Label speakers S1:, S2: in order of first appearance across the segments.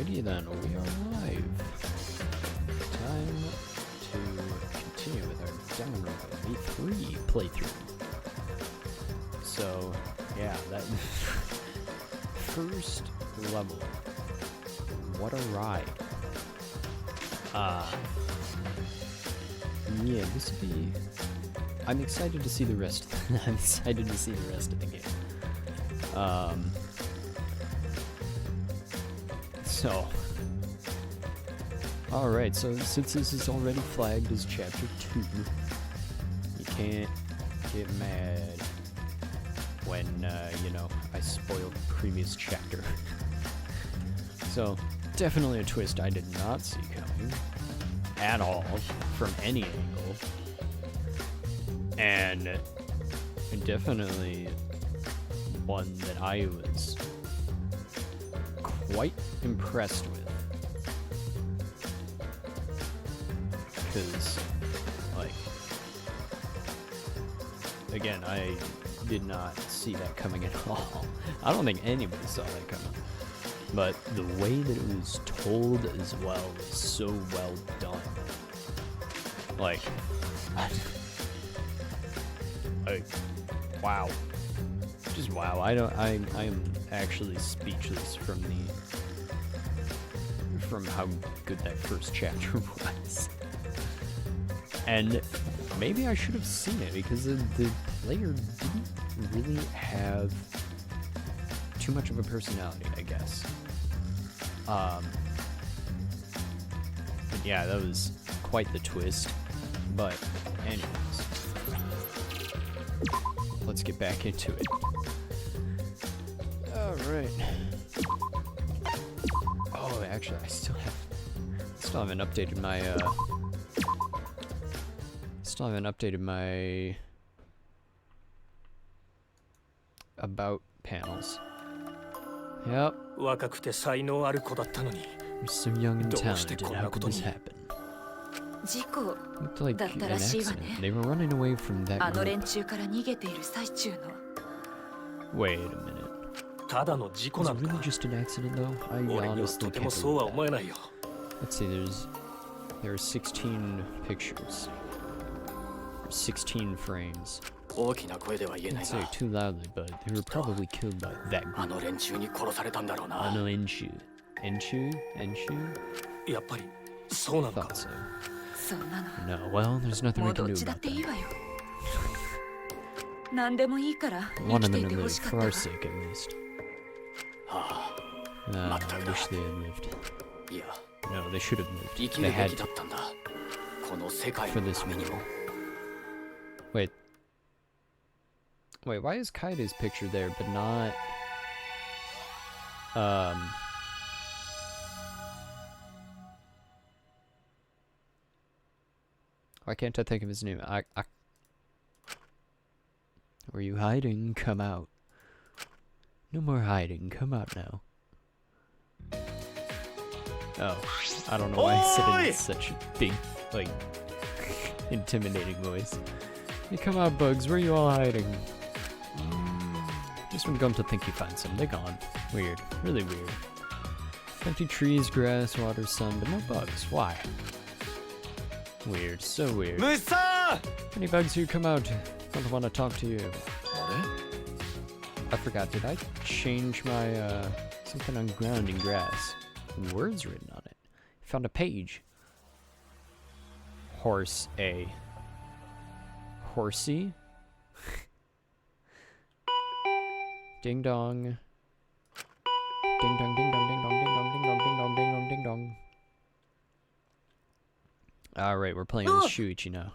S1: Alrighty then, we are live. Time to continue with our Danganronpa V3 playthrough. So, yeah, that first level. What a ride. Yeah, this would be... I'm excited to see the rest. I'm excited to see the rest of the game. So, alright, so since this is already flagged as Chapter 2, you can't get mad when, you know, I spoiled the previous chapter. So, definitely a twist I did not see coming at all, from any angle. And definitely one that I was quite impressed with, because, like, again, I did not see that coming at all. I don't think anybody saw that coming, but the way that it was told as well was so well done. Like, wow. Just wow. I am actually speechless from how good that first chapter was. And maybe I should have seen it, because the player didn't really have too much of a personality, I guess. But yeah, that was quite the twist. But anyways, let's get back into it. Alright. Oh, actually, I still haven't updated my about panels. Yep. You're so young and talented. How could this happen? Looked like an accident. They were running away from that group. Wait a minute. Was it really just an accident, though? I honestly can't believe that. Let's see, there are 16 pictures. 16 frames. I didn't say it too loudly, but they were probably killed by that group. Enshu? Thought so. No, well, there's nothing we can do about that. Wanted them to live, for our sake at least. I wish they had lived. No, they should have lived. They had to. For this movie. Wait, why is Kaida's picture there, but not... Why can't I think of his name? Were you hiding? Come out. No more hiding. Come out now. Oh, I don't know why I said it in such a big, like, intimidating voice. Hey, come out, bugs. Where are you all hiding? Just when you come to think you find some, they're gone. Weird. Really weird. Plenty trees, grass, water, sun, but no bugs. Why? Weird. So weird. Any bugs here, come out. Don't want to talk to you. I forgot. Did I change my, something on ground and grass? Words written on it. Found a page. Horse A. Horsey? Ding dong. Ding dong, ding dong, ding dong, ding dong, ding dong, ding dong, ding dong, ding dong. Alright, we're playing as Shuichi now.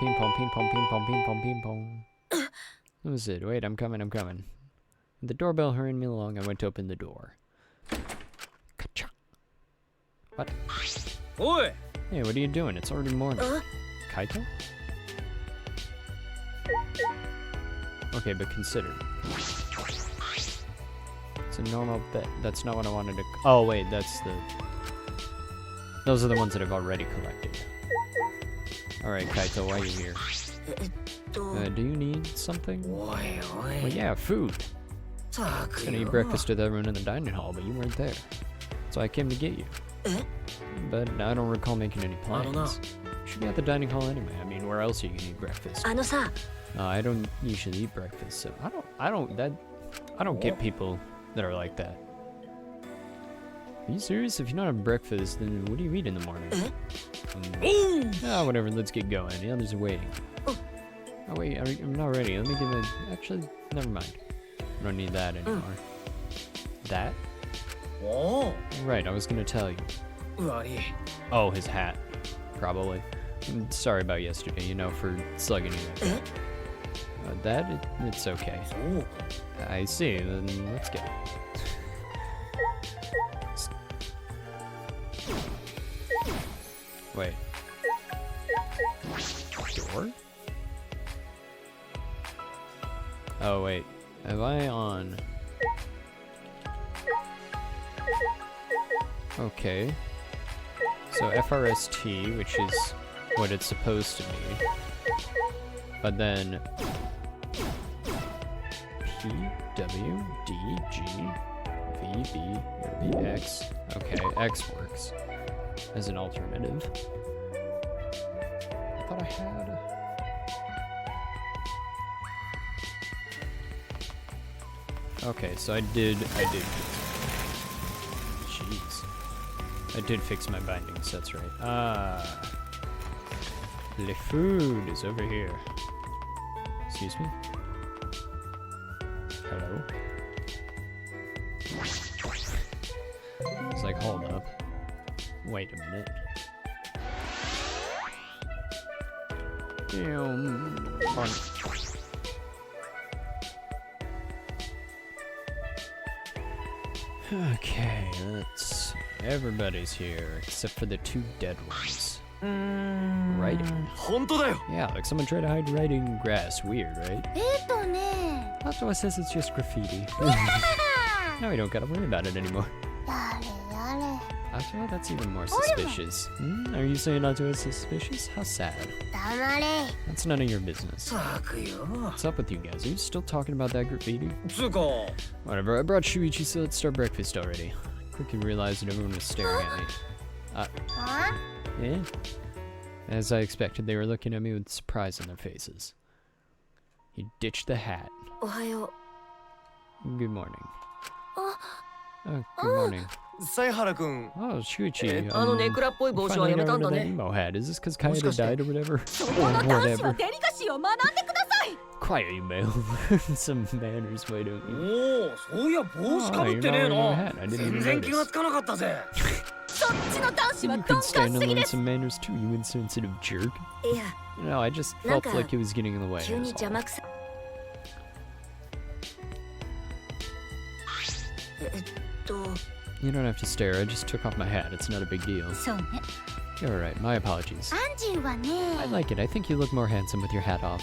S1: Ping pong, ping pong, ping pong, ping pong, ping pong. What was it? Wait, I'm coming. The doorbell hurrying me along. I went to open the door. Ka-cha. What? Oi! Hey, what are you doing? It's already morning. Kaito? Okay, but consider. It's a normal bed. That's not what I wanted to... Oh, wait, that's the... Those are the ones that I've already collected. Alright, Kaito, why are you here? Do you need something? Well, yeah, food. I was gonna eat breakfast with everyone in the dining hall, but you weren't there. So I came to get you. But I don't recall making any plans. You should be at the dining hall anyway. I mean, where else are you gonna eat breakfast? I don't usually eat breakfast, so I don't get people that are like that. Are you serious? If you don't have breakfast, then what do you eat in the morning? Whatever, let's get going. The others are waiting. Oh wait, I'm not ready. Let me give it. Actually, never mind. I don't need that anymore. That? Right, I was gonna tell you. Oh, his hat. Probably. I'm sorry about yesterday, you know, for slugging you like that. It's okay. I see, then let's go. Wait. Door? Oh wait, am I on? Okay. So FRST, which is what it's supposed to be. But then P, W, D, G, V, B, or B, X. Okay, X works as an alternative. I thought I had. Okay, so I did. Jeez. I did fix my bindings, that's right. The food is over here. Excuse me? Hello? It's like, hold up. Wait a minute. Fun. Okay, let's see. Everybody's here except for the two dead ones. Right? Yeah, like someone tried to hide writing in grass. Weird, right? Otto says it's just graffiti. Now we don't gotta worry about it anymore. Otto, that's even more suspicious. Are you saying Otto is suspicious? How sad. That's none of your business. What's up with you guys? Are you still talking about that graffiti? Whatever, I brought Shuichi, so let's start breakfast already. I quickly realized that everyone was staring at me. Yeah? As I expected, they were looking at me with surprise on their faces. He ditched the hat. Good morning. Oh, good morning. Oh, Shuichi. Finally got rid of that emo hat. Is this because Kaede died or whatever? Or whatever. Quiet, you male. Some manners, why don't you? Oh, you're not wearing a hat. I didn't even notice. You could stand to learn some manners too, you insensitive jerk. No, I just felt like it was getting in the way. You don't have to stare, I just took off my hat, it's not a big deal. You're alright, my apologies. I like it, I think you look more handsome with your hat off.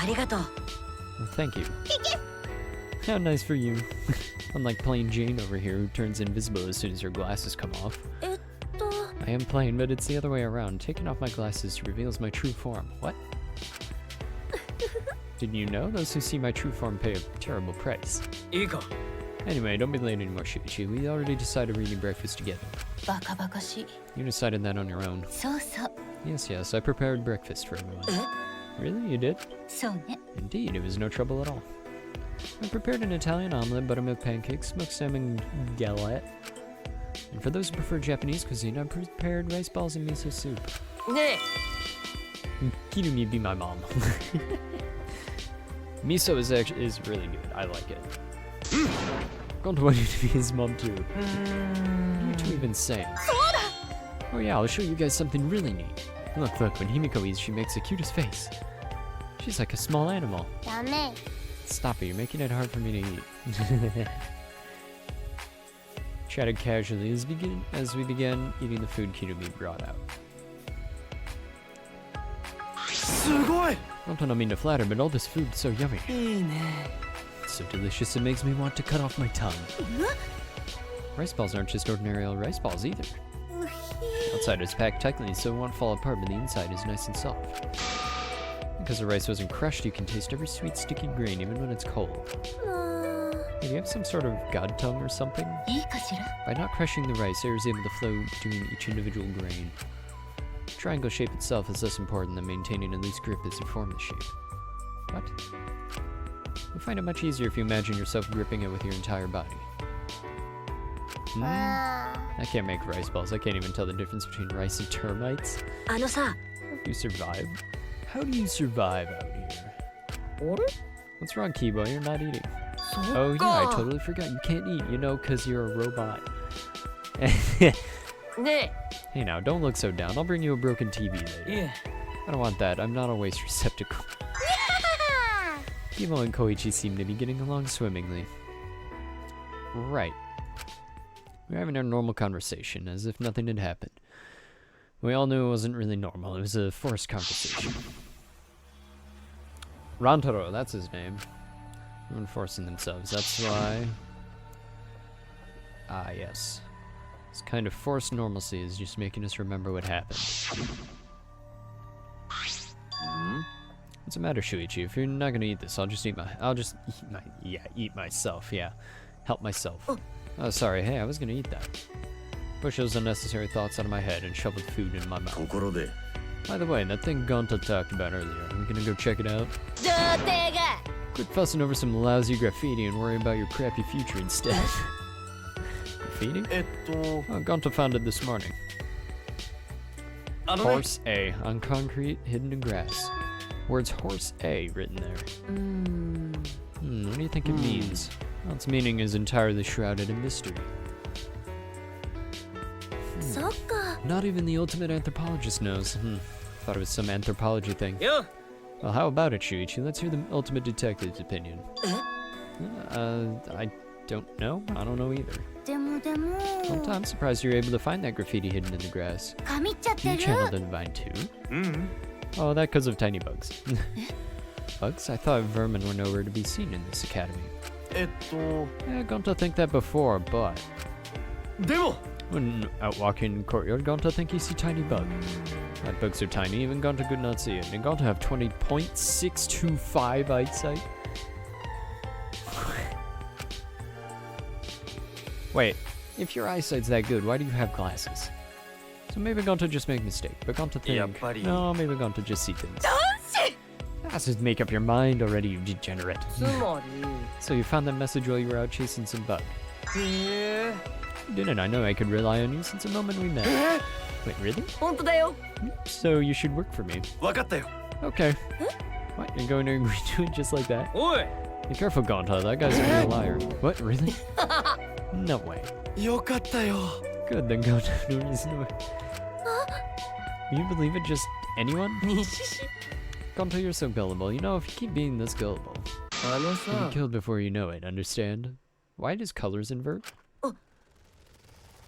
S1: Well, thank you. How nice for you. Unlike plain Jane over here, who turns invisible as soon as her glasses come off. I am plain, but it's the other way around. Taking off my glasses reveals my true form. What? Didn't you know? Those who see my true form pay a terrible price. Anyway, don't be late anymore, Shuichi. We already decided we're eating breakfast together. You decided that on your own. Yes, I prepared breakfast for everyone. Really? You did? Indeed, it was no trouble at all. I prepared an Italian omelet, buttermilk pancakes, smoked salmon galette. And for those who prefer Japanese cuisine, I prepared rice balls and miso soup. Kirumi be my mom. Miso is really good. I like it. God wanted to be his mom too. What are you two even saying? Oh yeah, I'll show you guys something really neat. Look, when Himiko eats, she makes the cutest face. She's like a small animal. Stop it, you're making it hard for me to eat. Chatted casually as we began eating the food Kirumi brought out. I don't mean to flatter, but all this food is so yummy. It's so delicious it makes me want to cut off my tongue. Rice balls aren't just ordinary old rice balls either. Outside it's packed tightly so it won't fall apart, but the inside is nice and soft. Because the rice wasn't crushed, you can taste every sweet sticky grain even when it's cold. Hey, do you have some sort of god tongue or something? By not crushing the rice, air is able to flow between each individual grain. The triangle shape itself is less important than maintaining a loose grip as you form the shape. What? You'll find it much easier if you imagine yourself gripping it with your entire body. I can't make rice balls. I can't even tell the difference between rice and termites. How do you survive? How do you survive out here? What's wrong, Kibo? You're not eating. Oh yeah, I totally forgot. You can't eat, you know, because you're a robot. Hey now, don't look so down. I'll bring you a broken TV later. I don't want that. I'm not a waste receptacle. Kibo and Koichi seem to be getting along swimmingly. Right. We're having our normal conversation, as if nothing had happened. We all knew it wasn't really normal. It was a forced conversation. Rantaro, that's his name. Enforcing themselves, that's why. Ah, yes. This kind of forced normalcy is just making us remember what happened. What's the matter, Shuichi? If you're not gonna eat this, I'll just eat myself, yeah. Help myself. Oh, sorry, hey, I was gonna eat that. Push those unnecessary thoughts out of my head and shoveled food in my mouth. By the way, that thing Gonta talked about earlier, are we gonna go check it out? Quit fussing over some lousy graffiti and worry about your crappy future instead. Graffiti? Oh, Gonta found it this morning. Horse A on concrete hidden in grass. Words horse A written there. What do you think it means? Well, its meaning is entirely shrouded in mystery. Not even the ultimate anthropologist knows. Thought it was some anthropology thing. Well, how about it, Shuichi? Let's hear the ultimate detective's opinion. I don't know. I don't know either. Well, I'm surprised you're able to find that graffiti hidden in the grass. You channeled the divine too? Oh, that because of tiny bugs. Bugs? I thought vermin were nowhere to be seen in this academy. Yeah, Gonta think that before, but... When out walking in the courtyard, Gonta think he see tiny bug. That bugs are tiny, even Gonta could not see it. And Gonta have 20.625 eyesight. Wait, if your eyesight's that good, why do you have glasses? So maybe Gonta just make a mistake, but Gonta think, no, maybe Gonta just see things. That's just make up your mind already, you degenerate. So you found that message while you were out chasing some bug. Didn't I know I could rely on you since the moment we met? Wait, really? So you should work for me. Okay. What, you're going to agree to it just like that? Be careful, Gonta, that guy's a real liar. What, really? No way. Good, then Gonta, no reason to... Will you believe it, just anyone? Gonta, you're so gullible. You know, if you keep being this gullible, you'll be killed before you know it, understand? Why does colors invert?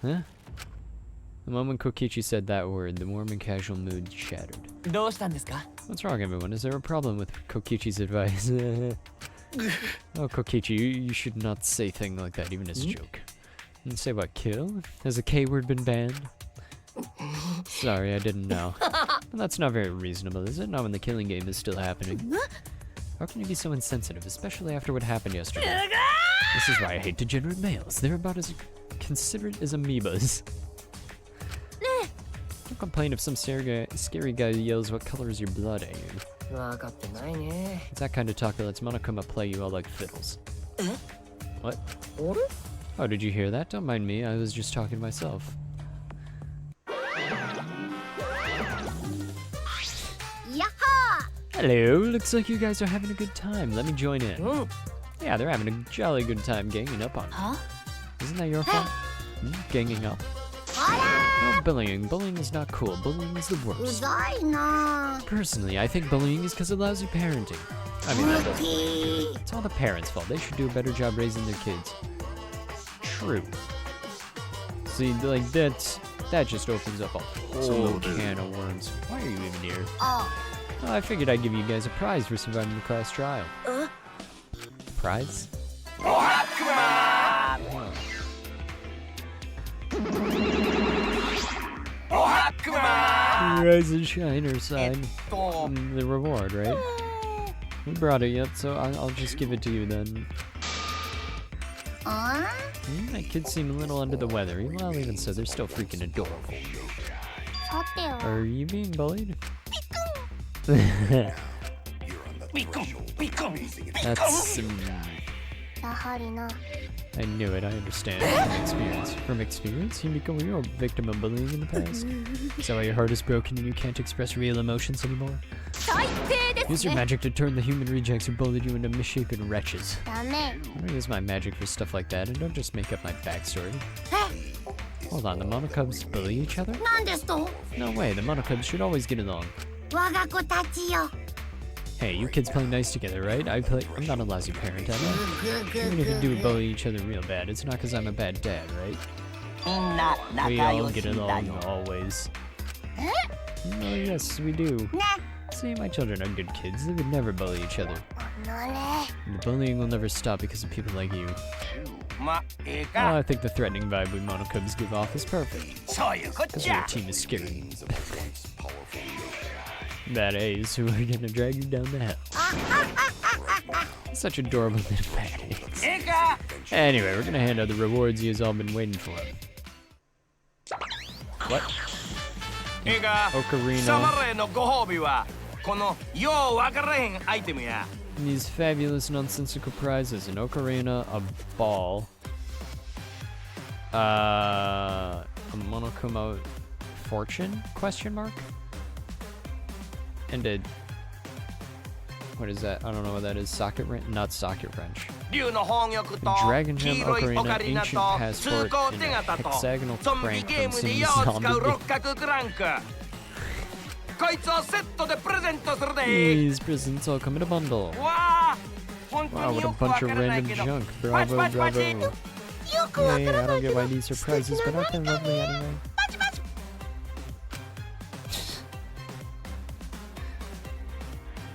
S1: Huh? The moment Kokichi said that word, the warm and casual mood shattered. What's wrong, everyone? Is there a problem with Kokichi's advice? Oh, Kokichi, you should not say a thing like that, even as a joke. And say what, kill? Has the K word been banned? Sorry, I didn't know. But that's not very reasonable, is it? Not when the killing game is still happening. How can you be so insensitive, especially after what happened yesterday? This is why I hate degenerate males. They're about as considerate as amoebas. Don't complain if some scary guy yells, what color is your blood, Ayu? It's that kind of talk that lets Monokuma play you all like fiddles. What? Oh, did you hear that? Don't mind me, I was just talking to myself. Hello, looks like you guys are having a good time. Let me join in. Yeah, they're having a jolly good time ganging up on you. Isn't that your fault? Ganging up? No, bullying. Bullying is not cool. Bullying is the worst. Personally, I think bullying is because of lousy parenting. I mean, it's all the parents' fault. They should do a better job raising their kids. True. See, like, that just opens up a whole can of worms. Why are you even here? Well, I figured I'd give you guys a prize for surviving the class trial. Prize? Rise and shine or sign. The reward, right? We brought it yet, so I'll just give it to you then. That kids seem a little under the weather. Well, even so, they're still freaking adorable. Are you being bullied? That's I knew it, I understand from experience. From experience? Himiko, you were a victim of bullying in the past. Is that why your heart is broken and you can't express real emotions anymore? Use your magic to turn the human rejects who bullied you into misshapen wretches. I'm gonna use my magic for stuff like that, and don't just make up my backstory. Hold on, the Monocubs bully each other? No way, the Monocubs should always get along. Hey, you kids play nice together, right? I'm not a lousy parent, am I? Even if you do bully each other real bad, it's not because I'm a bad dad, right? We all get along, always. Oh yes, we do. See, my children are good kids. They would never bully each other. And the bullying will never stop because of people like you. Oh, I think the threatening vibe we Monocubs give off is perfect. Because your team is scary. Bad A's who are gonna drag you down the hill. Such adorable little bad A's. Anyway, we're gonna hand out the rewards you've all been waiting for. What? Ocarina. And these fabulous nonsensical prizes: an ocarina, a ball, a Monokuma fortune? Question mark? And a, what is that? I don't know what that is. Socket wrench? Not socket wrench. Dragon Gem Ocarina, Ancient Passport, and a hexagonal crank from some zombie. These presents all come in a bundle. Wow, what a bunch of random junk. Bravo, bravo. Hey, I don't get why these are prizes, but aren't they lovely anyway?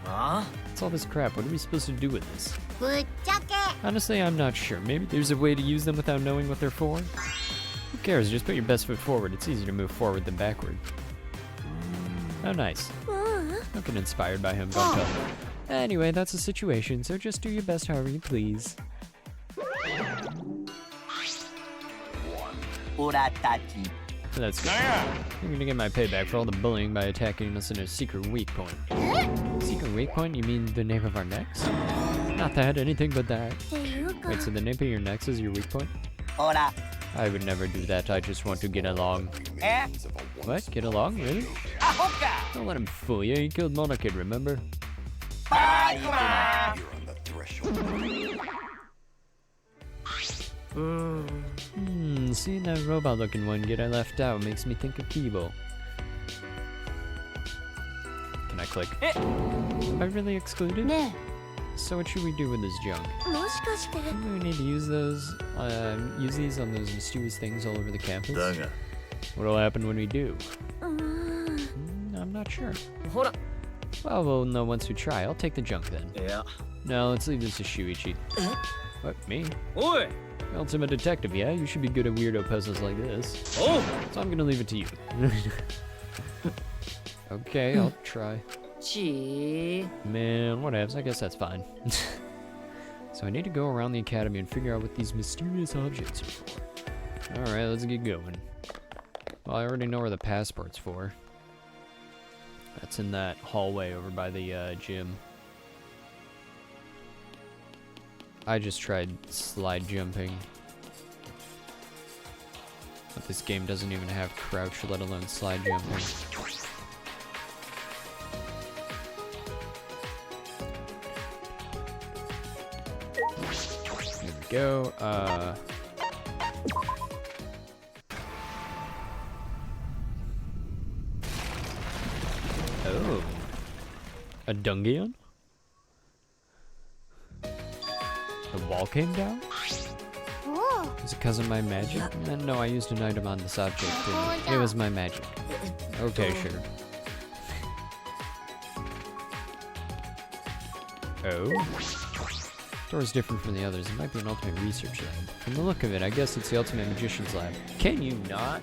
S1: What's all this crap? What are we supposed to do with this? Honestly, I'm not sure. Maybe there's a way to use them without knowing what they're for? Who cares? Just put your best foot forward. It's easier to move forward than backward. Oh, nice. Looking inspired by him, don't tell. Anyway, that's the situation, so just do your best however you please. That's good. I'm gonna get my payback for all the bullying by attacking us in a secret weak point. Secret weak point? You mean the nape of our necks? Not that, anything but that. Wait, so the nape of your necks is your weak point? I would never do that, I just want to get along. What? Get along? Really? Don't let him fool you, he killed Monokid, remember? Seeing that robot-looking one get I left out makes me think of Kibo. Can I click? Am I really excluded? So what should we do with this junk? Do we need to use those, use these on those mysterious things all over the campus? What'll happen when we do? I'm not sure. Well, we'll know once we try. I'll take the junk then. No, let's leave this to Shuichi. What, me? Ultimate detective, yeah? You should be good at weirdo puzzles like this. So I'm gonna leave it to you. Okay, I'll try. Man, whatevs, I guess that's fine. So I need to go around the academy and figure out what these mysterious objects are for. Alright, let's get going. Well, I already know where the passport's for. That's in that hallway over by the gym. I just tried slide jumping. But this game doesn't even have crouch, let alone slide jumping. There we go. Oh. A Dungeon? The wall came down? Is it because of my magic? No, I used an item on this object. It was my magic. Okay, sure. Oh? Door's different from the others. It might be an ultimate research lab. From the look of it, I guess it's the ultimate magician's lab. Can you not?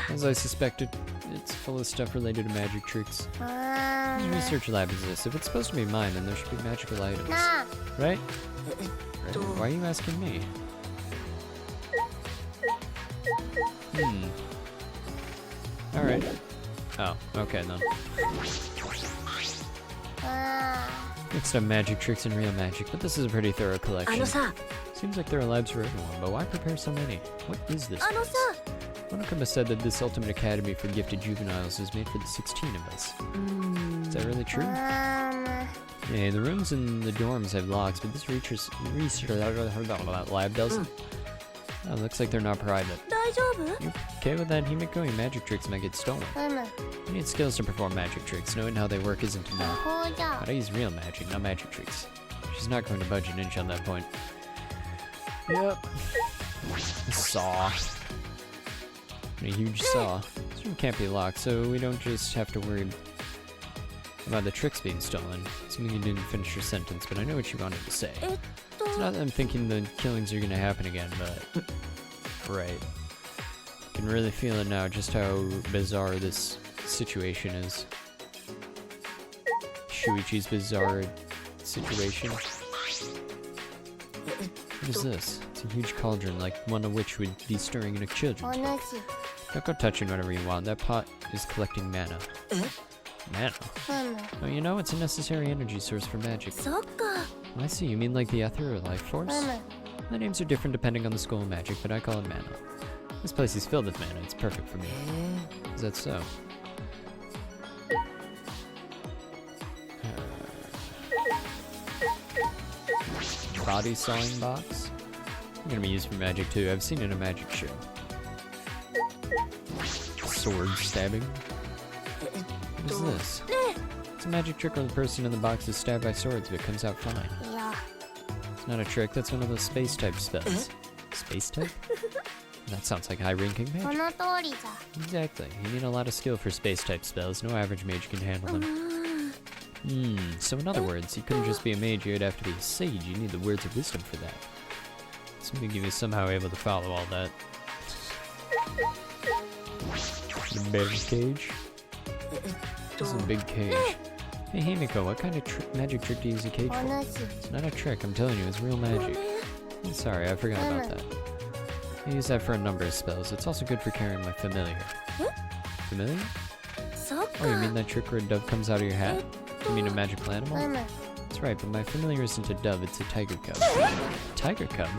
S1: As I suspected, it It's full of stuff related to magic tricks. Whose research lab is this? If it's supposed to be mine, then there should be magical items. Right? Right? Why are you asking me? Alright. Oh, okay then. Mixed up magic tricks and real magic, but this is a pretty thorough collection. Seems like there are labs for everyone, but why prepare so many? What is this place? Monokuma said that this ultimate academy for gifted juveniles is made for the 16 of us. Is that really true? Yeah, the rooms in the dorms have locks, but this research lab doesn't. Oh, looks like they're not private. You okay with that, Himiko? Your magic tricks might get stolen. You need skills to perform magic tricks. Knowing how they work isn't enough. But I use real magic, not magic tricks. She's not going to budge an inch on that point. Yep. A saw. A huge saw. This room can't be locked, so we don't just have to worry about the tricks being stolen. Assuming you didn't finish your sentence, but I know what you wanted to say. It's not that I'm thinking the killings are gonna happen again, but... Right. I can really feel it now, just how bizarre this situation is. Shuichi's bizarre situation. What is this? It's a huge cauldron, like one of which would be stirring in a children's book. Don't go touching whatever you want. That pot is collecting mana. Mana? Oh, you know, it's a necessary energy source for magic. I see, you mean like the ether or life force? The names are different depending on the school of magic, but I call it mana. This place is filled with mana, it's perfect for me. Is that so? Body sawing box? I'm gonna be used for magic too, I've seen it in a magic show. Sword stabbing? What is this? It's a magic trick where the person in the box is stabbed by swords but comes out fine. It's not a trick, that's one of those space type spells. Space type? That sounds like high-ranking magic. Exactly, you need a lot of skill for space type spells, no average mage can handle them. So in other words, you couldn't just be a mage, you'd have to be a sage, you need the words of wisdom for that. Assuming you were somehow able to follow all that. The bear cage? This is a big cage. Hey Himiko, what kind of magic trick do you use a cage for? It's not a trick, I'm telling you, it's real magic. I'm sorry, I forgot about that. I use that for a number of spells. It's also good for carrying my familiar. Familiar? Oh, you mean that trick where a dove comes out of your hat? You mean a magical animal? That's right, but my familiar isn't a dove, it's a tiger cub. Tiger cub?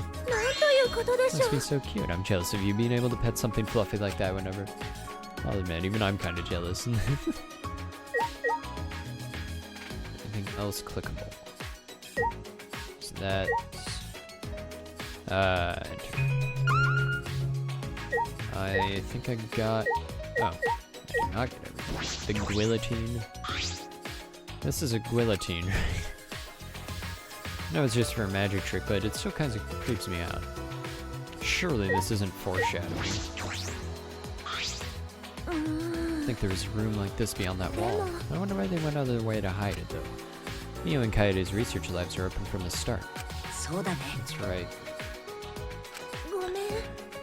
S1: Must be so cute. I'm jealous of you being able to pet something fluffy like that whenever... I'll admit, even I'm kind of jealous. Anything else clickable? So that's... I think I got... Oh, I did not get everything. The guillotine. This is a guillotine. No, it's just for a magic trick, but it still kind of creeps me out. Surely this isn't foreshadowing. I think there was a room like this beyond that wall. I wonder why they went out of their way to hide it, though. Mio and Kaede's research labs are open from the start. That's right.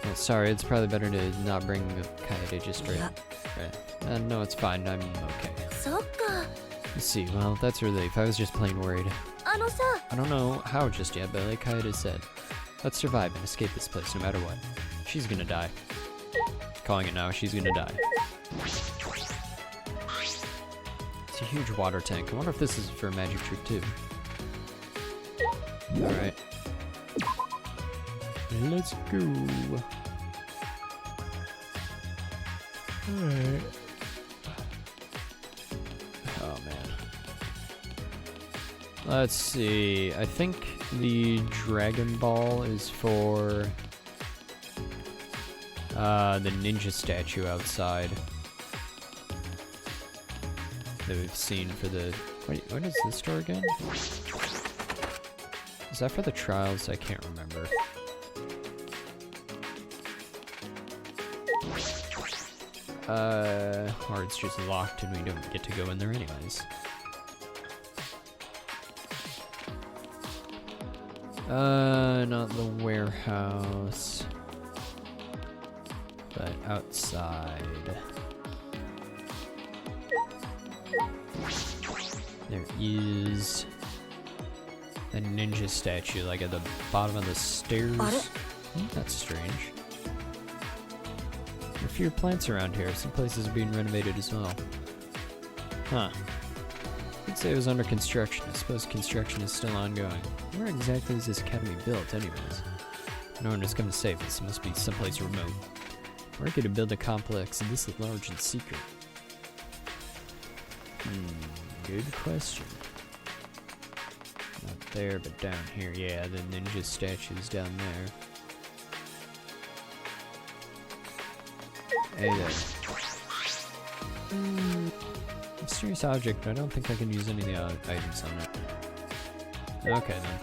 S1: Well, sorry, it's probably better to not bring Kaede just straight. Right. No, it's fine, I'm okay. Let's see, well, that's a relief. I was just plain worried. I don't know how just yet, but like Kaede said, let's survive and escape this place no matter what. She's gonna die. Calling it now, she's gonna die. It's a huge water tank. I wonder if this is for a magic trick too. Alright. Let's go. Alright. Oh man. Let's see. I think the Dragon Ball is for the ninja statue outside that we've seen for the... Wait, what is this store again? Is that for the trials? I can't remember. Or it's just locked and we don't get to go in there anyways. Not the warehouse, but outside. There is a ninja statue, like at the bottom of the stairs. That's strange. There are fewer plants around here. Some places are being renovated as well. Huh. I'd say it was under construction. I suppose construction is still ongoing. Where exactly is this academy built, anyways? No one has come to save us. It must be someplace remote. Where could it build a complex this large and secret? Good question. Not there, but down here. Yeah, the ninja statue's down there. Hey there. Mysterious object, but I don't think I can use any of the items on it. Okay then.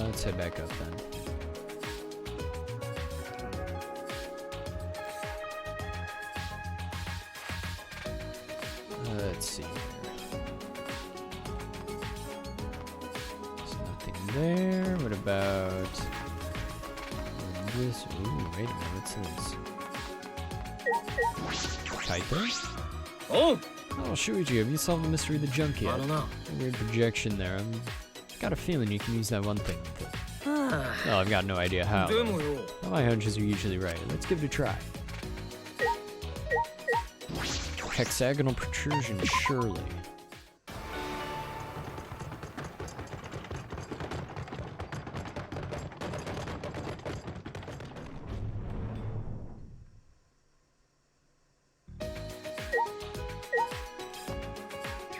S1: Let's head back up then. Let's see here. There's nothing there. What about this? Ooh, wait a minute. What's this? Kaito? Oh! Oh, Shuichi, have you solved the mystery of the junk yet?
S2: I don't know.
S1: A weird projection there. I've got a feeling you can use that one thing. Well, I've got no idea how. But my hunches are usually right. Let's give it a try. Hexagonal protrusion, surely.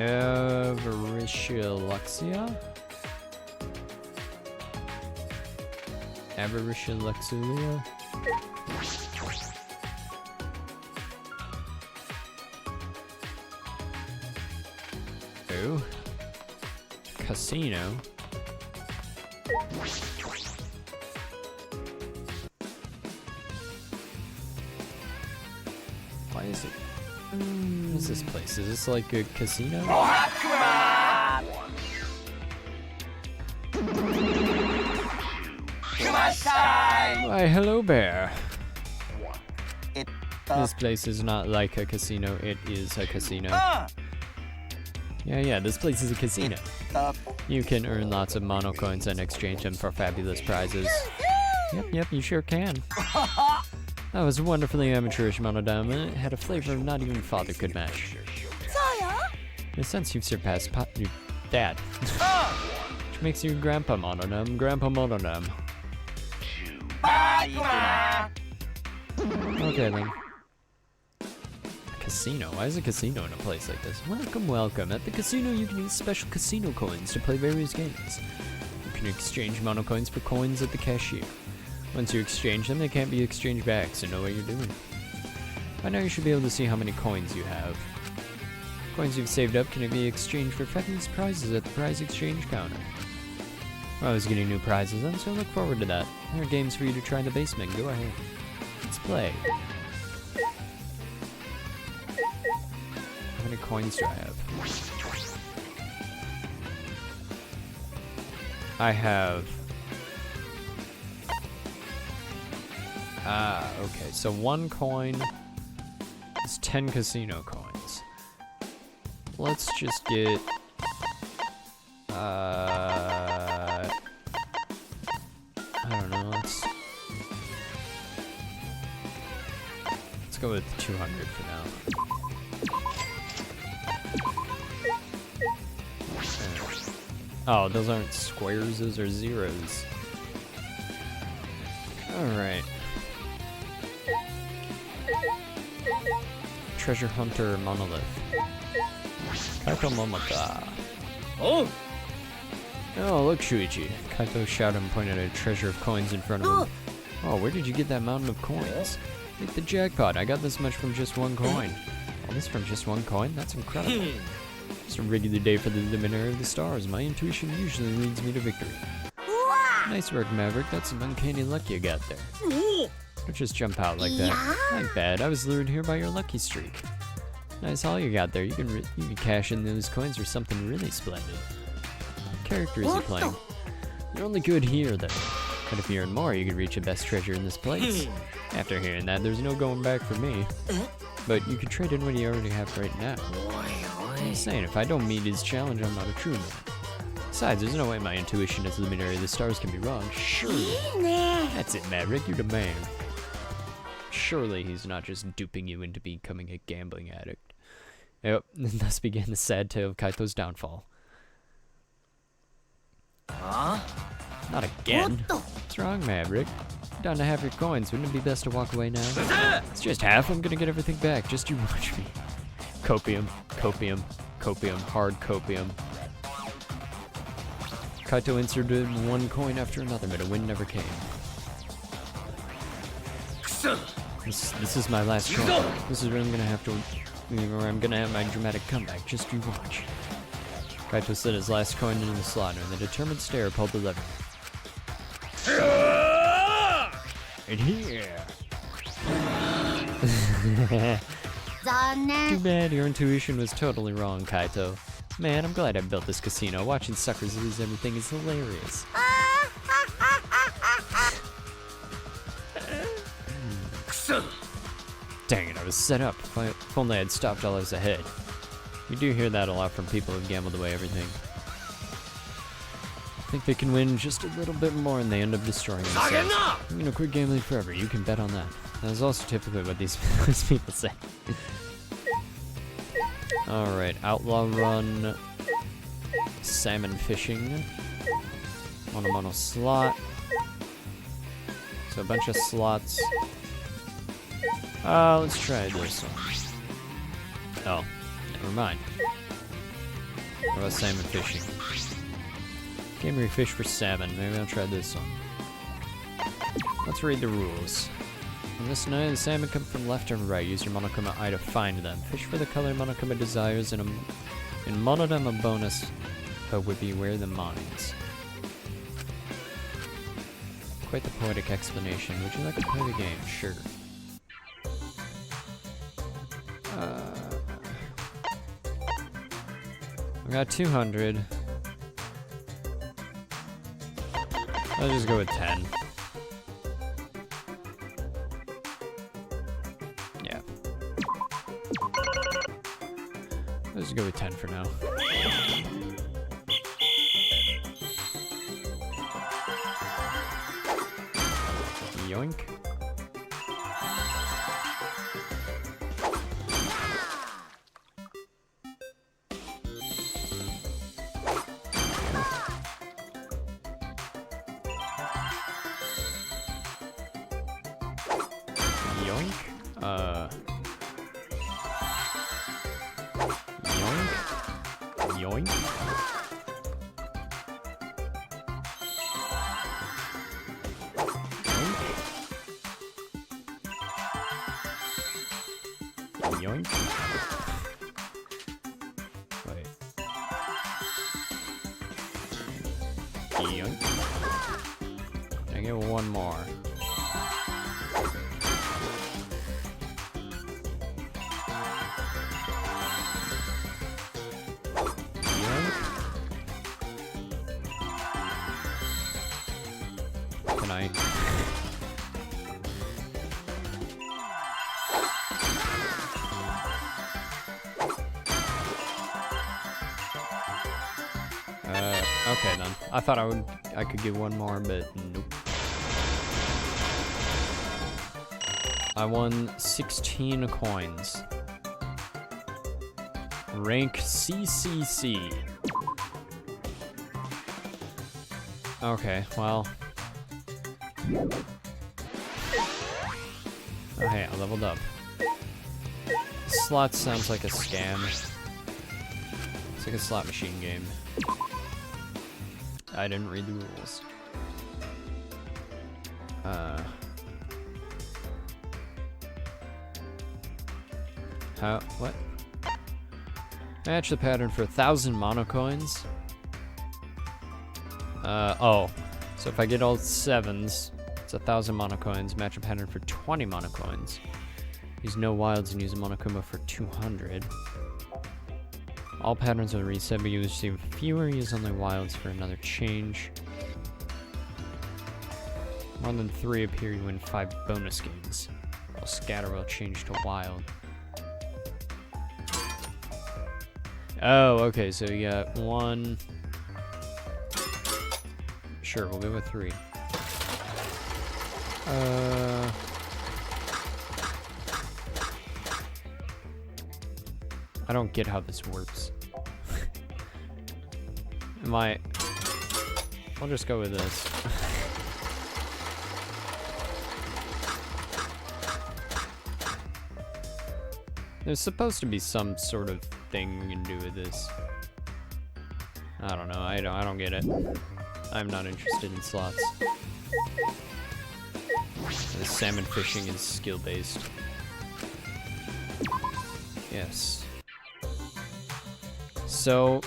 S1: Avaricioluxia? Avaricioluxulia? Oh. Casino? Why is it? What is this place? Is this like a casino? Why, hello, bear. This place is not like a casino, it is a casino. Yeah, this place is a casino. You can earn lots of mono coins and exchange them for fabulous prizes. Yep, you sure can. That was wonderfully amateurish, Monodam, and it had a flavor not even father could match. In a sense, you've surpassed your dad. Which makes you Grandpa Monodam, Grandpa Monodam. Okay then. Casino? Why is a casino in a place like this? Welcome. At the casino, you can use special casino coins to play various games. You can exchange mono coins for coins at the cashier. Once you exchange them, they can't be exchanged back, so know what you're doing. By now you should be able to see how many coins you have. Coins you've saved up can be exchanged for fabulous prizes at the prize exchange counter. We're always getting new prizes then, so I look forward to that. There are games for you to try in the basement. Go ahead. Let's play. How many coins do I have? I have... okay, so 1 coin is 10 casino coins. Let's just get... I don't know, let's go with 200 for now. Oh, those aren't squares, those are zeros. Alright. Treasure Hunter Monolith. Kaito Momota. Oh! Oh, look, Shuichi. Kaito shouted and pointed at a treasure of coins in front of him. Oh, where did you get that mountain of coins? Hit the jackpot. I got this much from just 1 coin. All this from just 1 coin? That's incredible. It's a regular day for the luminary of the stars. My intuition usually leads me to victory. Nice work, Maverick. That's some uncanny luck you got there. Don't just jump out like that. Not bad. I was lured here by your lucky streak. Nice haul you got there. You can cash in those coins for something really splendid. What character is he playing? You're only good here, though. And if you earn more, you could reach the best treasure in this place. After hearing that, there's no going back for me. But you could trade in what you already have right now. I'm just saying, if I don't meet his challenge, I'm not a true man. Besides, there's no way my intuition as the luminary of the stars can be wrong. Surely. That's it, Maverick, you're the man. Surely he's not just duping you into becoming a gambling addict. Yep, and thus began the sad tale of Kaito's downfall. Not again. What's wrong, Maverick? You're down to half your coins. Wouldn't it be best to walk away now? It's just half. I'm gonna get everything back. Just you watch me. Copium, copium, copium, hard copium. Kaito inserted one coin after another, but a win never came. This is my last coin. This is where I'm gonna have my dramatic comeback. Just you watch. Kaito slid his last coin into the slot, and the determined stare pulled the lever. And here. Too bad, your intuition was totally wrong, Kaito. Man, I'm glad I built this casino. Watching suckers lose everything is hilarious. Dang it, I was set up. If only I had stopped while I was ahead. You do hear that a lot from people who've gambled away everything. I think they can win just a little bit more and they end up destroying themselves. I'm gonna quit gambling forever, you can bet on that. That is also typically what these people say. Alright, Outlaw Run, Salmon Fishing, Mono Slot, so a bunch of slots. Let's try this one. Oh, never mind. What about salmon fishing? Game where you fish for salmon, maybe I'll try this one. Let's read the rules. On this night, the salmon come from left and right. Use your Monokuma eye to find them. Fish for the color Monokuma desires, and in Monodam a bonus, but would beware the mines. Quite the poetic explanation. Would you like to play the game? Sure. I got 200. I'll just go with 10. Yeah. Let's go with 10 for now. Yoink. Yoink. Yoink. Wait. Yoink. I get one more. Can I? Okay then. I thought I could get one more, but nope. I won 16 coins. Rank CCC. Okay, well. Oh hey, I leveled up. Slot sounds like a scam. It's like a slot machine game. I didn't read the rules. What? Match the pattern for 1,000 mono coins. Oh. So if I get all 7s, it's 1,000 mono coins. Match a pattern for 20 mono coins. Use no wilds and use a Monokuma for 200. All patterns will reset, but you receive fewer. Use only wilds for another change. More than 3 appear, you win 5 bonus games. While scatter will change to wild. Oh, okay, so you got 1. Sure, we'll go with 3. I don't get how this works. I'll just go with this. There's supposed to be some sort of thing we can do with this. I don't know. I don't get it. I'm not interested in slots. The salmon fishing is skill-based. Yes. So,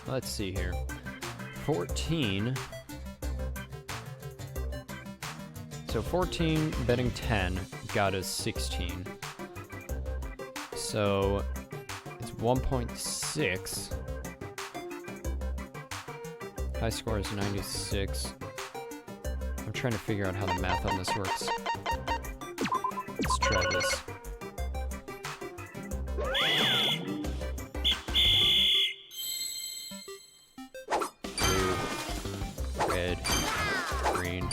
S1: let's see here. 14. So 14 betting 10 got us 16. So it's 1.6. High score is 96. I'm trying to figure out how the math on this works. Let's try this. Blue, red, green.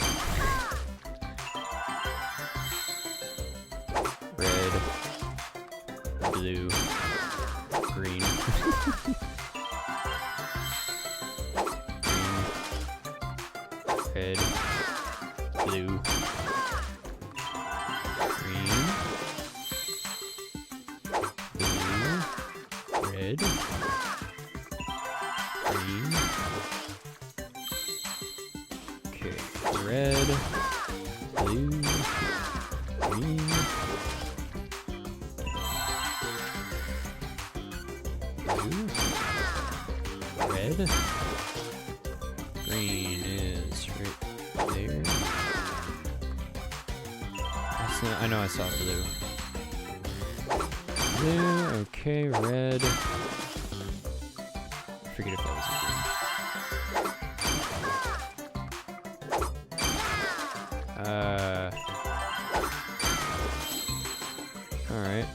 S1: Red, blue, green. Red, blue, green, blue, red, green. Okay, red, blue, green, blue, red. Green is right there. I know I saw blue. Blue, okay, red. I forget if that was green. Alright.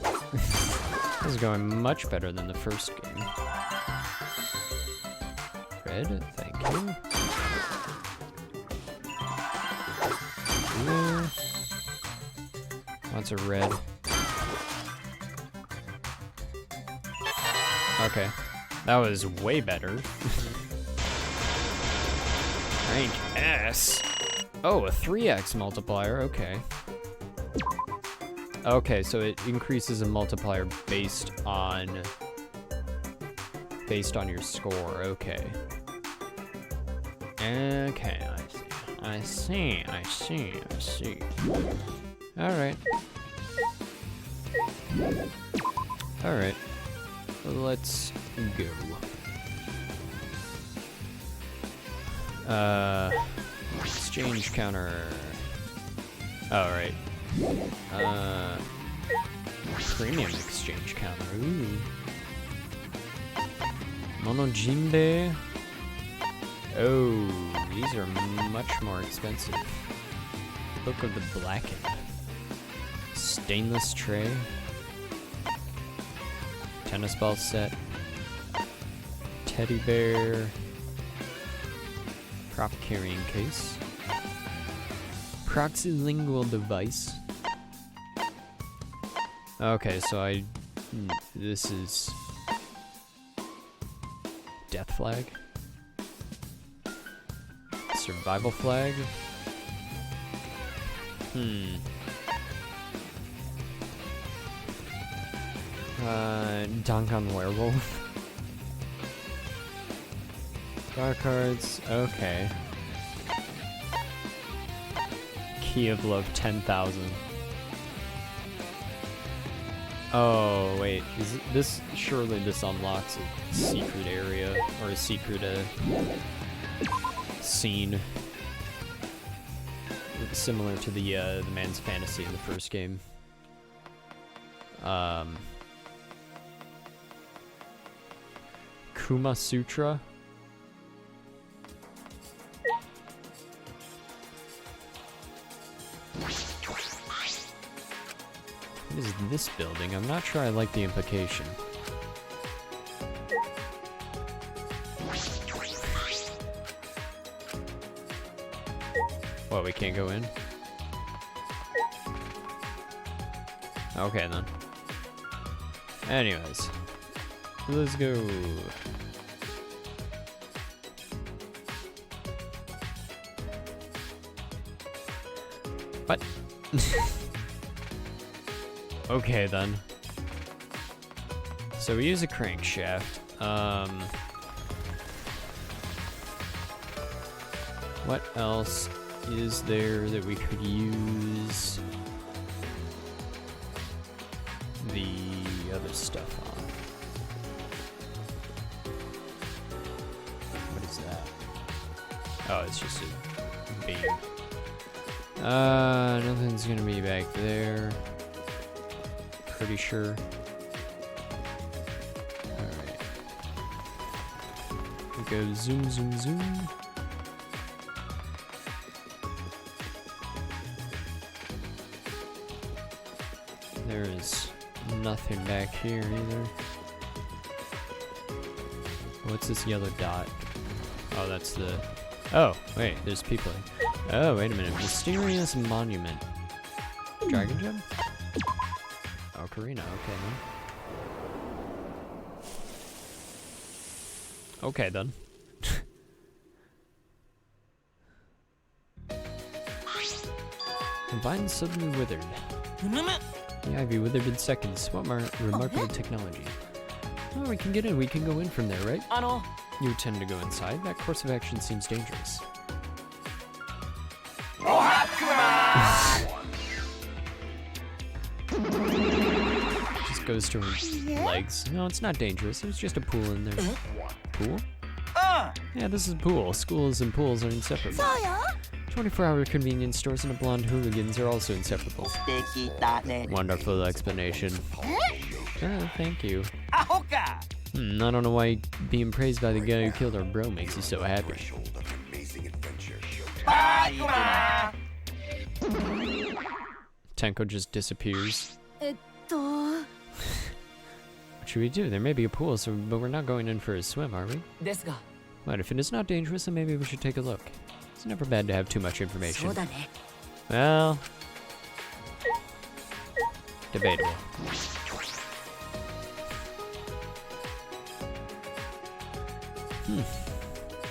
S1: This is going much better than the first game. Red, thank you. Blue. Lots of red. Okay. That was way better. Rank S. Oh, a 3x multiplier. Okay. Okay, so it increases a multiplier based on your score. Okay. Okay, I see. Alright. Alright. Let's go. Exchange counter. Alright. Premium exchange counter. Ooh. Monojimbe. Oh, these are much more expensive. Book of the Blackened. Stainless tray. Tennis ball set. Teddy bear. Prop carrying case. Proxylingual device. Okay, so this is death flag. Survival flag. Dangan werewolf. Star cards. Okay. Key of Love 10,000. Oh wait, is this surely this unlocks a secret area or a secret scene similar to the man's fantasy in the first game. Kuma Sutra. is this building? I'm not sure I like the implication. What, we can't go in? Okay then. Anyways, let's go. What? Okay then. So we use a crankshaft. What else is there that we could use the other stuff on? What is that? Oh, it's just a beam. Nothing's gonna be back there. Pretty sure. Alright. We go zoom, zoom, zoom. There is nothing back here either. What's this yellow dot? Oh, that's the... Oh, wait, there's people. Oh, wait a minute. Mysterious monument. Dragon gem? Ocarina, okay then. Okay then. The vine suddenly withered. The ivy withered in seconds. What remarkable technology. Oh, we can get in. We can go in from there, right? You tend to go inside. That course of action seems dangerous. Just goes to her legs. No, it's not dangerous. There's just a pool in there. Pool? Yeah, this is a pool. Schools and pools are inseparable. 24-hour convenience stores and a blonde hooligans are also inseparable. Wonderful explanation. Oh, thank you. I don't know why being praised by the guy who killed our bro makes you so happy. Tenko just disappears. What should we do? There may be a pool, but we're not going in for a swim, are we? What, if it is not dangerous, then maybe we should take a look. It's never bad to have too much information. Well... debatable.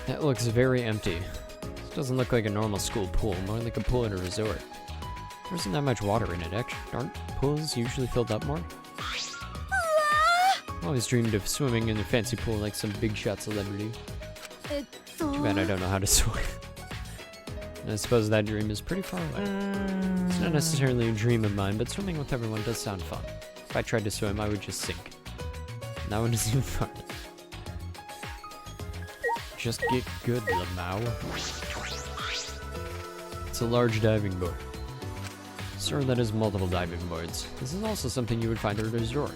S1: That looks very empty. This doesn't look like a normal school pool, more like a pool at a resort. There isn't that much water in it, actually. Aren't pools usually filled up more? I've always dreamed of swimming in a fancy pool like some big shot celebrity. Too bad I don't know how to swim. I suppose that dream is pretty far away. It's not necessarily a dream of mine, but swimming with everyone does sound fun. If I tried to swim, I would just sink. And that one is even fun. Just get good, Lamau. It's a large diving board. Sir, that is multiple diving boards. This is also something you would find at a resort.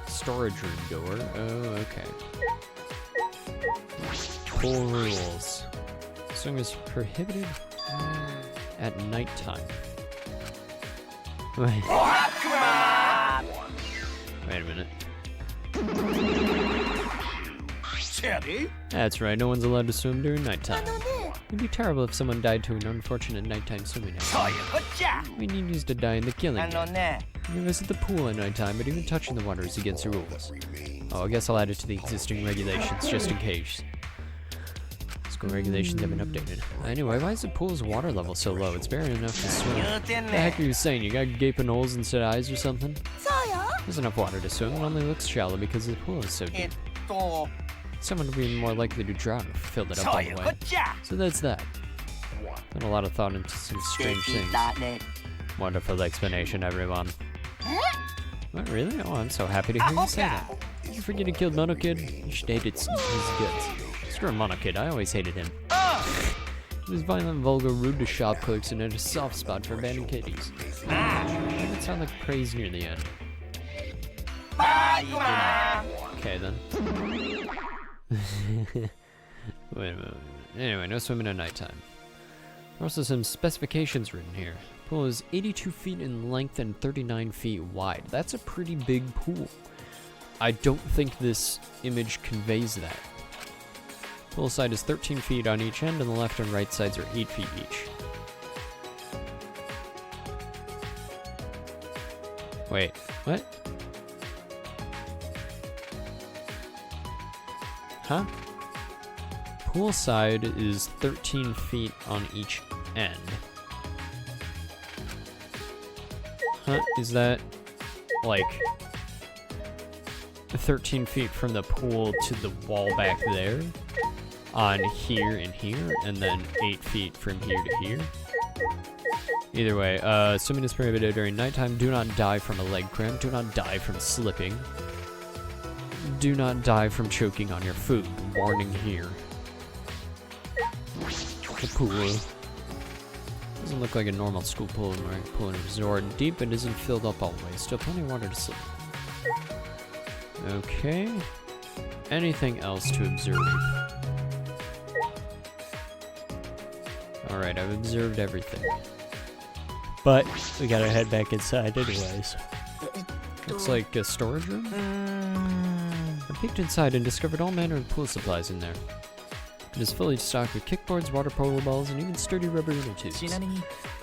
S1: Storage room door. Oh, okay. Pool rules. Swimming is prohibited at nighttime. Wait. Wait a minute. That's right, no one's allowed to swim during nighttime. It'd be terrible if someone died to an unfortunate nighttime swimming accident. We need used to die in the killing game. You can visit the pool at nighttime, but even touching the water is against the rules. Oh, I guess I'll add it to the existing regulations, just in case. School regulations have been updated. Anyway, why is the pool's water level so low? It's barely enough to swim. What the heck are you saying? You got gaping holes instead of eyes or something? There's enough water to swim, it only looks shallow because the pool is so deep. Someone would be more likely to drown if filled it up all the way. So that's that. Put a lot of thought into some strange things. Wonderful explanation, everyone. What, really? Oh, I'm so happy to hear you say that. Did you forget he killed Mono Kid? You should hate his guts. Screw Mono Kid, I always hated him. He was violent, vulgar, rude to shop clerks, and had a soft spot for abandoned kitties. That would sound like praise near the end. Okay then. Wait a minute. Anyway, no swimming at nighttime. There are also some specifications written here. Pool is 82 feet in length and 39 feet wide. That's a pretty big pool. I don't think this image conveys that. Pool side is 13 feet on each end, and the left and right sides are 8 feet each. Wait, what? Huh? Pool side is 13 feet on each end. Huh? Is that like 13 feet from the pool to the wall back there? On here and here, and then 8 feet from here to here? Either way, swimming is prohibited during nighttime. Do not die from a leg cramp. Do not die from slipping. Do not die from choking on your food. Warning here. The pool doesn't look like a normal school pool or pool in a resort. Deep and isn't filled up all the way. Still plenty of water to slip. Okay. Anything else to observe? Alright, I've observed everything. But we gotta head back inside anyways. Looks like a storage room? I peeked inside and discovered all manner of pool supplies in there. It is fully stocked with kickboards, water polo balls, and even sturdy rubber inner tubes.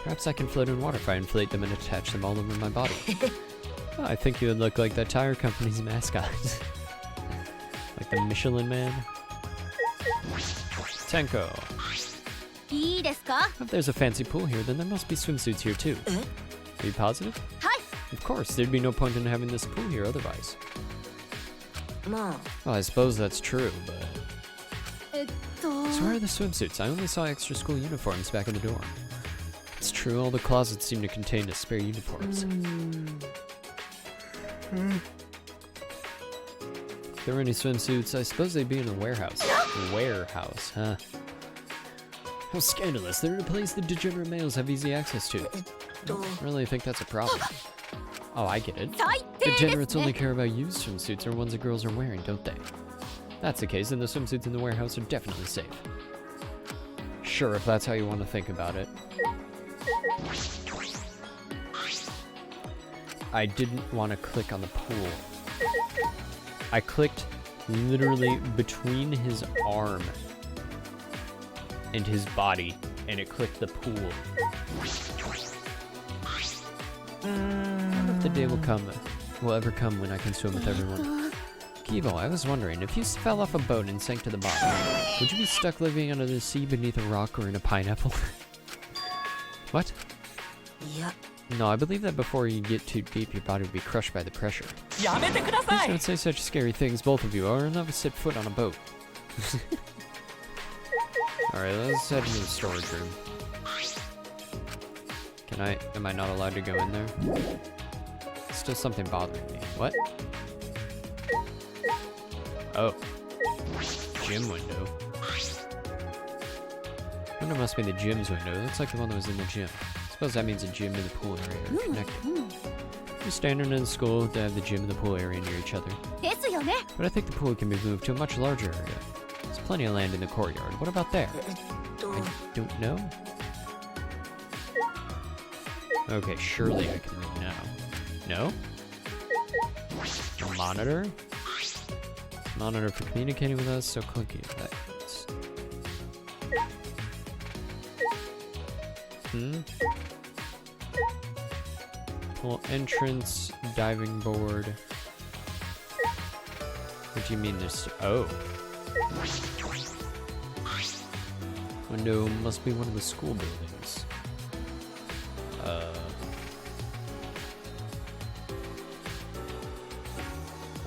S1: Perhaps I can float in water if I inflate them and attach them all over my body. Oh, I think you would look like that tire company's mascot. Like the Michelin Man. Tenko. If there's a fancy pool here, then there must be swimsuits here too. Are you positive? Of course, there'd be no point in having this pool here otherwise. Well, I suppose that's true, but... So where are the swimsuits? I only saw extra school uniforms back in the dorm. It's true, all the closets seem to contain spare uniforms. If there were any swimsuits, I suppose they'd be in a warehouse. Warehouse, huh? How scandalous. They're in a place that degenerate males have easy access to. I don't really think that's a problem. Oh, I get it. Degenerates only care about used swimsuits or ones that girls are wearing, don't they? If that's the case, then the swimsuits in the warehouse are definitely safe. Sure, if that's how you want to think about it. I didn't want to click on the pool. I clicked literally between his arm and his body, and it clicked the pool. I wonder if the day will ever come when I can swim with everyone. Kivo, I was wondering, if you fell off a boat and sank to the bottom, would you be stuck living under the sea beneath a rock or in a pineapple? What?
S2: Yeah.
S1: No, I believe that before you get too deep, your body would be crushed by the pressure. Please don't say such scary things, both of you, or I'll never set foot on a boat. Alright, let's head into the storage room. Am I not allowed to go in there? Still something bothering me. What? Oh. Gym window. Window must be the gym's window. It looks like the one that was in the gym. I suppose that means the gym and the pool area are connected. You're standing in the school to have the gym and the pool area near each other. But I think the pool can be moved to a much larger area. There's plenty of land in the courtyard. What about there? I don't know. Okay, surely I can move now. No? A monitor? Monitor for communicating with us, so clicky. Pool entrance, diving board. What do you mean there's... Oh. Window must be one of the school buildings.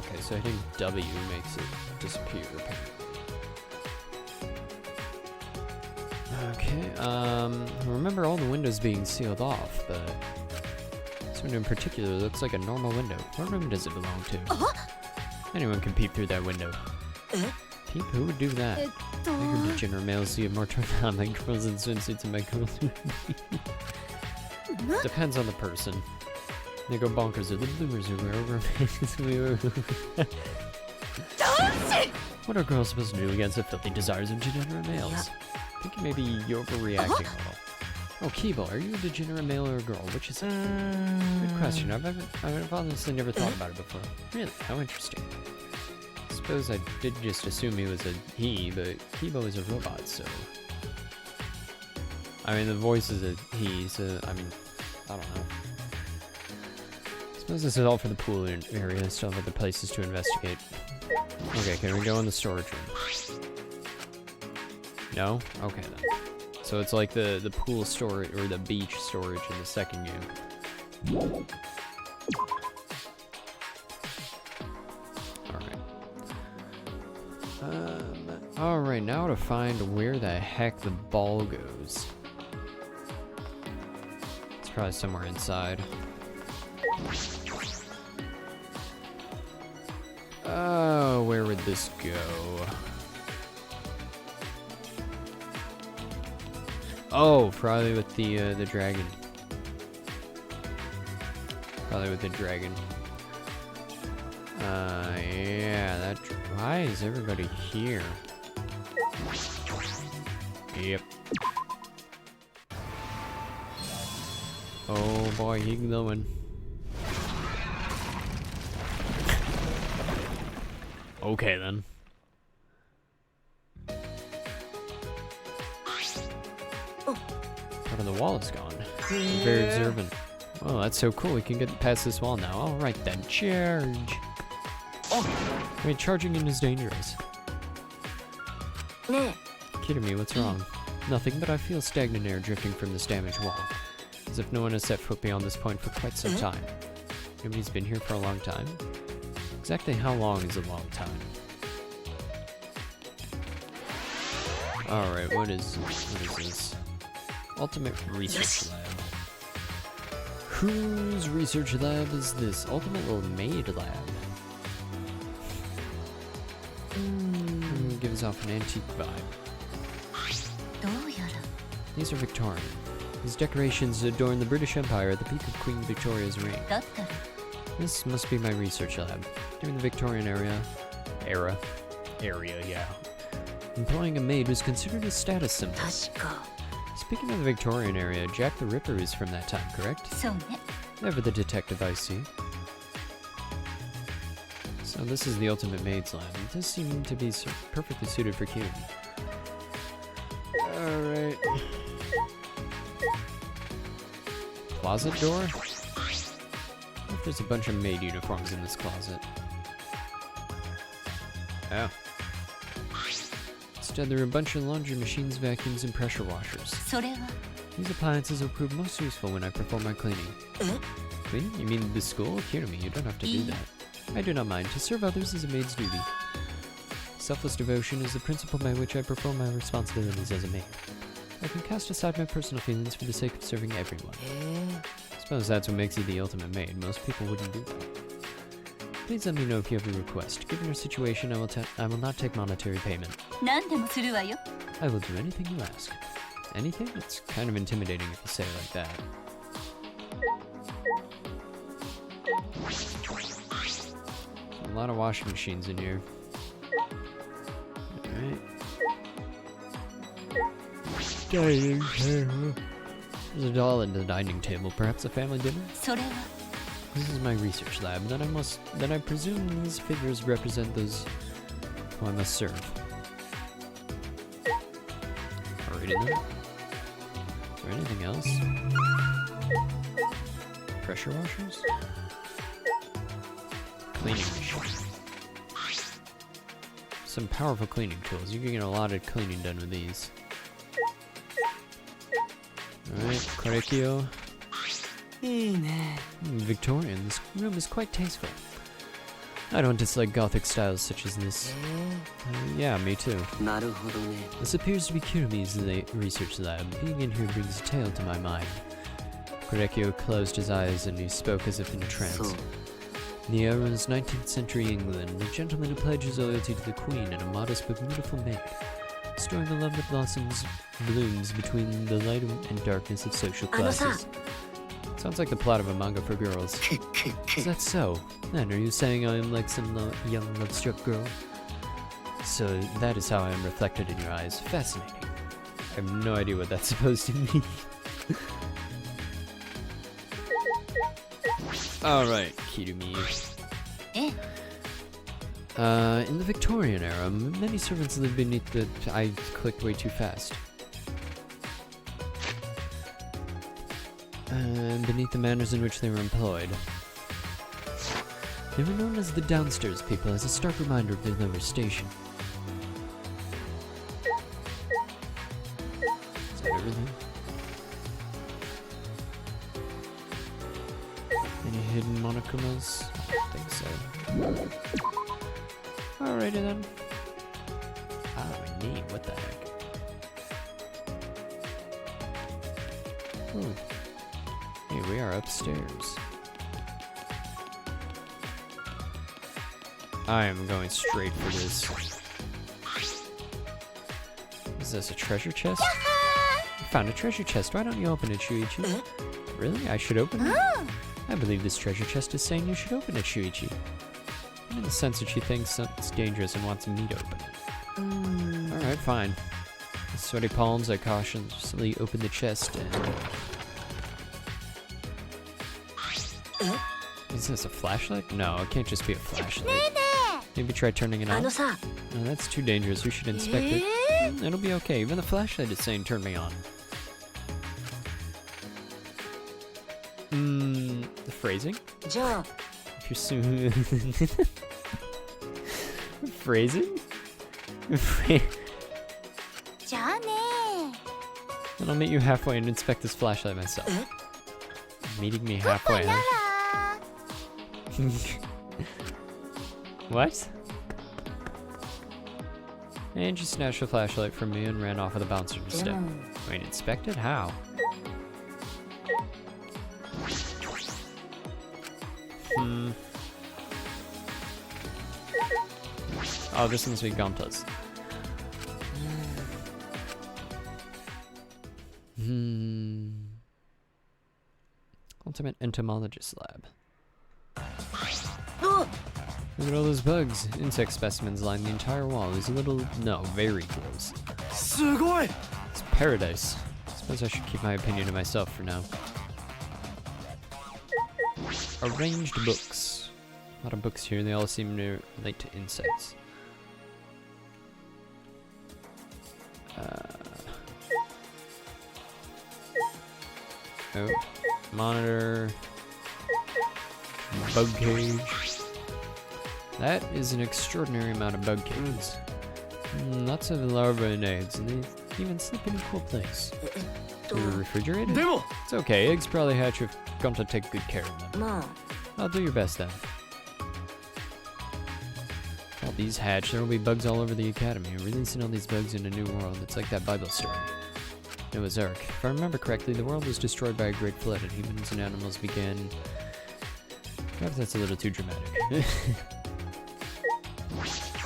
S1: Okay, so hitting W makes it disappear. Okay, remember all the windows being sealed off, but this window in particular looks like a normal window. What room does it belong to? Anyone can peep through that window. Peep? Who would do that? I heard degenerate males see it more turned on like girls in swimsuits and my girls. Depends on the person. They go bonkers, or the bloomers who wear over. What are girls supposed to do against the filthy desires of degenerate males? I think you may be overreacting a little. Oh, Kibo, are you a degenerate male or a girl? Which is it? Good question. I've honestly never thought about it before. Really? How interesting. I suppose I did just assume he was a he, but Kibo is a robot, so... I mean, the voice is a he, so, I mean, I don't know. I suppose this is all for the pool area, still have other places to investigate. Okay, can we go in the storage room? No? Okay then. So it's like the pool storage, or the beach storage in the second game. Alright. Alright, now to find where the heck the ball goes. It's probably somewhere inside. Oh, where would this go? Oh, probably with the dragon. Probably with the dragon. Yeah, that. Why is everybody here? Yep. Oh boy, he glowing. Okay then. Part of the wall is gone. I'm very observant. Oh, that's so cool. We can get past this wall now. Alright then, charge. Wait, charging in is dangerous. Kidding me, what's wrong? Nothing, but I feel stagnant air drifting from this damaged wall. As if no one has set foot beyond this point for quite some time. Nobody's been here for a long time? Exactly how long is a long time? Alright, what is this? Ultimate Research Lab. Whose research lab is this? Ultimate Little Maid Lab. Gives off an antique vibe. These are Victorian. These decorations adorn the British Empire at the peak of Queen Victoria's reign. This must be my research lab. During the Victorian era, yeah. Employing a maid was considered a status symbol. Speaking of the Victorian area, Jack the Ripper is from that time, correct? Never the detective I see. So this is the ultimate maid's lab. It does seem to be perfectly suited for Kyun. Alright. Closet door? I wonder if there's a bunch of maid uniforms in this closet. Oh. Instead, there are a bunch of laundry machines, vacuums, and pressure washers. These appliances will prove most useful when I perform my cleaning. Cleaning? You mean the school? Kirumi, you don't have to do that. I do not mind. To serve others is a maid's duty. Selfless devotion is the principle by which I perform my responsibilities as a maid. I can cast aside my personal feelings for the sake of serving everyone. I suppose that's what makes you the ultimate maid. Most people wouldn't do that. Please let me know if you have a request. Given your situation, I will not take monetary payment. I will do anything you ask. Anything? It's kind of intimidating if you say it like that. A lot of washing machines in here. Alright. Dining table. There's a doll at the dining table. Perhaps a family dinner? This is my research lab. Then I presume these figures represent those who I must serve. Alrighty then. Is there anything else? Pressure washers? Cleaning machine. Some powerful cleaning tools. You can get a lot of cleaning done with these. Alright, Korekyo. Victorian, this room is quite tasteful. I don't dislike gothic styles such as this. Yeah, me too. This appears to be Kirumi's research lab. Being in here brings a tale to my mind. Korekyo closed his eyes and he spoke as if in a trance. In the era was 19th century England, a gentleman who pledges loyalty to the Queen and a modest but beautiful maid, storing the love that blooms between the light and darkness of social classes. Sounds like the plot of a manga for girls. Is that so? Then, are you saying I am like some young love-struck girl? So that is how I am reflected in your eyes. Fascinating. I have no idea what that's supposed to mean. Alright, Kirumi. In the Victorian era, many servants lived beneath the... I clicked way too fast. Beneath the manners in which they were employed. They were known as the downstairs people, as a stark reminder of their lower station. Is that everything? Any hidden monokumas? I don't think so. Alrighty then. Ah, neat. What the heck? Hmm. Hey, we are upstairs. I am going straight for this. Is this a treasure chest? You found a treasure chest. Why don't you open it, Shuichi? Really? I should open it? I believe this treasure chest is saying you should open it, Shuichi. In the sense that she thinks it's dangerous and wants me to open it. Alright, fine. With sweaty palms, I cautiously open the chest and... Is this a flashlight? No, it can't just be a flashlight. Maybe try turning it on. No, that's too dangerous. We should inspect it. It'll be okay. Even the flashlight is saying turn me on. The phrasing? If you're soon... Phrasing? Then I'll meet you halfway and inspect this flashlight myself. Meeting me halfway, huh? What? And she snatched the flashlight from me and ran off with a bouncer instead. Wait, inspect it? How? Oh, this must be Gonta's. Ultimate Entomologist Lab. Look at all those bugs. Insect specimens line the entire wall. There's a little... no, very close. It's paradise. I suppose I should keep my opinion to myself for now. Arranged books. A lot of books here. They all seem to relate to insects. Oh. Monitor. Bug cage. That is an extraordinary amount of bug cages. Lots of larvae and eggs, and they even sleep in a cool place. They're refrigerated? It's okay, eggs probably hatch if Gonta take good care of them. I'll do your best then. If all these hatch, there will be bugs all over the academy. Releasing all these bugs in a new world. It's like that Bible story. Noah's Ark. If I remember correctly, the world was destroyed by a great flood and humans and animals began... Perhaps that's a little too dramatic.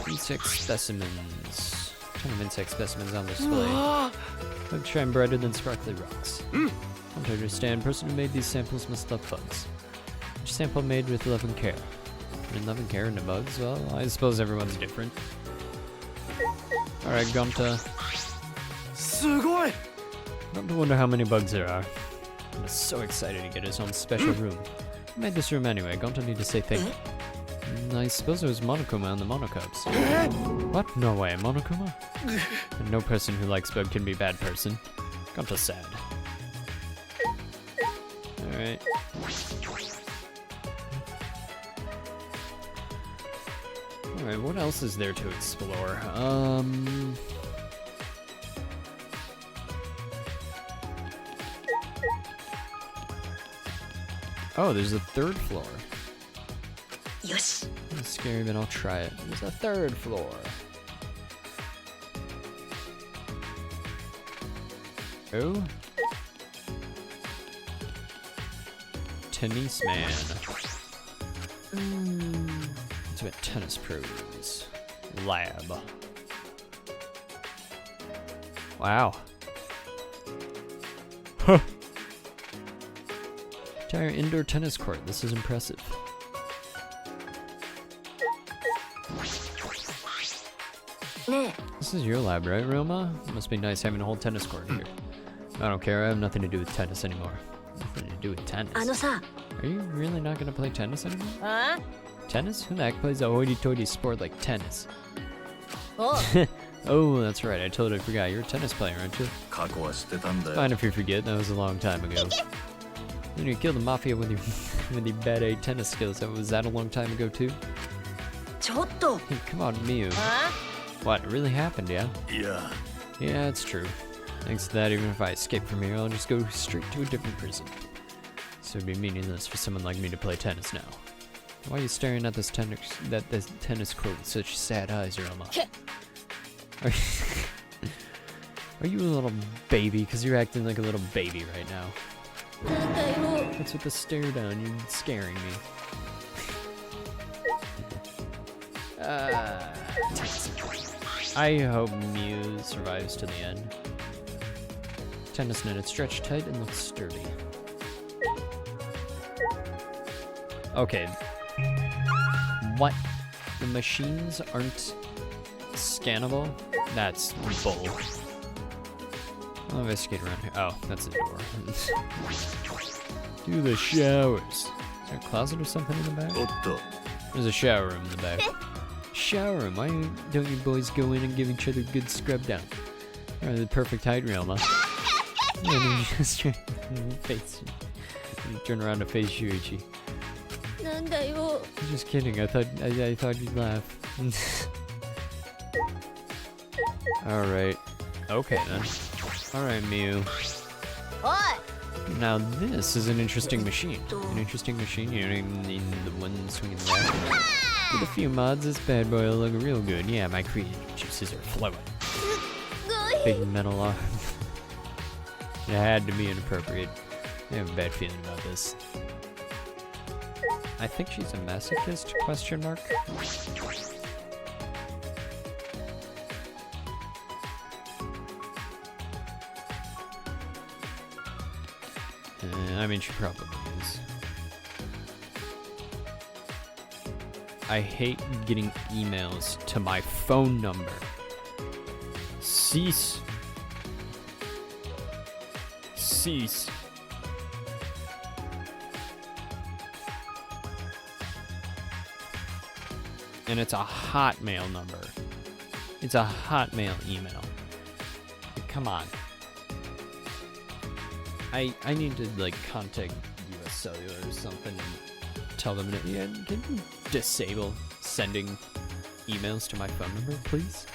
S1: Insect specimens. A ton of insect specimens on display. Bugs shine brighter than sparkly rocks. Don't understand. Person who made these samples must love bugs. Each sample made with love and care. And love and care into bugs? Well, I suppose everyone's different. Alright, Gonta. Don't wonder how many bugs there are. I'm so excited to get his own special room. Who made this room anyway? Gonta need to say thank you. I suppose it was Monokuma and the Monocubs. What? No way, Monokuma? And no person who likes bug can be a bad person. Gonta's sad. Alright. Alright, what else is there to explore? Oh, there's a third floor. Yes. It's scary, but I'll try it. There's a third floor. Oh. Tennis man. Ultimate tennis pros. Lab. Wow. Huh. Entire indoor tennis court. This is impressive. This is your lab, right, Roma? Must be nice having a whole tennis court here. I don't care, I have nothing to do with tennis anymore. Nothing to do with tennis. Are you really not gonna play tennis anymore? Tennis? Who the heck plays a hoity-toity sport like tennis? Oh, that's right, I totally forgot. You're a tennis player, aren't you? Fine if you forget, that was a long time ago. You killed the mafia with your bad A tennis skills. Was that a long time ago too? Hey, come on, Miu. What, it really happened, yeah? Yeah, it's true. Thanks to that, even if I escape from here, I'll just go straight to a different prison. So it'd be meaningless for someone like me to play tennis now. Why are you staring at this tennis court with such sad eyes, Roma? Are you a little baby? Because you're acting like a little baby right now. What's with the stare down? You're scaring me. I hope Mew survives to the end. Tennis net, it's stretched tight and looks sturdy. Okay. What? The machines aren't scannable? That's bull. I'll investigate around here. Oh, that's a door. Do the showers. Is there a closet or something in the back? There's a shower room in the back. Shower room? Why don't you boys go in and give each other a good scrub down? You're the perfect height, Realma. And then you just turn around to face Shuichi. Just kidding. I thought you'd laugh. All right. Okay then. All right, Miu. Now this is an interesting machine. An interesting machine. You don't even need the one swinging left. With a few mods, this bad boy will look real good. Yeah, my creative juices are flowing. Big metal arm. It had to be inappropriate. I have a bad feeling about this. I think she's a masochist? Question mark. I mean, she probably is. I hate getting emails to my phone number. Cease. Cease. And it's a Hotmail number. It's a Hotmail email. Come on. I need to like contact US Cellular or something and tell them, yeah, can you disable sending emails to my phone number, please?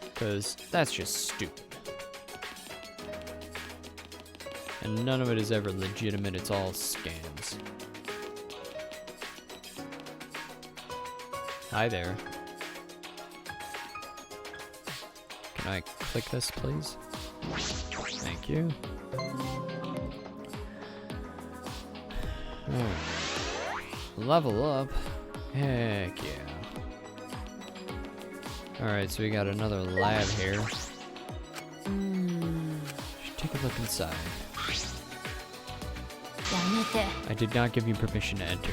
S1: Because that's just stupid. And none of it is ever legitimate, it's all scams. Hi there. Can I click this, please? Thank you. Level up. Heck yeah. Alright, so we got another lab here. Should take a look inside. I did not give you permission to enter.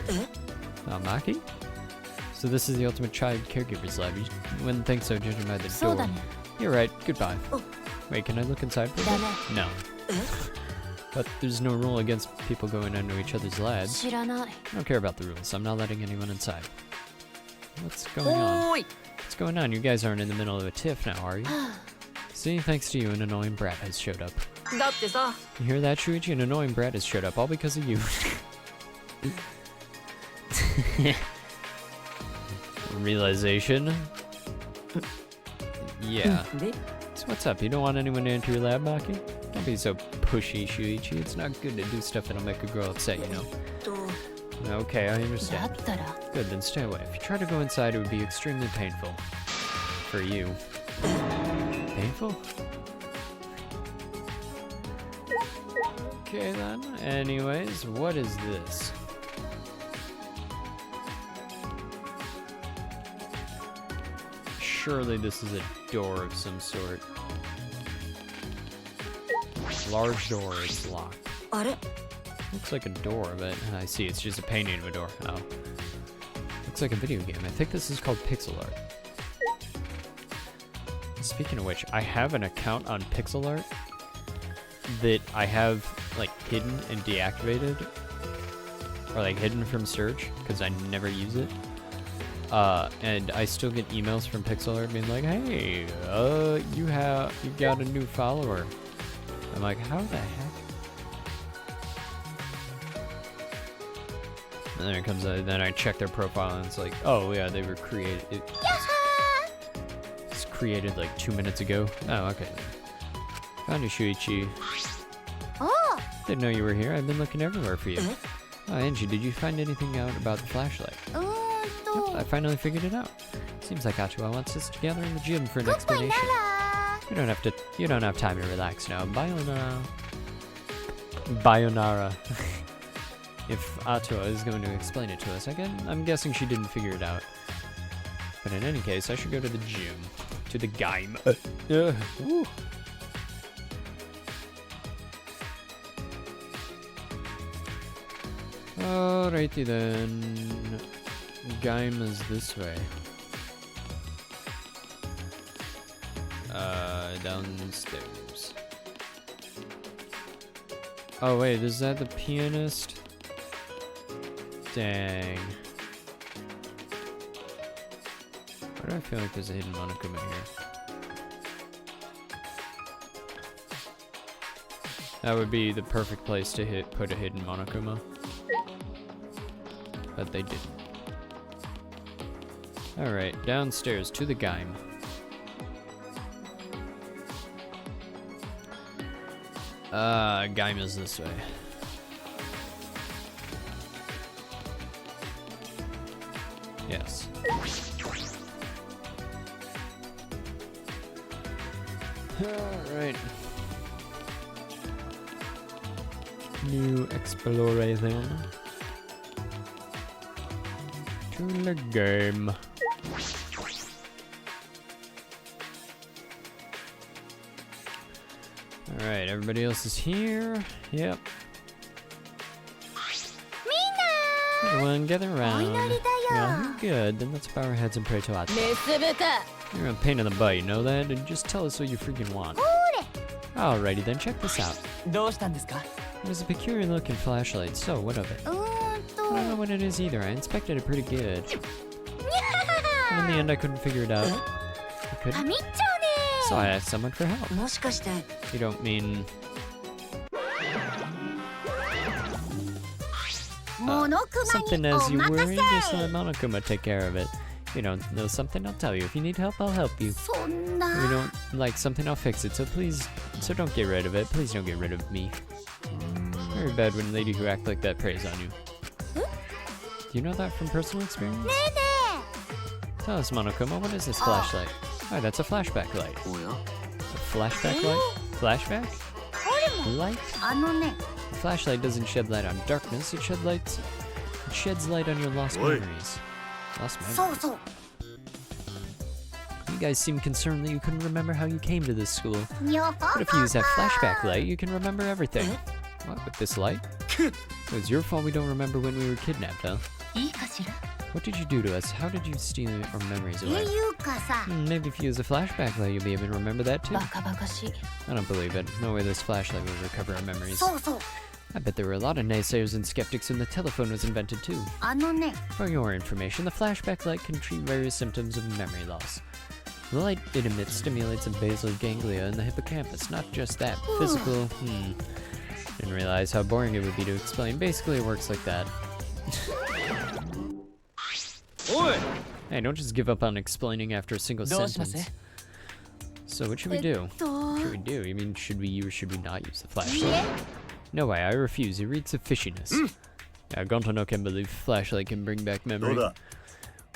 S1: Maki? So this is the ultimate child caregiver's lab. You wouldn't think so, judging by the door. You're right. Goodbye. Wait, can I look inside for a bit? No. But there's no rule against people going into each other's labs. I don't care about the rules. I'm not letting anyone inside. What's going on? What's going on? You guys aren't in the middle of a tiff now, are you? See, thanks to you, an annoying brat has showed up. You hear that, Shuichi? An annoying brat has showed up, all because of you. Realization. Yeah. So what's up? You don't want anyone to enter your lab, Maki? Don't be so pushy, Shuichi. It's not good to do stuff that'll make a girl upset, you know? Okay, I understand. Good, then stay away. If you try to go inside, it would be extremely painful. For you. Painful? Okay then. Anyways, what is this? Surely this is a door of some sort. Large door, it's locked. Looks like a door, but I see, it's just a painting of a door. Oh. Looks like a video game. I think this is called pixel art. Speaking of which, I have an account on pixel art that I have like hidden and deactivated, or like hidden from search because I never use it. And I still get emails from pixel art being like, "Hey, you got a new follower." I'm like, "How the heck?" And then it comes out, then I check their profile and it's like, "Oh yeah, they were created. It's created like 2 minutes ago." Oh, okay. Found you, Shuichi.
S2: Oh.
S1: Didn't know you were here. I've been looking everywhere for you. Oh, Angie, did you find anything out about the flashlight? Yep, I finally figured it out. Seems like Atua wants us together in the gym for an explanation. You don't have time to relax now. Bayonara. If Atua is going to explain it to us again, I'm guessing she didn't figure it out. But in any case, I should go to the gym. To the game. Woo. Alrighty then. Game is this way. Downstairs. Oh wait, is that the pianist? Dang. Why do I feel like there's a hidden Monokuma here? That would be the perfect place to put a hidden Monokuma. But they didn't. Alright, downstairs to the game. Game is this way. Yes. Alright. New exploration. To the game. Alright, everybody else is here. Yep. Everyone gather around. Well, good. Then let's bow our heads and pray to Atua. You're a pain in the butt, you know that? And just tell us what you freaking want. Alrighty then, check this out. It was a peculiar looking flashlight, so what of it? I don't know what it is either. I inspected it pretty good. And in the end, I couldn't figure it out. I couldn't. So I asked someone for help. You don't mean... something as you worry, just let Monokuma take care of it. If you don't know something, I'll tell you. If you need help, I'll help you. If you don't like something, I'll fix it. So please, don't get rid of it. Please don't get rid of me. Very bad when a lady who act like that preys on you. Do you know that from personal experience? Tell us, Monokuma, what is this flashlight? Oh, that's a flashback light. A flashback light? Flashback? Light? A flashlight doesn't shed light on darkness, it sheds light on your lost memories. Lost memories? You guys seem concerned that you couldn't remember how you came to this school. But if you use that flashback light, you can remember everything. What, with this light? It was your fault we don't remember when we were kidnapped, huh? What did you do to us? How did you steal our memories away? Maybe if you use a flashback light, you'll be able to remember that too. I don't believe it. No way this flashlight will recover our memories. I bet there were a lot of naysayers and skeptics when the telephone was invented too. For your information, the flashback light can treat various symptoms of memory loss. The light it emits stimulates the basal ganglia in the hippocampus. Not just that, physical... Didn't realize how boring it would be to explain. Basically, it works like that. Hey, don't just give up on explaining after a single sentence. So what should we do? What should we do? You mean, should we or should we not use the flashlight? No way, I refuse. It reads of fishiness. Yeah, Gontono can believe flashlight can bring back memory.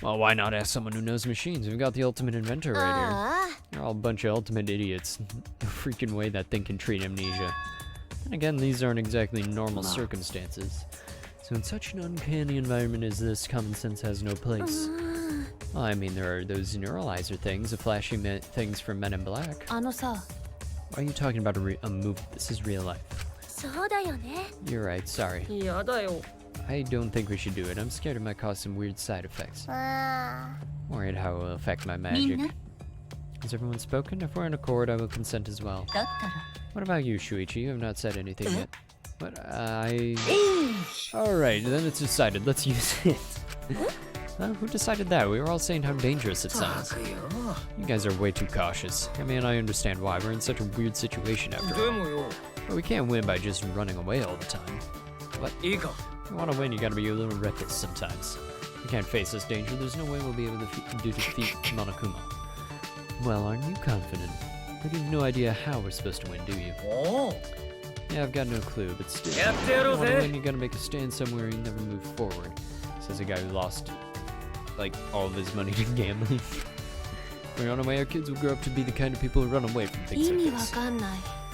S1: Well, why not ask someone who knows machines? We've got the ultimate inventor right here. They're all a bunch of ultimate idiots. No freaking way that thing can treat amnesia. And again, these aren't exactly normal circumstances. So in such an uncanny environment as this, common sense has no place. Well, I mean, there are those neuralizer things, the flashing things from Men in Black. Why are you talking about a movie? This is real life. You're right, sorry. I don't think we should do it. I'm scared it might cause some weird side effects. Worried how it will affect my magic. Has everyone spoken? If we're in accord, I will consent as well.
S2: だったら
S1: What about you, Shuichi? You have not said anything yet. But Alright, then it's decided. Let's use it. Who decided that? We were all saying how dangerous it sounds. You guys are way too cautious. I mean, I understand why. We're in such a weird situation after all. But we can't win by just running away all the time. But if you want to win, you gotta be a little reckless sometimes. We can't face this danger. There's no way we'll be able to defeat Monokuma. Well, aren't you confident? But you have no idea how we're supposed to win, do you? Yeah, I've got no clue, but still. If you want to win, you gotta make a stand somewhere and never move forward. Says a guy who lost, like, all of his money to gambling. If we run away, our kids will grow up to be the kind of people who run away from things
S2: 意
S1: like
S2: 味
S1: this.
S2: わかんない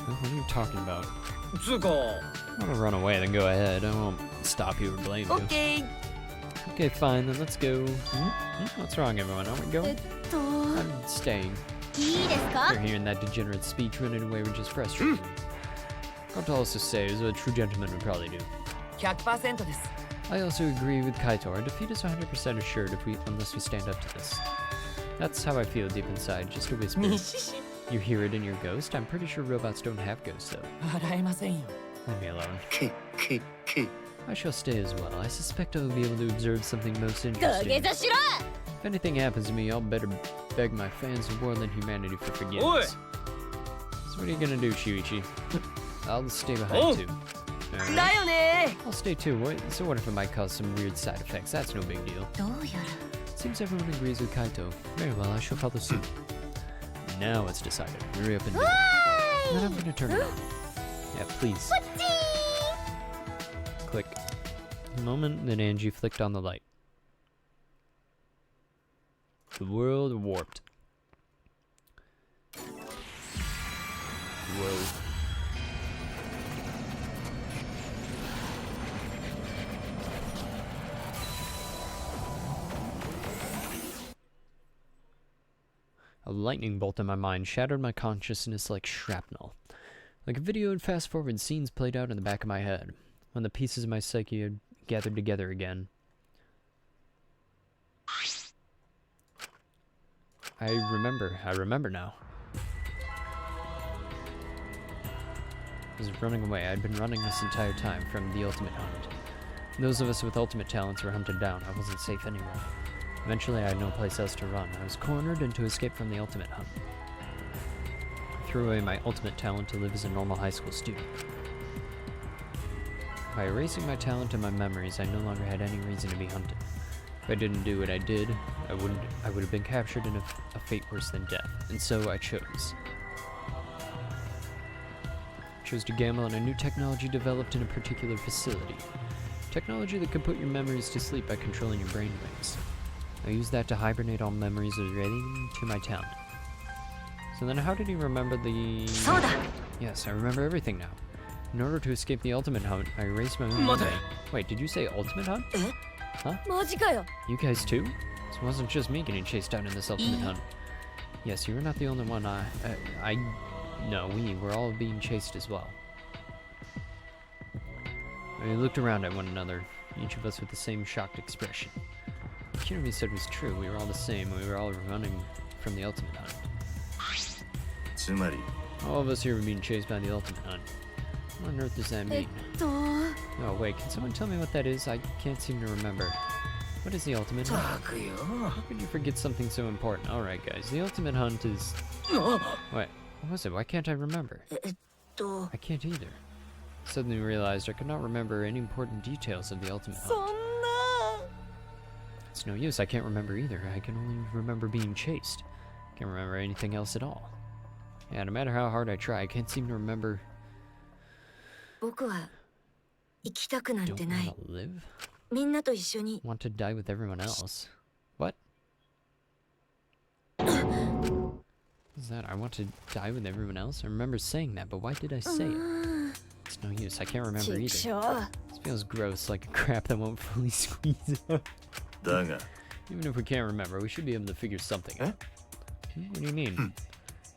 S1: What are you talking about? If you want to run away, then go ahead. I won't stop you or blame you.
S2: オッケー
S1: Okay, fine, then let's go. What's wrong, everyone? Aren't we
S2: え
S1: going?
S2: っと
S1: I'm staying.
S2: いいですか
S1: You're hearing that degenerate speech running away would just frustrate me. What I'll also say is what a true gentleman would probably do.
S3: 100% です
S1: I also agree with Kaito. Our defeat is 100% assured unless we stand up to this. That's how I feel deep inside, just a whisper.
S3: にしし
S1: You hear it in your ghost? I'm pretty sure robots don't have ghosts, though.
S3: 笑えませんよ
S1: Leave me alone. I shall stay as well. I suspect I'll be able to observe something most
S2: 土
S1: interesting.
S2: 下座しろ
S1: If anything happens to me, I'll better beg my fans of world and humanity for forgiveness. So what are you gonna do, Shuichi? I'll stay behind too. Alright.
S3: だよね
S1: I'll stay too. So what if it might cause some weird side effects? That's no big deal.
S2: どうやら
S1: Seems everyone agrees with Kaito. Very well, I shall follow suit. Now it's decided. Hurry up and do it. Then I'm gonna turn it on. Yeah, please. Click. The moment that Angie flicked on the light. The world warped. Whoa. A lightning bolt in my mind shattered my consciousness like shrapnel. Like a video in fast-forward scenes played out in the back of my head, when the pieces of my psyche had gathered together again. I remember now. I was running away. I'd been running this entire time from the ultimate hunt. Those of us with ultimate talents were hunted down. I wasn't safe anywhere. Eventually, I had no place else to run. I was cornered and to escape from the ultimate hunt. I threw away my ultimate talent to live as a normal high school student. By erasing my talent and my memories, I no longer had any reason to be hunted. If I didn't do what I did, I would have been captured in a fate worse than death. And so I chose. I chose to gamble on a new technology developed in a particular facility. Technology that could put your memories to sleep by controlling your brainwaves. I used that to hibernate all memories relating to my talent. So then how did he remember the...
S2: そうだ
S1: Yes, I remember everything now. In order to escape the ultimate hunt, I erased my own memory. Wait, did you say ultimate hunt?
S2: マジかよ
S1: You guys too? So it wasn't just me getting chased down in this ultimate hunt. Yes, you were not the only one. No, we were all being chased as well. We looked around at one another, each of us with the same shocked expression. What Kirumi said was true. We were all the same. We were all running from the ultimate hunt.
S4: つまり
S1: All of us here were being chased by the ultimate hunt. What on earth does that
S2: えっ
S1: mean?
S2: と
S1: Oh wait, can someone tell me what that is? I can't seem to remember. What is the ultimate hunt?
S3: たくよ
S1: How could you forget something so important? Alright guys, the ultimate hunt is... Wait, what was it? Why can't I remember?
S2: えっと
S1: I can't either. Suddenly realized I could not remember any important details of the ultimate
S2: そん
S1: hunt.
S2: な
S1: It's no use, I can't remember either. I can only remember being chased. Can't remember anything else at all. Yeah, no matter how hard I try, I can't seem to remember...
S2: 僕は生きたくなん
S1: Don't
S2: てない
S1: want to live?
S2: みんなと一緒に
S1: Want to die with everyone else? What? Is that I want to die with everyone else? I remember saying that, but why did I say it? It's no use, I can't remember
S2: ちく
S1: either.
S2: しょう
S1: This feels gross, like a crap that won't fully squeeze out.
S4: だが
S1: Even if we can't remember, we should be able to figure something out.
S4: Huh?
S1: What do you mean?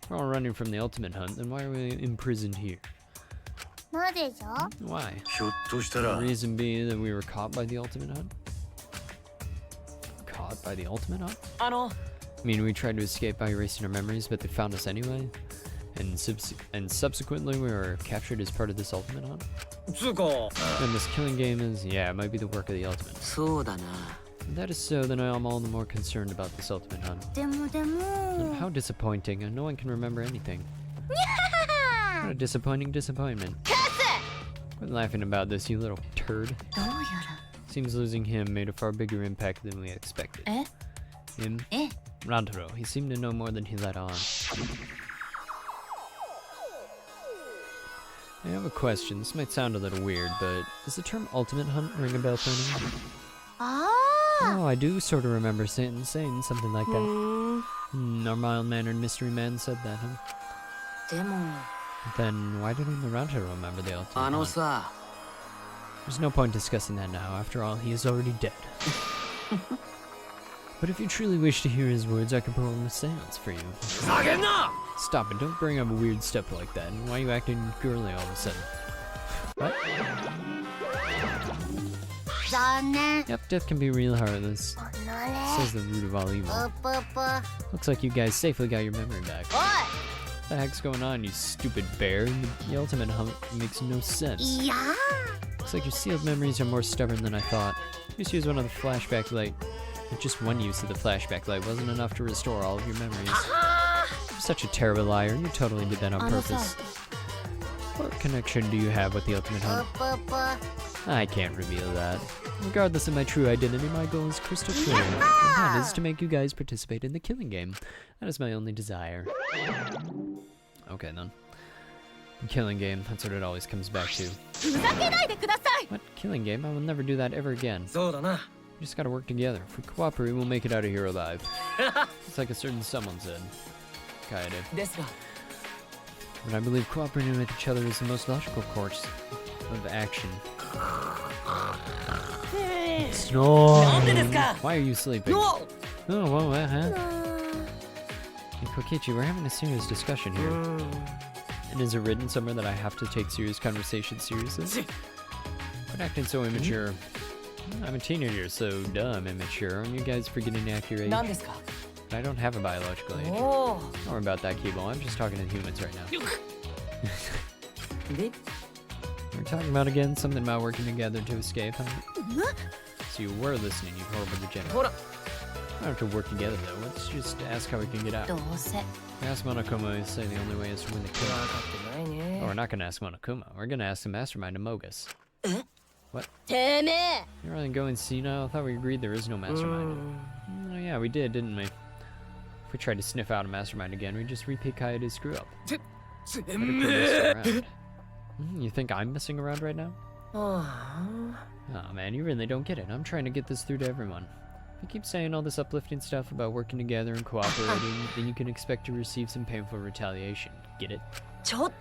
S1: We're all running from the ultimate hunt, then why are we imprisoned here?
S2: なぜじゃ
S1: Why?
S4: ひょっとした
S1: The
S4: ら
S1: reason being that we were caught by the ultimate hunt? Caught by the ultimate hunt? I mean, we tried to escape by erasing our memories, but they found us anyway. And subsequently, we were captured as part of this ultimate hunt. And this killing game is, yeah, it might be the work of the ultimate. If that is so, then I am all the more concerned about this ultimate hunt. And how disappointing. No one can remember anything. What a disappointing disappointment. Quit laughing about this, you little turd. Seems losing him made a far bigger impact than we expected. Him? Rantaro. He seemed to know more than he let on. I have a question. This might sound a little weird, but does the term ultimate hunt ring a bell for anyone? Oh, I do sort of remember saying something like that. Our mild-mannered mystery man said that, huh? Then why didn't Rantaro remember the ultimate hunt? There's no point discussing that now. After all, he is already dead. But if you truly wish to hear his words, I can perform a seance for you. Stop it, don't bring up a weird step like that. And why are you acting girly all of a sudden? What? Yep, death can be real heartless. Says the root of all evil. Looks like you guys safely got your memory back. What the heck's going on, you stupid bear? The ultimate hunt makes no sense. Looks like your sealed memories are more stubborn than I thought. Just use one of the flashback light. Just one use of the flashback light wasn't enough to restore all of your memories. You're such a terrible liar. You totally did that on purpose. What connection do you have with the ultimate hunt? I can't reveal that. Regardless of my true identity, my goal is crystal clear. And that is to make you guys participate in the killing game. That is my only desire. Okay then. The killing game, that's what it always comes back to. What? Killing game? I will never do that ever again. We just gotta work together. If we cooperate, we'll make it out of here alive. It's like a certain someone said. Kaede. But I believe cooperating with each other is the most logical course of action. Snore! Why are you sleeping? Oh, whoa, huh? Hey, Kokichi, we're having a serious discussion here. And is it written somewhere that I have to take serious conversations seriously? Quit acting so immature. I'm a teenager, so dumb, immature. Aren't you guys forgetting the accurate age? I don't have a biological age. Don't worry about that, Kibo. I'm just talking to humans right now. We're talking about again something about working together to escape, huh? So you were listening, you horrible degenerate. We don't have to work together though. Let's just ask how we can get out. Ask Monokuma and say the only way is to win the kill. Oh, we're not gonna ask Monokuma. We're gonna ask the mastermind Amogus. What? You're only going senile? I thought we agreed there is no mastermind. Oh yeah, we did, didn't we? If we tried to sniff out a mastermind again, we'd just repeat Kaede's screw up. You think I'm messing around right now? Oh man, you really don't get it. I'm trying to get this through to everyone. If you keep saying all this uplifting stuff about working together and cooperating, then you can expect to receive some painful retaliation. Get it? What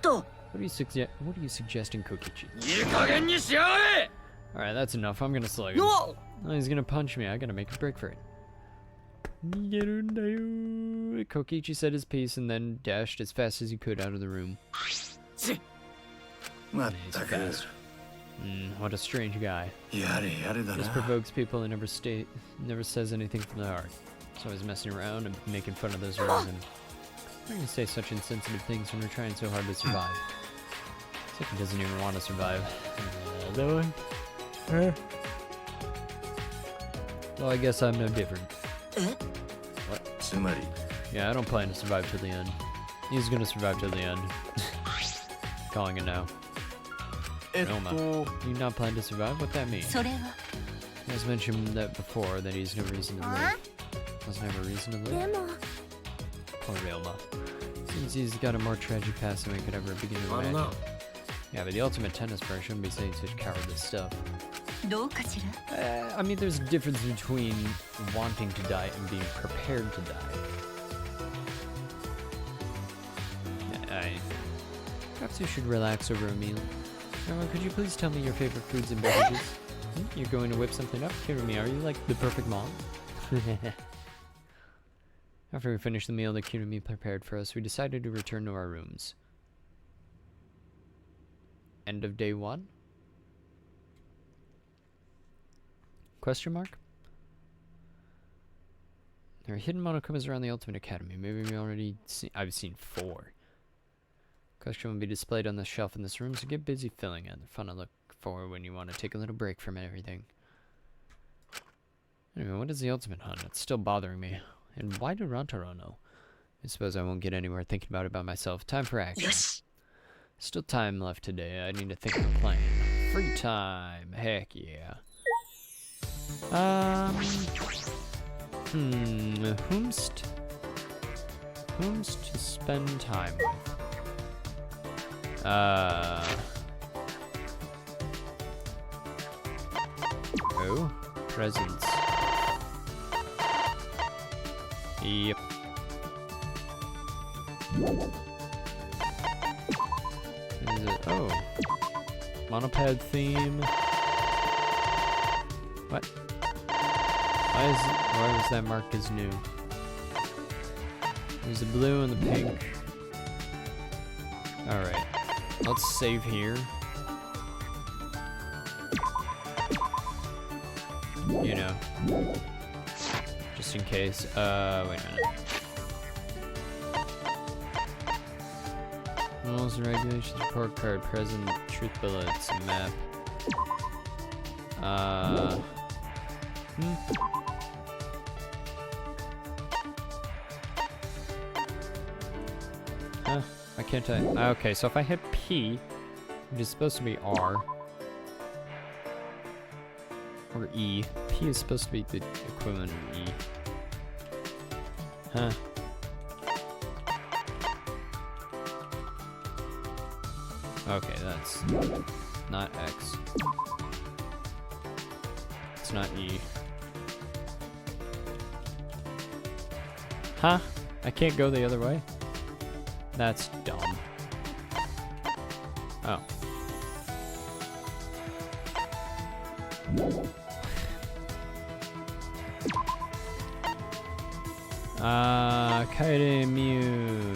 S1: are you suggesting, Kokichi? Alright, that's enough. I'm gonna slug him. Oh, he's gonna punch me. I gotta make a break for it. Kokichi said his piece and then dashed as fast as he could out of the room. He's fast. What a strange guy. Just provokes people and never says anything from the heart. He's always messing around and making fun of those around him. Why do you say such insensitive things when we're trying so hard to survive? It's like he doesn't even want to survive. Well, I guess I'm no different. What? Yeah, I don't plan to survive till the end. He's gonna survive till the end. Calling it now. Noma, you not plan to survive? What that mean? He has mentioned that before, that he's no reason to live. Doesn't have a reason to live? Poor Ryoma. Seems he's got a more tragic past than we could ever begin to imagine. Yeah, but the ultimate tennis player shouldn't be saying such cowardly stuff. I mean, there's a difference between wanting to die and being prepared to die. Perhaps you should relax over a meal. Could you please tell me your favorite foods and beverages? You're going to whip something up? Kirumi, are you like the perfect mom? After we finished the meal that Kirumi prepared for us, we decided to return to our rooms. End of day 1? Question mark? There are hidden monokumas around the Ultimate Academy. Maybe we already I've seen 4. Collection will be displayed on the shelf in this room, so get busy filling it. They're fun to look for when you want to take a little break from everything. Anyway, what is the ultimate hunt? It's still bothering me. And why do Rantaro know? I suppose I won't get anywhere thinking about it by myself. Time for action.
S2: Yes.
S1: Still time left today. I need to think of a plan. Free time. Heck yeah. Whomst to spend time with? Oh, presents. Yep. Is it? Oh, monopad theme. What? Why was that marked as new? There's the blue and the pink. All right, let's save here. You know, just in case. Wait a minute. Rules and regulations, report card, present, truth bullets, map. Huh? Why can't I? Okay, so if I hit P, which is supposed to be R, or E. P is supposed to be the equivalent of E. Huh. Okay, that's not X. It's not E. Huh? I can't go the other way? That's dumb. Oh. Kaede Mew.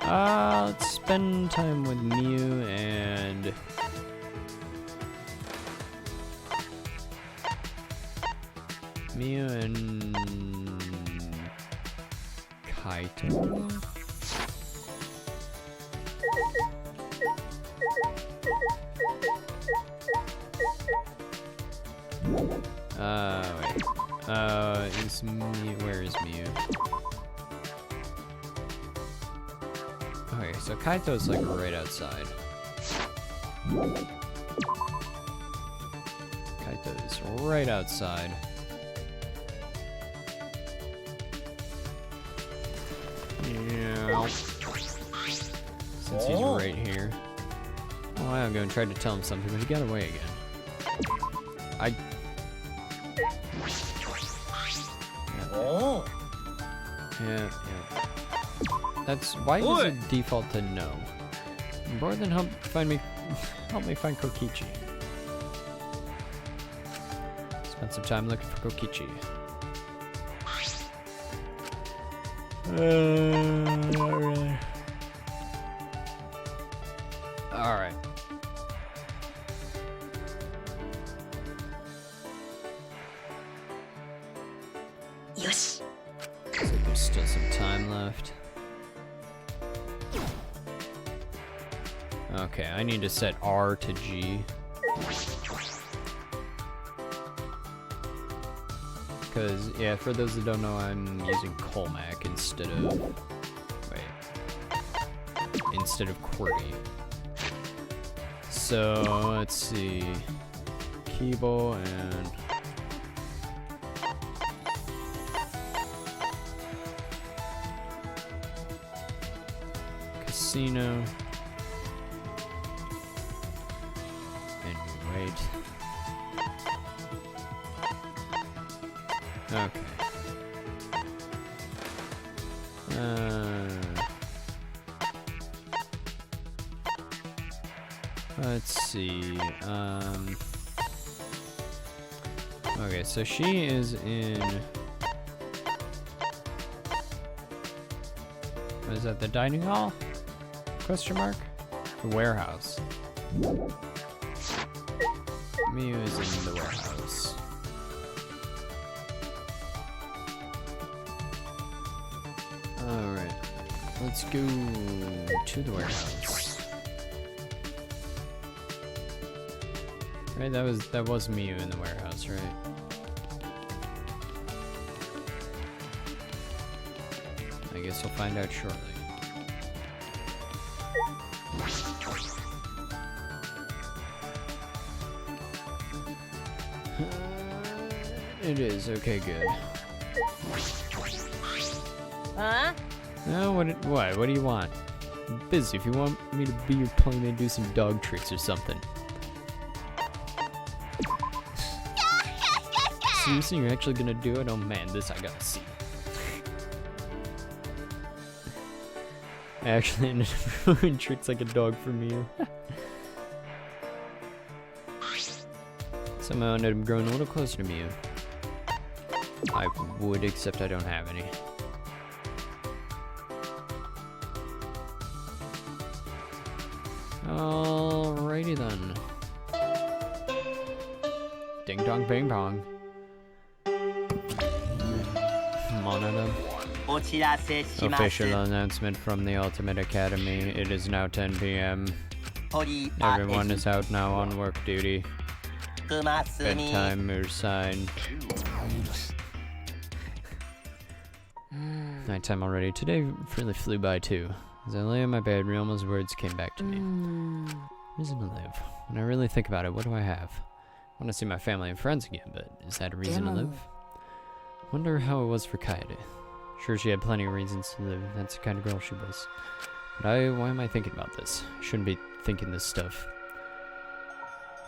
S1: Let's spend time with Mew and Kaito. Wait. Is Mew? Where is Mew? Okay, so Kaito's like right outside. Kaito is right outside. Yeah. Since he's right here. Oh, I'm going to try to tell him something, but he got away again. Yeah. That's why does it default to no? More than help me find Kokichi. Spend some time looking for Kokichi. Not really. All right.
S2: Yes.
S1: Looks like there's still some time left. Okay, I need to set R to G. Because, yeah, for those that don't know, I'm using Colmac instead of... instead of QWERTY. So, let's see... Kibo and... Casino... And wait... Okay. Let's see. Okay, so she is in. What is that? The dining hall? Question mark? The warehouse. Miu is in the warehouse. let's go to the warehouse. Right, that was Miu in the warehouse, right? I guess we'll find out shortly. It is, okay, good.
S3: Huh?
S1: No, what do you want? I'm busy. If you want me to be your playmate, do some dog tricks or something. Seriously, you're actually gonna do it? Oh man, this I gotta see. I actually ended up doing tricks like a dog from you. Somehow I ended up growing a little closer to Mew. I would, except I don't have any. Alrighty then. Ding dong bing bong. Monitor. Official announcement from the Ultimate Academy. It is now 10 p.m. Everyone is out now on work duty. Bedtime is signed. Nighttime already. Today really flew by too. As I lay in my bed, Ryuma's words came back to me. Reason to live. When I really think about it, what do I have? I want to see my family and friends again, but is that a reason to live? Wonder how it was for Kaede. Sure, she had plenty of reasons to live. That's the kind of girl she was. But why am I thinking about this? I shouldn't be thinking this stuff.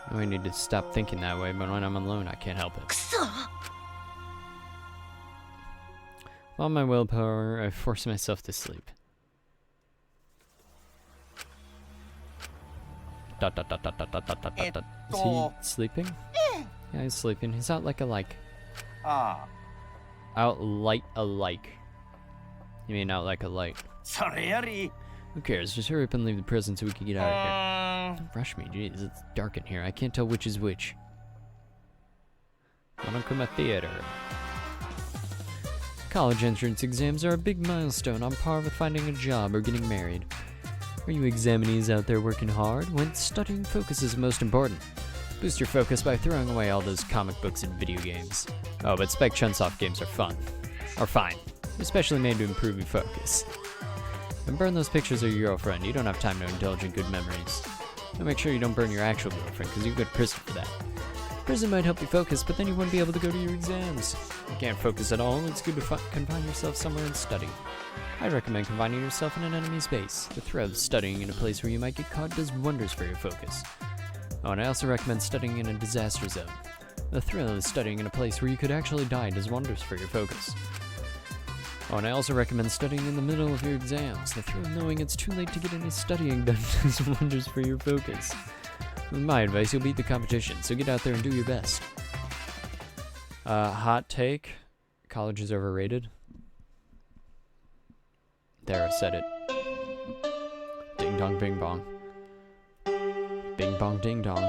S1: I know I need to stop thinking that way, but when I'm alone, I can't help it. With all my willpower, I force myself to sleep. Is he sleeping? Yeah, he's sleeping. He's out like a like. Out light a like. You mean out like a light? Who cares? Just hurry up and leave the prison so we can get out of here. Don't rush me, jeez. It's dark in here. I can't tell which is which. Monokuma Theater. College entrance exams are a big milestone on par with finding a job or getting married. Are you examinees out there working hard? When studying focus is most important. Boost your focus by throwing away all those comic books and video games. Oh, but Spec Chunsoft games are fun. Or fine. Especially made to improve your focus. And burn those pictures of your girlfriend. You don't have time to indulge in good memories. And make sure you don't burn your actual girlfriend, because you go to prison for that. Prison might help you focus, but then you wouldn't be able to go to your exams. You can't focus at all. It's good to confine yourself somewhere and study. I recommend confining yourself in an enemy's base. The thrill of studying in a place where you might get caught does wonders for your focus. Oh, and I also recommend studying in a disaster zone. The thrill of studying in a place where you could actually die does wonders for your focus. Oh, and I also recommend studying in the middle of your exams. The thrill of knowing it's too late to get any studying done does wonders for your focus. With my advice, you'll beat the competition, so get out there and do your best. Hot take. College is overrated. There, I said it. Ding dong bing bong. Bing bong ding dong.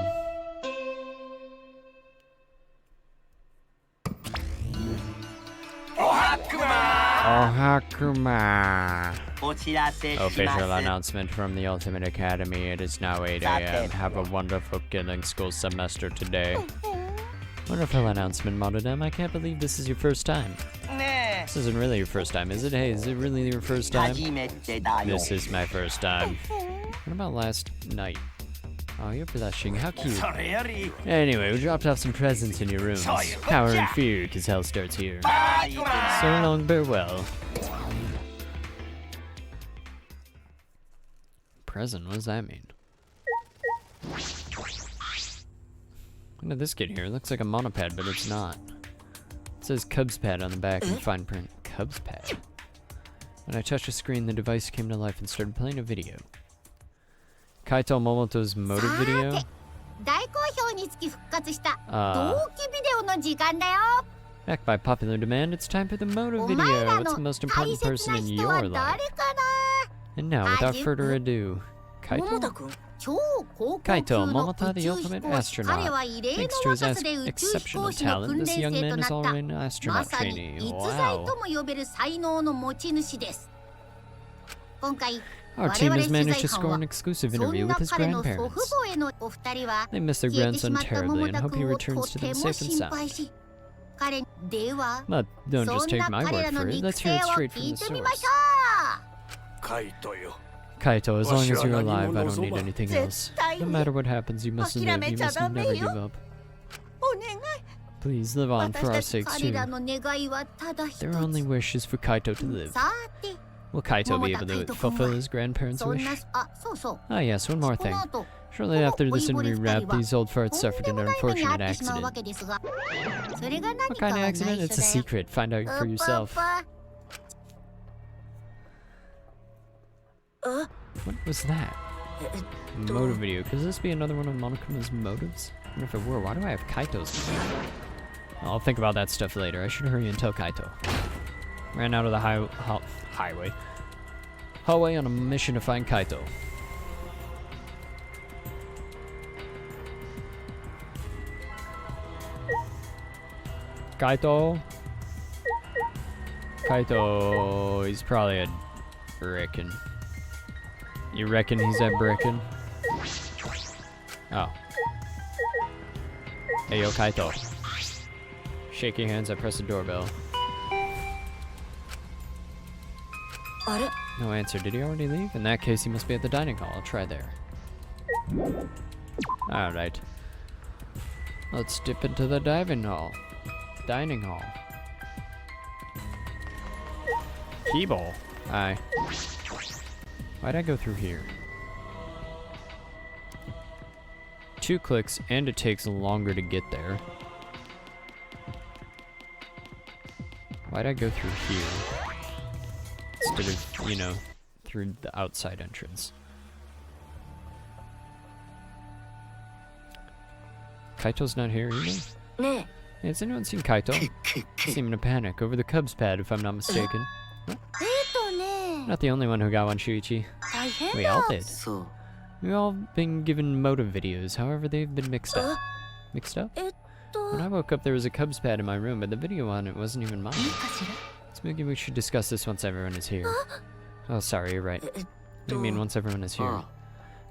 S1: Ohakuma! Official announcement from the Ultimate Academy. It is now 8 a.m. Have a wonderful killing school semester today. Wonderful announcement, Monodem. I can't believe this is your first time. This isn't really your first time, is it? Hey, is it really your first time? This is my first time. What about last night? Oh, you're blushing. How cute. Anyway, we dropped off some presents in your rooms. Cower in fear, because hell starts here. So long, farewell. Present? What does that mean? When did this get here? It looks like a monopad, but it's not. It says Cubs Pad on the back in fine print. Cubs Pad. When I touched the screen, the device came to life and started playing a video. Kaito Momoto's motive video? Back by popular demand, it's time for the motive video. What's the most important person in your life? And now, without further ado, Kaito Momoto, the ultimate astronaut. Thanks to his exceptional talent, this young man is already an astronaut trainee. Wow. Our team has managed to score an exclusive interview with his grandparents. They miss their grandson terribly and hope he returns to them safe and sound. But don't just take my word for it, let's hear it straight from the source. Kaito, as long as you're alive, I don't need anything else. No matter what happens, you must live, you must never give up. Please live on for our sakes too. Their only wish is for Kaito to live. Will Kaito be able to fulfill his grandparents' wish? Ah yes, one more thing. Shortly after this interview wrapped, these old farts suffered an unfortunate accident. What kind of accident? It's a secret. Find out for yourself. What was that? Motive video. Could this be another one of Monokuma's motives? And if it were, why do I have Kaito's? I'll think about that stuff later. I should hurry and tell Kaito. Ran out of the hallway on a mission to find Kaito. Kaito, he's probably at Brecken. You reckon he's at Brecken? Oh. Hey yo, Kaito. Shaking hands, I press the doorbell. No answer. Did he already leave? In that case, he must be at the dining hall. I'll try there. Alright. Let's dip into the dining hall. Keyball. Hi. Why'd I go through here? 2 clicks, and it takes longer to get there. Why'd I go through here? Instead of, you know, through the outside entrance. Kaito's not here either? Hey, has anyone seen Kaito? Seeming to panic over the Cubs pad, if I'm not mistaken. Not the only one who got one, Shuichi. We all did. We've all been given motive videos, however they've been mixed up. Mixed up? When I woke up there was a Cubs pad in my room, but the video on it wasn't even mine. So maybe we should discuss this once everyone is here. Oh, sorry, you're right. What do you mean once everyone is here?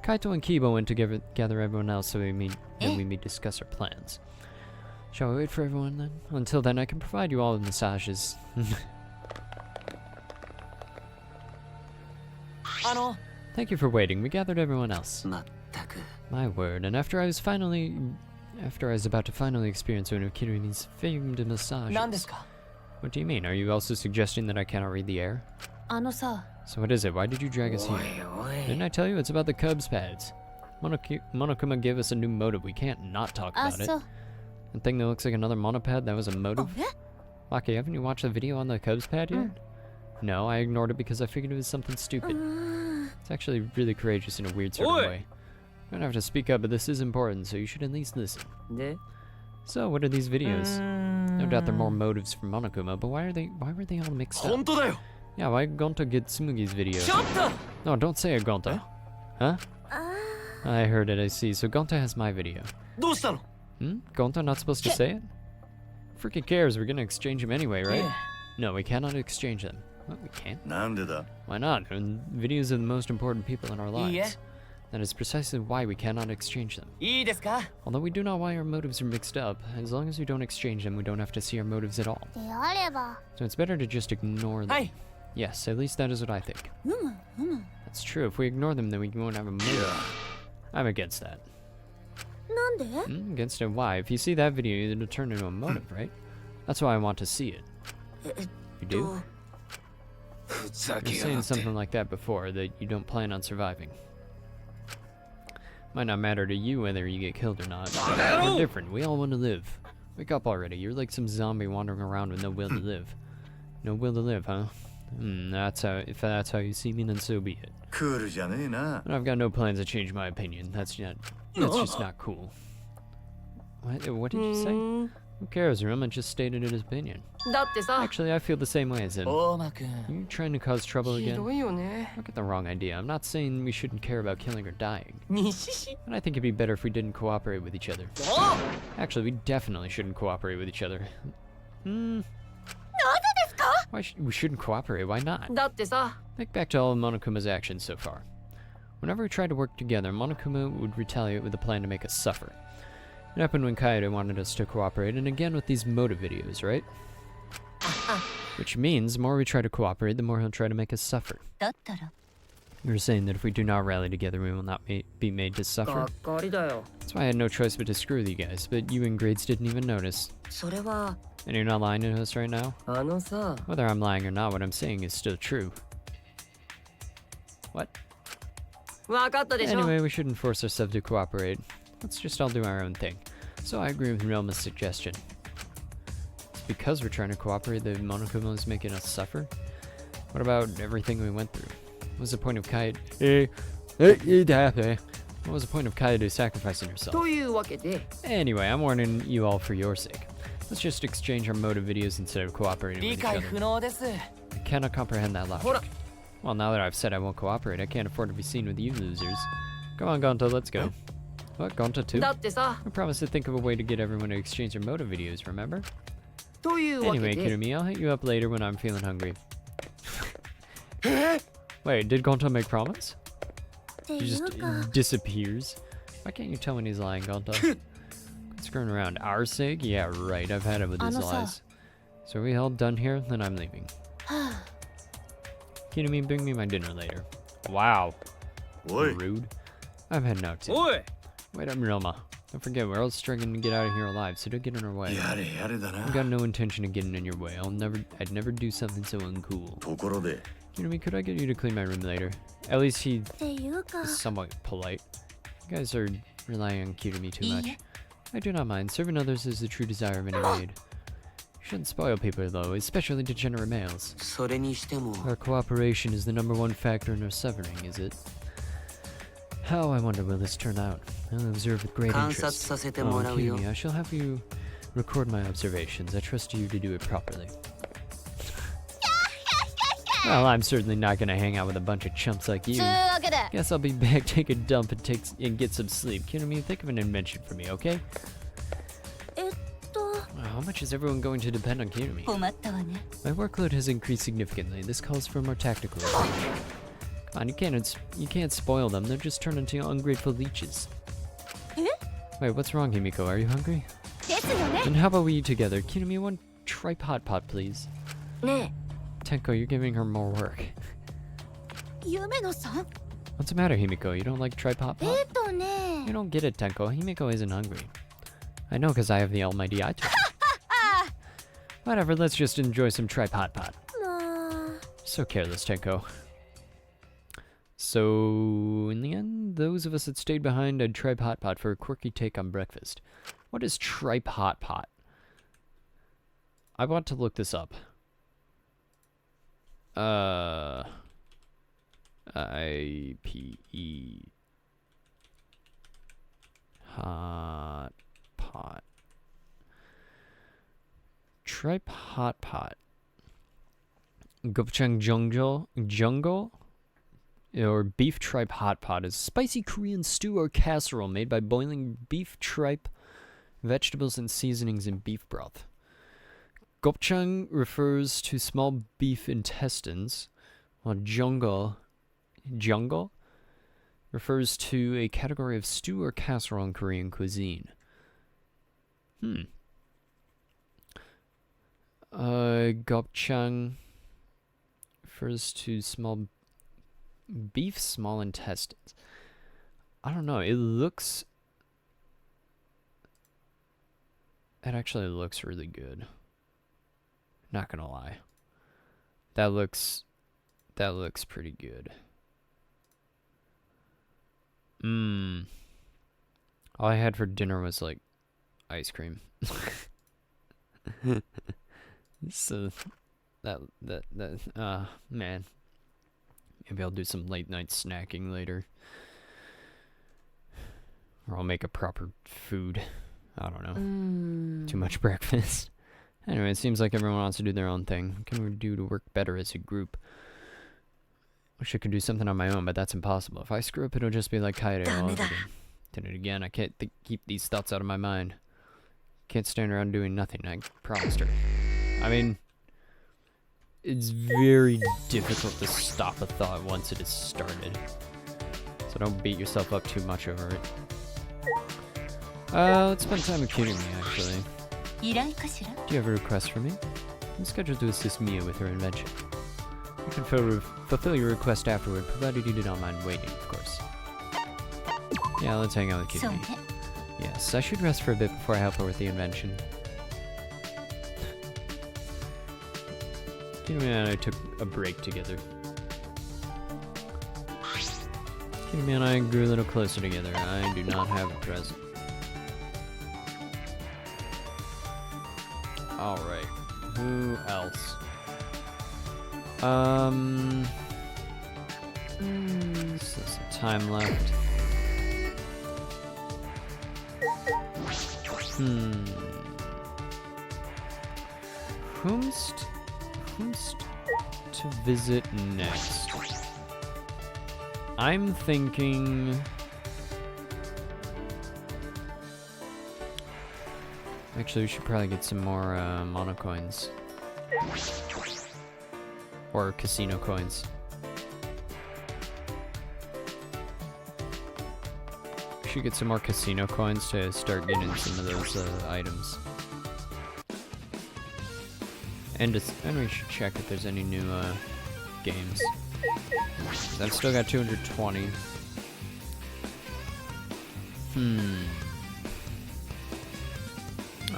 S1: Kaito and Kiba went to gather everyone else so we may discuss our plans. Shall we wait for everyone then? Until then, I can provide you all with massages. Thank you for waiting. We gathered everyone else. My word, and after I was about to finally experience one of Kirumi's famed massages. What do you mean? Are you also suggesting that I cannot read the air? So what is it? Why did you drag us here? Didn't I tell you? It's about the Cubs pads. Monokuma gave us a new motive. We can't not talk about it. The thing that looks like another monopad, that was a motive? Maki, haven't you watched the video on the Cubs pad yet? No, I ignored it because I figured it was something stupid. It's actually really courageous in a weird sort of way. I don't have to speak up, but this is important, so you should at least listen. So, what are these videos? No doubt there are more motives for Monokuma, but why were they all mixed up? Yeah, why Gonta get Tsumugi's video? No, don't say it, Gonta. Huh? I heard it, I see. So Gonta has my video. Gonta not supposed to say it? Freaking cares, we're gonna exchange them anyway, right? No, we cannot exchange them. What, we can't? Why not? Videos are the most important people in our lives. That is precisely why we cannot exchange them. Although we do not know why our motives are mixed up, as long as we don't exchange them, we don't have to see our motives at all. So it's better to just ignore them. Yes, at least that is what I think. That's true. If we ignore them, then we won't have a motive. I'm against that. Against it? Why? If you see that video, it'll turn into a motive, right? That's why I want to see it. You do? You were saying something like that before, that you don't plan on surviving. Might not matter to you whether you get killed or not. We're different. We all want to live. Wake up already. You're like some zombie wandering around with no will to live. No will to live, huh? If that's how you see me, then so be it. But I've got no plans to change my opinion. That's just not cool. What did you say? Who cares? Roma just stated his opinion. Actually, I feel the same way as him. Are you trying to cause trouble again? Don't get the wrong idea. I'm not saying we shouldn't care about killing or dying. But I think it'd be better if we didn't cooperate with each other. We shouldn't cooperate, why not?
S3: だってさ
S1: Think back to all of Monokuma's actions so far. Whenever we tried to work together, Monokuma would retaliate with a plan to make us suffer. It happened when Kaede wanted us to cooperate, and again with these motive videos, right? Which means the more we try to cooperate, the more he'll try to make us suffer.
S2: だったら
S1: You're saying that if we do not rally together, we will not be made to
S3: が
S1: suffer?
S3: っかりだよ
S1: That's why I had no choice but to screw with you guys, but you and Grades didn't even notice.
S2: それは
S1: And you're not lying to us right now?
S3: あのさ
S1: Whether I'm lying or not, what I'm saying is still true. What?
S3: 分かったでしょ
S1: Anyway, we shouldn't force ourselves to cooperate. Let's just all do our own thing. So I agree with Relma's suggestion. It's because we're trying to cooperate that Monokuma is making us suffer? What about everything we went through? What was the point of Kaede? What was the point of Kaede sacrificing herself?
S3: というわけで
S1: Anyway, I'm warning you all for your sake. Let's just exchange our motive videos instead of cooperating
S3: 理
S1: with each
S3: 解
S1: other.
S3: 不能です
S1: I cannot comprehend that
S3: ほら
S1: logic. Well, now that I've said I won't cooperate, I can't afford to be seen with you losers. Come on, Gonta, let's go. What, Gonta too?
S3: だってさ
S1: We promised to think of a way to get everyone to exchange their motive videos, remember?
S3: というわけ
S1: Anyway,
S3: で
S1: Kirumi, I'll hit you up later when I'm feeling hungry. Wait, did Gonta make promise?
S2: って
S1: He
S2: い
S1: just
S2: うか
S1: disappears. Why can't you tell when he's lying, Gonta? Quit screwing around. Our sake? Yeah, right. I've had it with his
S2: あのさ
S1: lies. So are we all done here? Then I'm leaving. Kirumi, bring me my dinner later. Wow.
S4: おい
S1: Rude. I'm heading out too.
S3: おい
S1: Wait up, Relma. Don't forget, we're all struggling to get out of here alive, so don't get in our way.
S4: やれやれだ
S1: I've
S4: な
S1: got no intention of getting in your way. I'd never do something so uncool.
S4: ところで
S1: Kirumi, could I get you to clean my room later? At least he
S2: っていうか
S1: is somewhat polite. You guys are relying on Kirumi too
S2: いい
S1: much.
S2: え
S1: I do not mind. Serving others is the true desire of any maid. You shouldn't spoil people though, especially degenerate males.
S3: それにしても
S1: Our cooperation is the #1 factor in our severing, is it? How, I wonder, will this turn out? I'll observe with great
S3: 観察
S1: interest.
S3: させて
S1: Oh,
S3: もらうよ
S1: Kirumi, I shall have you record my observations. I trust you to do it properly. Well, I'm certainly not gonna hang out with a bunch of chumps like
S2: つ
S1: you.
S2: うわけで
S1: Guess I'll be back, take a dump, and get some sleep. Kirumi, think of an invention for me, okay?
S2: えっと
S1: How much is everyone going to depend on Kirumi?
S2: 困ったわね
S1: My workload has increased significantly. This calls for a more tactical approach. Come on, you can't spoil them. They'll just turn into ungrateful leeches.
S2: え
S1: Wait, what's wrong, Himiko? Are you hungry?
S2: ですよね
S1: Then how about we eat together? Kirumi, one tripod pot, please.
S2: ね
S1: Tenko, you're giving her more work.
S2: え夢野さん
S1: What's the matter, Himiko? You don't like tripod
S2: え
S1: pot?
S2: っとね
S1: You don't get it, Tenko. Himiko isn't hungry. I know, because I have the almighty eye tool. Whatever, let's just enjoy some tripod pot.
S2: まあ
S1: So careless, Tenko. So, in the end, those of us that stayed behind had tripe hot pot for a quirky take on breakfast. What is tripe hot pot? I want to look this up. IPE hot pot. Tripe hot pot. Gopchang jungle? Or beef tripe hot pot is a spicy Korean stew or casserole made by boiling beef tripe, vegetables, and seasonings in beef broth. Gopchang refers to small beef intestines, while jungle refers to a category of stew or casserole in Korean cuisine. Gopchang refers to small beef, small intestines. I don't know. It actually looks really good. Not gonna lie. That looks pretty good. All I had for dinner was like ice cream. So man. Maybe I'll do some late night snacking later. Or I'll make a proper food. I don't know. Too much breakfast. Anyway, it seems like everyone wants to do their own thing. What can we do to work better as a group? Wish I could do something on my own, but that's impossible. If I screw up, it'll just be like Kaede all over again. Did it again. I can't keep these thoughts out of my mind. Can't stand around doing nothing. I promised her. I mean, it's very difficult to stop a thought once it is started. So don't beat yourself up too much over it. Let's spend time recruiting me, actually. Do you have a request for me? I'm scheduled to assist Mia with her invention. You can fulfill your request afterward, provided you do not mind waiting, of course. Yeah, let's hang out with Kitty. Yes, I should rest for a bit before I help her with the invention. Kitty and I took a break together. Kitty and I grew a little closer together. I do not have a present. Alright, who else? Still some time left. Whomst to visit next? I'm thinking... Actually, we should probably get some more mono coins. Or casino coins. We should get some more casino coins to start getting some of those items. And we should check if there's any new games. 'Cause I've still got 220.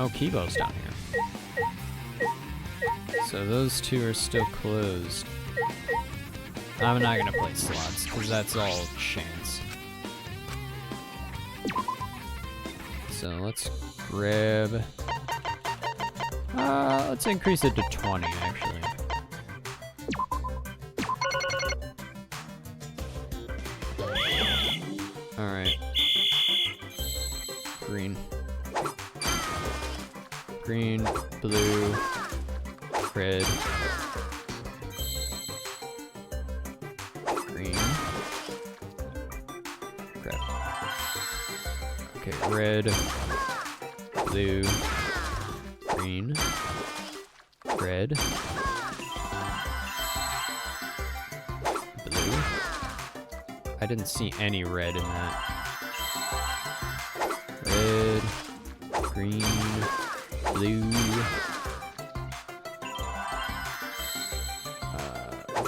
S1: Oh, Kibo's down here. So those two are still closed. I'm not gonna play slots, because that's all chance. So let's grab... let's increase it to 20, actually. Alright. Green. Green, blue, red, green, crap. Okay, red, blue, green, red, blue. I didn't see any red in that. Red, green, blue,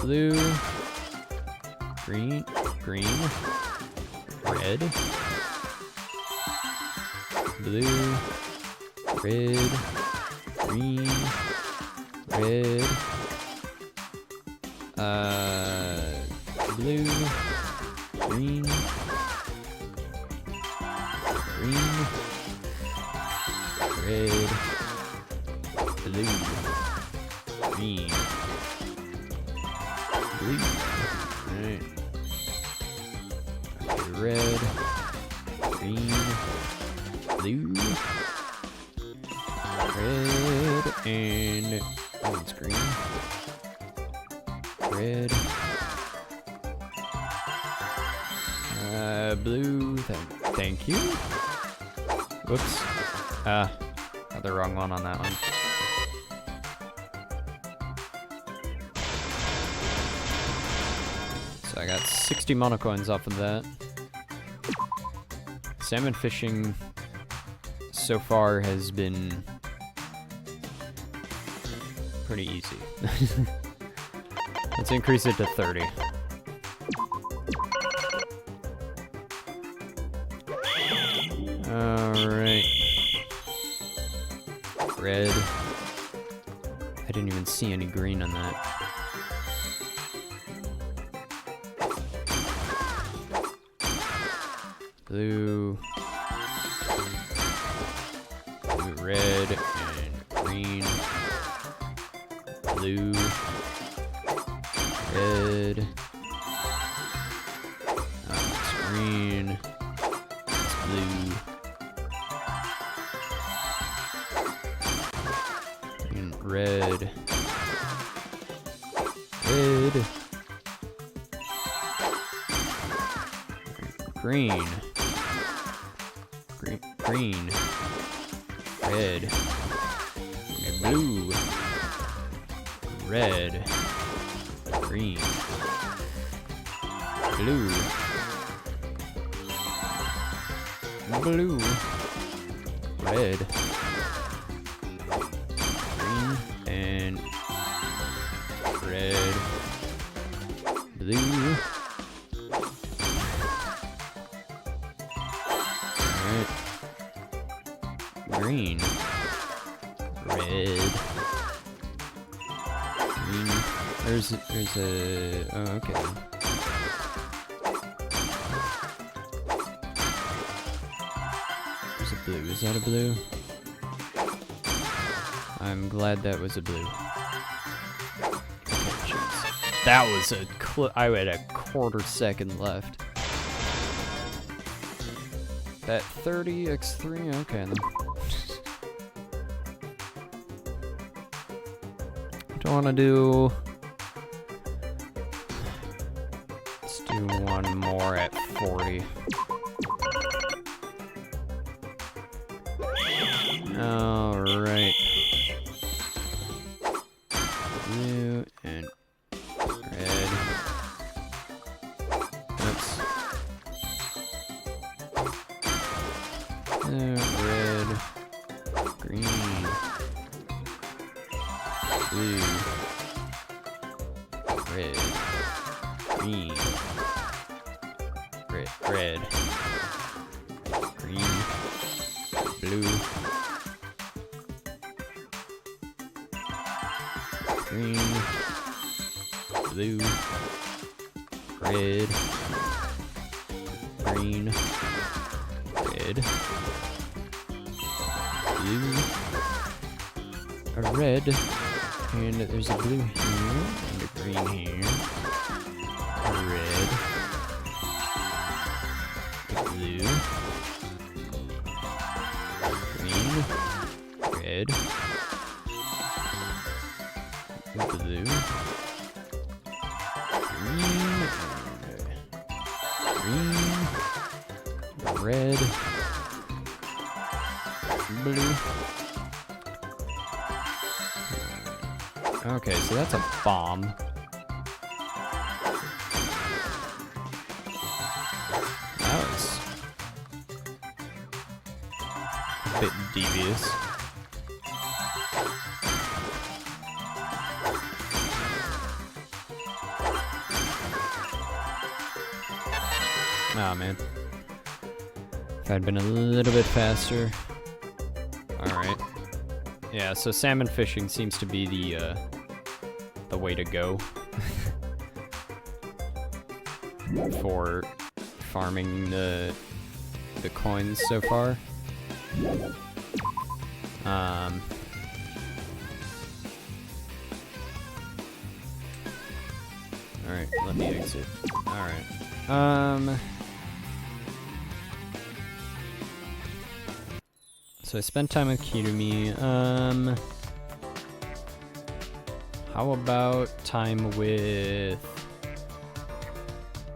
S1: blue, green, red, blue, red, green, red, blue, green, red, blue, green, blue. Alright. Okay, red, green, blue, red, and oh, it's green. Red. Blue. Thank you. Whoops. Got the wrong one on that one. So I got 60 mono coins off of that. Salmon fishing so far has been pretty easy. Let's increase it to 30. Alright. Red. I didn't even see any green on that. Blue. Red and green. Blue. Red. It's green. It's blue. And red. Red. Green. Green. Red. And blue. red, green, blue, blue, red, green, and red, blue. Alright. Green, red, green. There's a, oh, okay. There's a blue. Is that a blue? I'm glad that was a blue. Okay, jeez. That was a I had a quarter second left. That 30x3, okay then. Don't want to do. Let's do one more at 40. Alright. Blue and red. Oops. Red. Green. Blue. Red. Green. Red. Green. Blue. Green, blue, red, green, red, blue, a red, and there's a blue here, and a green here, a red, blue, green, red, blue, green, red, blue. Okay, so that's a bomb. That was a bit devious. Oh man. If I'd been a little bit faster. Alright. Yeah, so salmon fishing seems to be the way to go. For farming the coins so far. Alright, let me exit. Alright. So I spent time with Kirumi. How about time with...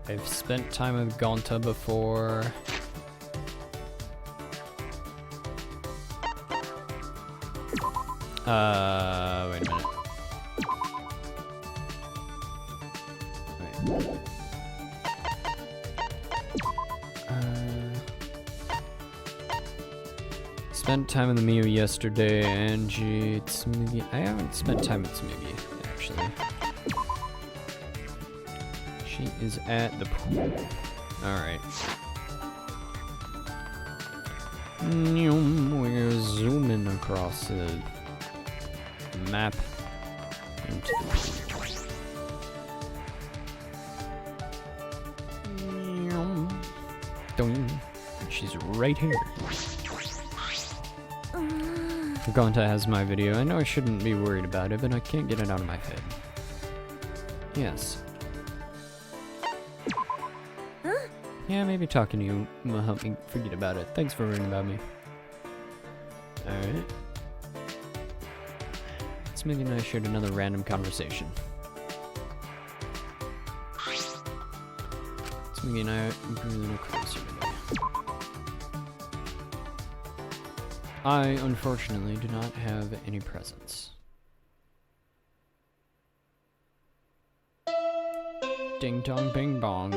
S1: I've spent time with Gonta before. Wait a minute. Wait. Spent time with Miu yesterday, Angie, Tsumugi. I haven't spent time with Tsumugi, actually. She is at the pool. Alright. We're zooming across the map into the pool. She's right here. Gonta has my video. I know I shouldn't be worried about it, but I can't get it out of my head. Yes.
S2: Huh?
S1: Yeah, maybe talking to you will help me forget about it. Thanks for worrying about me. Alright. Smiggy and I shared another random conversation. Smiggy and I grew a little closer today. I, unfortunately, do not have any presents. Ding dong, bing bong.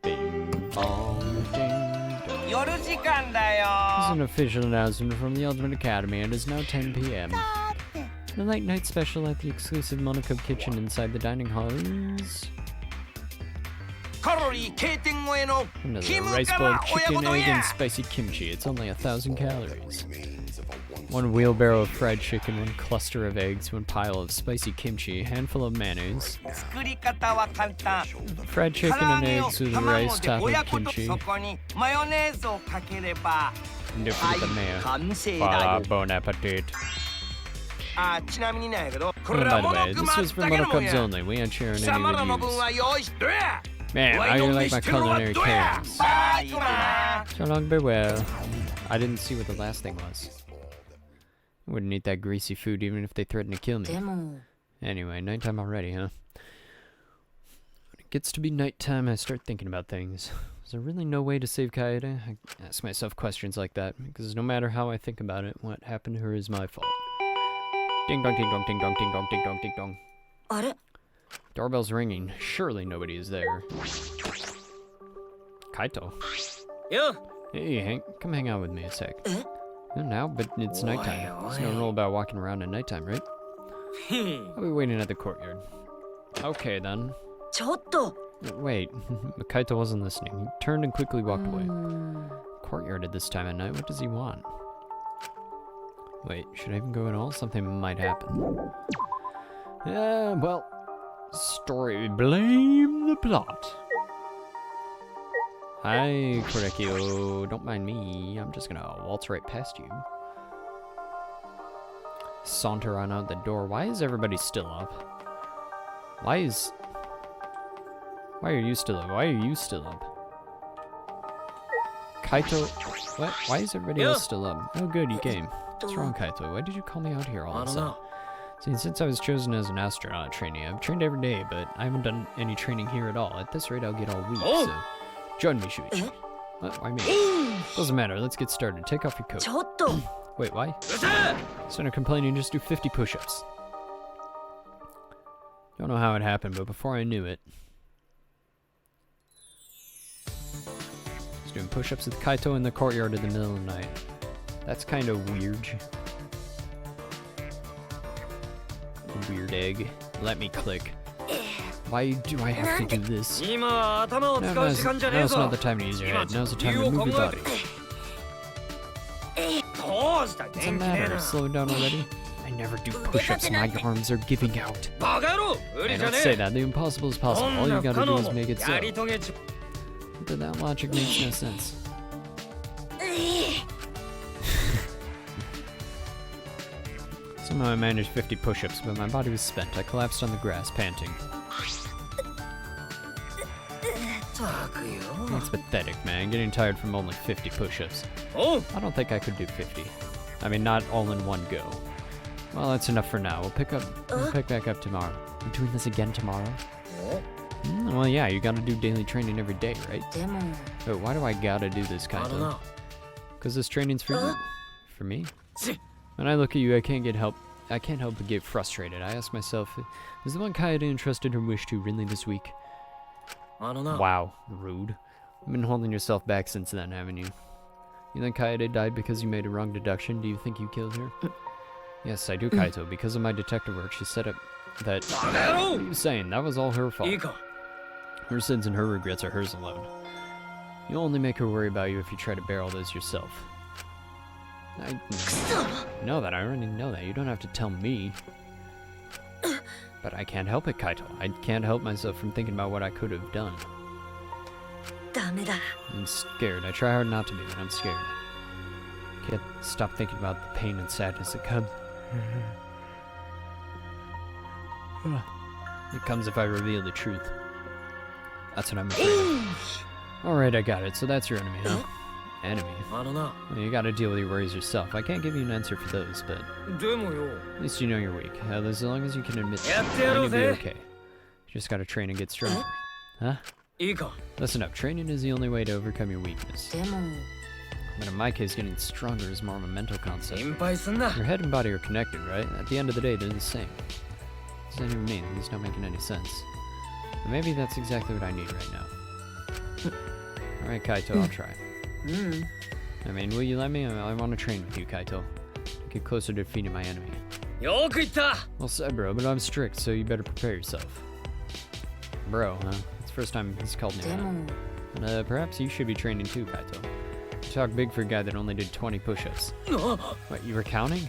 S1: Bing bong, ding dong. This is an official announcement from the Ultimate Academy. It is now 10 p.m. The late night special at the exclusive Monaco kitchen inside the dining hall is another rice bowl, chicken, egg, and spicy kimchi. It's only 1,000 calories. 1 wheelbarrow of fried chicken, 1 cluster of eggs, 1 pile of spicy kimchi, a handful of mayonnaise, fried chicken and eggs with rice topped with kimchi, and dip it with the mayo. Voila, bon appetit. And by the way, this was for Monocubs only. We aren't sharing any reviews. Man, how you like my culinary chaos? So long, be well. I didn't see what the last thing was. I wouldn't eat that greasy food even if they threatened to kill me. Anyway, nighttime already, huh? When it gets to be nighttime, I start thinking about things. Is there really no way to save Kaede? I ask myself questions like that, because no matter how I think about it, what happened to her is my fault. Ding dong, ding dong, ding dong, ding dong, ding dong, ding dong. Doorbell's ringing. Surely nobody is there. Kaito.
S3: Yeah.
S1: Hey, Hank, come hang out with me a sec. Now, but it's nighttime. There's no rule about walking around at nighttime, right? I'll be waiting at the courtyard. Okay, then. Wait, Kaito wasn't listening. He turned and quickly walked away. Courtyard at this time of night? What does he want? Wait, should I even go at all? Something might happen. Well, story. Blame the plot. Hi, Korekio. Don't mind me. I'm just gonna waltz right past you. Saunter on out the door. Why is everybody still up? Why are you still up? Why are you still up? Kaito. What? Why is everybody else still up? Oh, good, you came. What's wrong, Kaito? Why did you call me out here all of a sudden? See, since I was chosen as an astronaut trainee, I've trained every day, but I haven't done any training here at all. At this rate, I'll get all week, so join me, Shuichi. What? Why me? Doesn't matter, let's get started. Take off your coat. Wait, why? Instead of complaining, just do 50 push-ups. Don't know how it happened, but before I knew it, I was doing push-ups with Kaito in the courtyard in the middle of the night. That's kind of weird. Weird egg. Let me click. Why do I have to do this? No, now's not the time to use your head. Now's the time to move your body. What's the matter? Slow down already? I never do push-ups. My arms are giving out. Hey, don't say that. The impossible is possible. All you gotta do is make it so. But that logic makes no sense. Somehow I managed 50 push-ups, but my body was spent. I collapsed on the grass, panting. That's pathetic, man. Getting tired from only 50 push-ups. I don't think I could do 50. I mean, not all in one go. Well, that's enough for now. We'll pick back up tomorrow. We're doing this again tomorrow? Well, yeah, you gotta do daily training every day, right? But why do I gotta do this, Kaito? Because this training's for you. For me? When I look at you, I can't help but get frustrated. I ask myself, is the one Kaede entrusted her wish to really this week?
S3: I don't know.
S1: Wow, rude. You've been holding yourself back since then, haven't you? You think Kaede died because you made a wrong deduction? Do you think you killed her? Yes, I do, Kaito. Because of my detective work, she set up that... What are you saying? That was all her fault. Her sins and her regrets are hers alone. You'll only make her worry about you if you try to bear all those yourself. I know that. I already know that. You don't have to tell me. But I can't help it, Kaito. I can't help myself from thinking about what I could have done. I'm scared. I try hard not to be, but I'm scared. Can't stop thinking about the pain and sadness that comes. It comes if I reveal the truth. That's what I'm afraid of. Alright, I got it. So that's your enemy, huh? Enemy? I don't know. Well, you gotta deal with your worries yourself. I can't give you an answer for those, but at least you know you're weak. As long as you can admit that, then you'll be okay. You just gotta train and get stronger. Huh? Listen up, training is the only way to overcome your weakness. But in my case, getting stronger is more of a mental concept. Your head and body are connected, right? At the end of the day, they're the same. What does that even mean? It's not making any sense. But maybe that's exactly what I need right now. Alright, Kaito, I'll try. I mean, will you let me? I want to train with you, Kaito. Get closer to defeating my enemy.
S3: よく言った
S1: Well said, bro, but I'm strict, so you better prepare yourself. Bro, huh? It's the first time he's called me that.
S2: でも
S1: And, perhaps you should be training too, Kaito. You talk big for a guy that only did 20 push-ups. What, you were counting?
S3: っ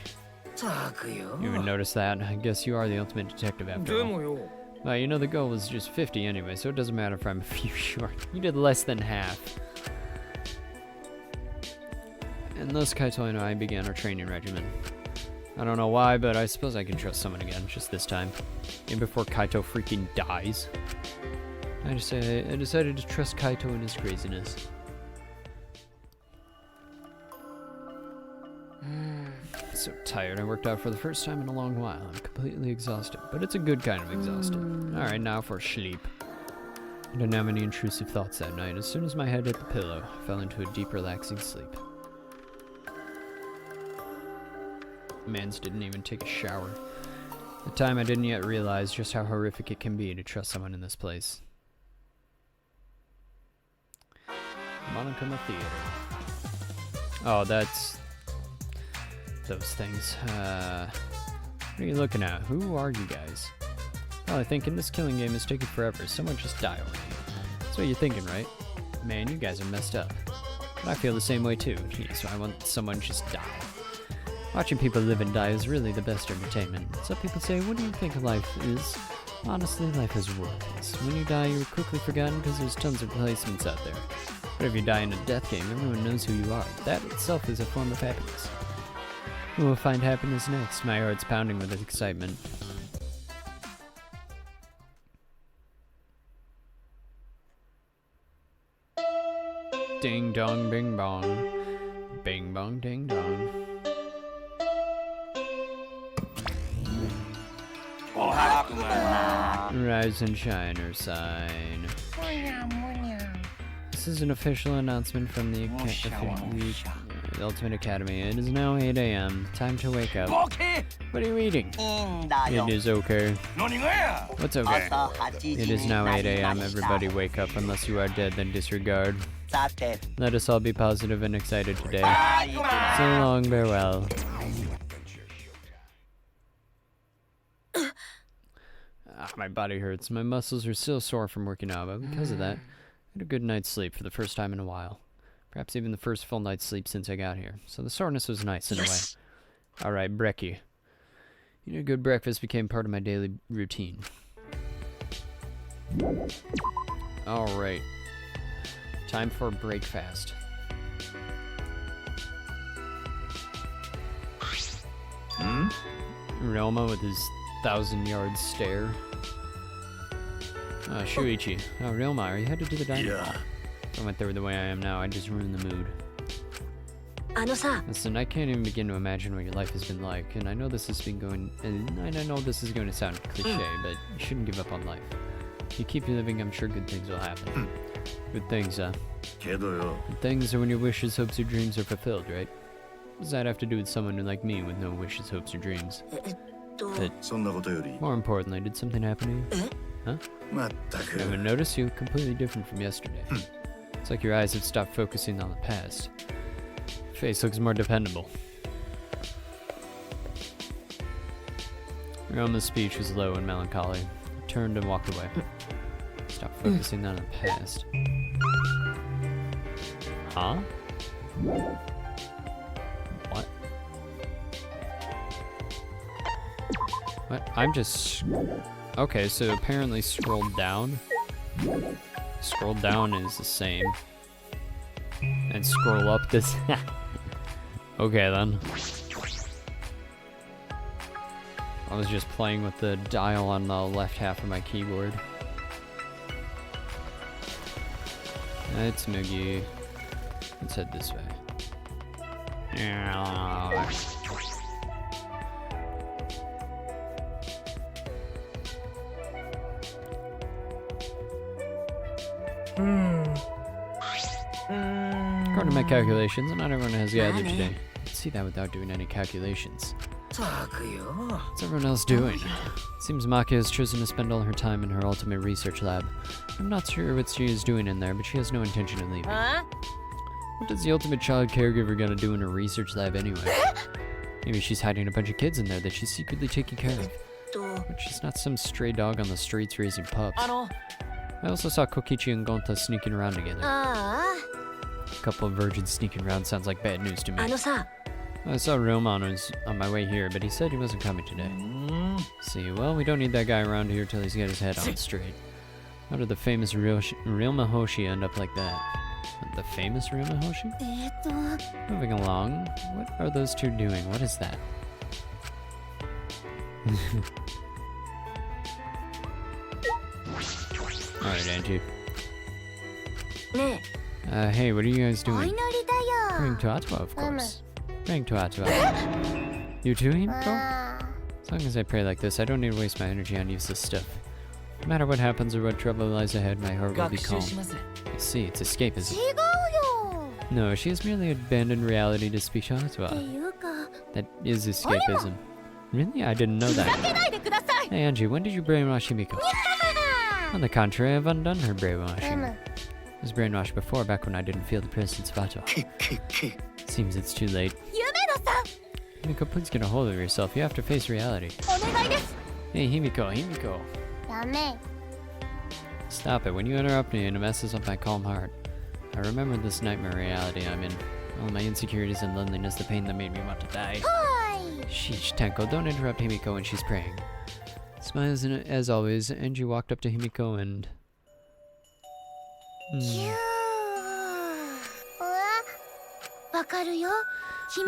S3: たくよ
S1: You even noticed that? I guess you are the ultimate detective after
S3: で
S1: all.
S3: もよ
S1: Well, you know the goal was just 50 anyway, so it doesn't matter if I'm a few short. You did less than half. And thus Kaito and I began our training regimen. I don't know why, but I suppose I can trust someone again, just this time. And before Kaito freaking dies. I decided to trust Kaito in his craziness. So tired. I worked out for the first time in a long while. I'm completely exhausted, but it's a good kind of exhausted. Alright, now for sleep. I didn't have any intrusive thoughts that night. As soon as my head hit the pillow, I fell into a deep, relaxing sleep. Mans didn't even take a shower. At the time, I didn't yet realize just how horrific it can be to trust someone in this place. Monokuma Theater. Oh, that's those things. What are you looking at? Who are you guys? Probably thinking this killing game is taking forever. Someone just die already. That's what you're thinking, right? Man, you guys are messed up. But I feel the same way too. Jeez, I want someone just die. Watching people live and die is really the best entertainment. Some people say, what do you think life is? Honestly, life is worthless. When you die, you're quickly forgotten because there's tons of replacements out there. But if you die in a death game, everyone knows who you are. That itself is a form of happiness. Who will find happiness next? My heart's pounding with excitement. Ding dong, bing bong. Bing bong, ding dong. Rise and shine or sign. This is an official announcement from the Ultimate Academy. It is now 8 a.m. Time to wake up. What are you eating? It is okay. What's okay? It is now 8 a.m. Everybody wake up. Unless you are dead, then disregard. Let us all be positive and excited today. So long, farewell. My body hurts. My muscles are still sore from working out, but because of that, I had a good night's sleep for the first time in a while. Perhaps even the first full night's sleep since I got here. So the soreness was nice in a way. Alright, brekkie. Eating a good breakfast became part of my daily routine. Alright. Time for a break fast. Ryoma with his 1,000-yard stare. Shuichi. Oh, Ryoma, are you headed to the diner?
S4: Yeah.
S1: If I went there the way I am now, I'd just ruin the mood.
S2: あのさ
S1: Listen, I can't even begin to imagine what your life has been like, and I know this has been going, and I know this is going to sound cliche, but you shouldn't give up on life. If you keep living, I'm sure good things will happen. Good things, huh?
S4: けどよ
S1: Good things are when your wishes, hopes, or dreams are fulfilled, right? What does that have to do with someone like me with no wishes, hopes, or dreams?
S4: そんなことより
S1: More importantly, did something happen to you?
S4: まったく
S1: I haven't noticed you completely different from yesterday. It's like your eyes have stopped focusing on the past. Your face looks more dependable. Roma's speech was low and melancholy. He turned and walked away. Stop focusing on the past. Huh? What? What? I'm just... Okay, so apparently scroll down. Scroll down is the same. And scroll up this... Okay then. I was just playing with the dial on the left half of my keyboard. It's Mugi. Let's head this way. According to my calculations, not everyone has gathered today. Let's see that without doing any calculations.
S3: くよ。
S1: What's everyone else doing? Seems Maki has chosen to spend all her time in her ultimate research lab. I'm not sure what she is doing in there, but she has no intention of leaving. What does the ultimate child caregiver gotta do in a research lab anyway? Maybe she's hiding a bunch of kids in there that she's secretly taking care of. But she's not some stray dog on the streets raising pups. I also saw Kokichi and Gonta sneaking around together. A couple of virgins sneaking around sounds like bad news to me. I saw Roman on my way here, but he said he wasn't coming today. See, well, we don't need that guy around here till he's got his head on straight. How did the famous real Mahoshi end up like that? The famous real Mahoshi? Moving along, what are those two doing? What is that? Alright, Angie. Hey, what are you guys doing? Praying to Atwa, of course. Praying to Atwa. You too, Himiko? As long as I pray like this, I don't need to waste my energy on useless stuff. No matter what happens or what trouble lies ahead, my heart will be calm. I see, it's escapism. No, she has merely abandoned reality to speak to Atwa. That is escapism. Really? I didn't know that. Hey Angie, when did you brainwash Himiko? On the contrary, I've undone her brainwashing. I was brainwashed before, back when I didn't feel the presence of Atwa. Seems it's too late. Himiko, please get a hold of yourself. You have to face reality. Hey Himiko. Stop it. When you interrupt me, it messes up my calm heart. I remember this nightmare reality I'm in. All my insecurities and loneliness, the pain that made me want to die. Sheesh, Tenko, don't interrupt Himiko when she's praying. Smiles as always, Angie walked up to Himiko and...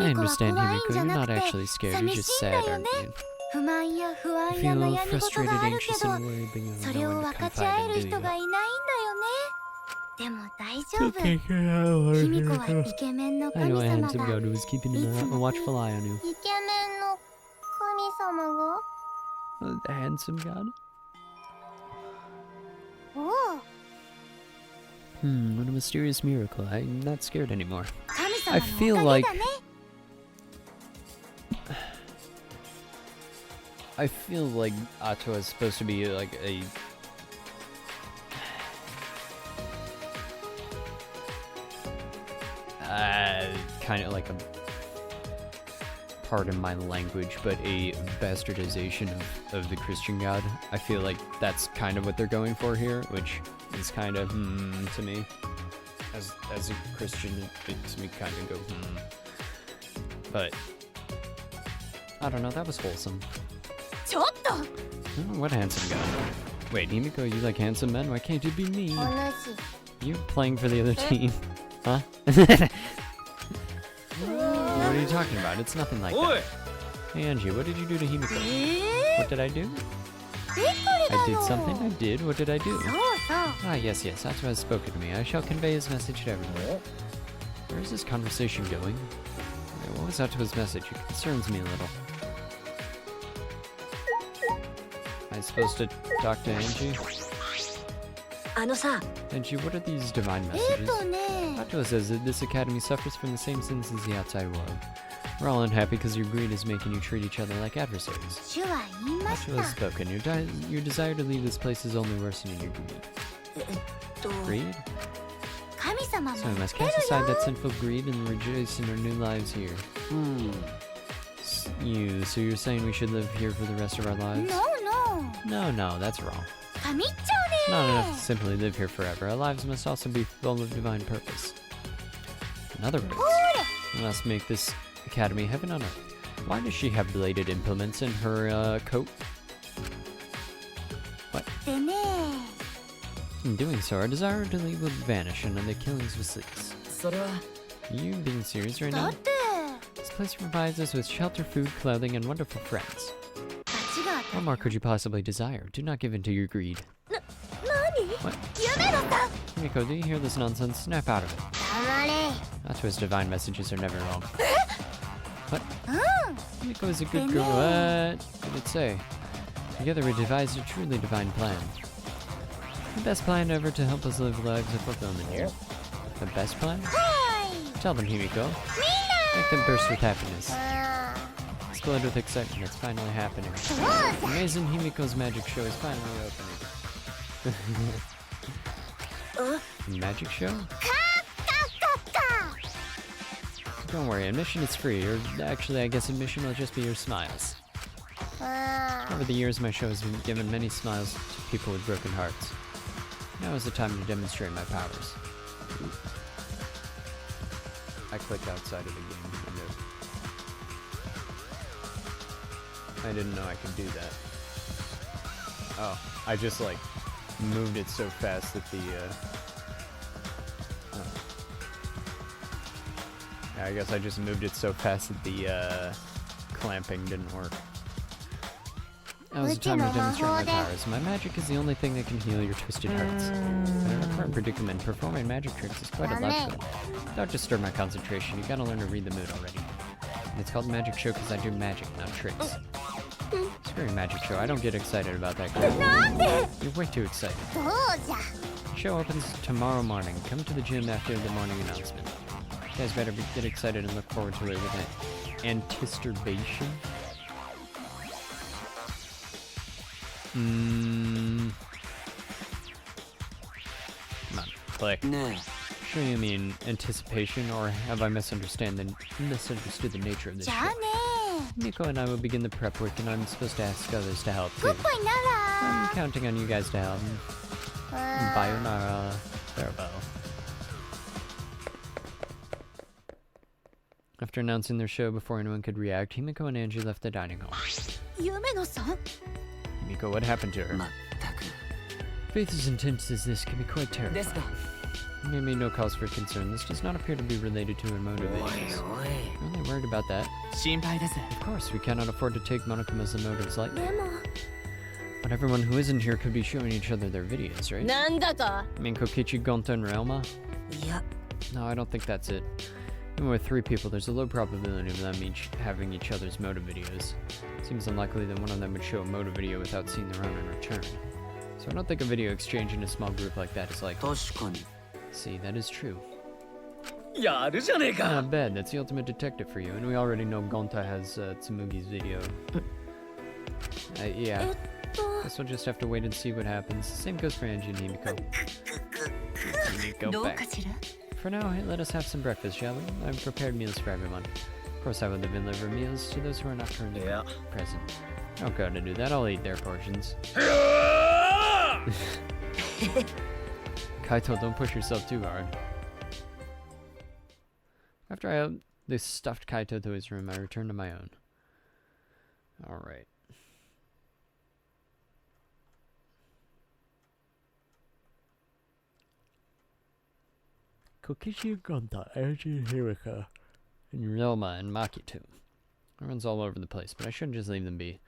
S1: I understand, Himiko. You're not actually scared. You're just sad, aren't you? You feel frustrated, anxious, and worried, but you have no one to confide in, do you? It's okay, I know a handsome god who is keeping a watchful eye on you. A handsome god? What a mysterious miracle. I'm not scared anymore. I feel like... Atwa is supposed to be like a... kind of like a... pardon my language, but a bastardization of the Christian god. I feel like that's kind of what they're going for here, which is kind of to me. As a Christian, it makes me kind of go But I don't know, that was wholesome. Oh, what handsome guy? Wait, Himiko, you like handsome men? Why can't you be me? You playing for the other team? Huh? What are you talking about? It's nothing like that. Hey Angie, what did you do to Himiko? What did I do? I did something? I did? What did I do? Ah, yes, Atwa has spoken to me. I shall convey his message to everyone. Where is this conversation going? What was Atwa's message? It concerns me a little. Am I supposed to talk to Angie? Angie, what are these divine messages? Atwa says that this academy suffers from the same sins as the outside world. We're all unhappy because your greed is making you treat each other like adversaries. Atwa has spoken. Your desire to leave this place is only worsening your greed. Greed? So we must cast aside that sinful greed and rejoice in our new lives here. So you're saying we should live here for the rest of our lives? No, that's wrong. It's not enough to simply live here forever. Our lives must also be full of divine purpose. In other words, we must make this academy heaven on earth. Why does she have bladed implements in her coat? What? In doing so, our desire to leave would vanish and the killings would cease. Are you being serious right now? This place provides us with shelter, food, clothing, and wonderful friends. What more could you possibly desire? Do not give in to your greed. What? Himiko, do you hear this nonsense? Snap out of it. Atwa's divine messages are never wrong. What? Himiko is a good girl. What did it say? Together we devised a truly divine plan. The best plan ever to help us live lives of fulfillment here. The best plan? Tell them, Himiko. Make them burst with happiness. This glowed with excitement. It's finally happening. Amazing Himiko's magic show is finally opening. Magic show? Don't worry, admission is free. Or actually, I guess admission will just be your smiles. Over the years, my show has been given many smiles to people with broken hearts. Now is the time to demonstrate my powers. I clicked outside of the game. I didn't know I could do that. Oh, I just like moved it so fast that the yeah, I guess I just moved it so fast that the clamping didn't work. Now is the time to demonstrate my powers. My magic is the only thing that can heal your twisted hearts. But in our current predicament, performing magic tricks is quite a lot. Don't disturb my concentration. You gotta learn to read the mood already. And it's called Magic Show because I do magic, not tricks. Screw your magic show. I don't get excited about that crap. You're way too excited. The show opens tomorrow morning. Come to the gym after the morning announcement. You guys better get excited and look forward to it with anticipation. Come on, click.
S3: No.
S1: Sure you mean anticipation, or have I misunderstood the nature of this show? Miko and I will begin the prep work, and I'm supposed to ask others to help too. I'm counting on you guys to help. Bayonara. Farewell. After announcing their show before anyone could react, Himiko and Angie left the dining hall. Himiko, what happened to her? Faith as intense as this can be quite terrifying. Maybe no cause for concern. This does not appear to be related to her motivations. You're only worried about that? Of course, we cannot afford to take Monokuma's motives lightly. But everyone who isn't here could be showing each other their videos, right? I mean, Kokichi, Gonta, and Realma? No, I don't think that's it. Even with 3 people, there's a low probability of them each having each other's motive videos. Seems unlikely that one of them would show a motive video without seeing their own in return. So I don't think a video exchange in a small group like that is likely. See, that is true. Not bad, that's the ultimate detective for you, and we already know Gonta has Tsumugi's video. Yeah. Guess we'll just have to wait and see what happens. Same goes for Angie and Himiko. Himiko back. For now, hey, let us have some breakfast, shall we? I've prepared meals for everyone. Of course, I will deliver meals to those who are not currently present. Don't go to do that, I'll eat their portions. Kaito, don't push yourself too hard. After I helped this stuffed Kaito to his room, I returned to my own. Alright. Kokichi, Gonta, Angie, Hirika, and Ryoma and Makito. Everyone's all over the place, but I shouldn't just leave them be.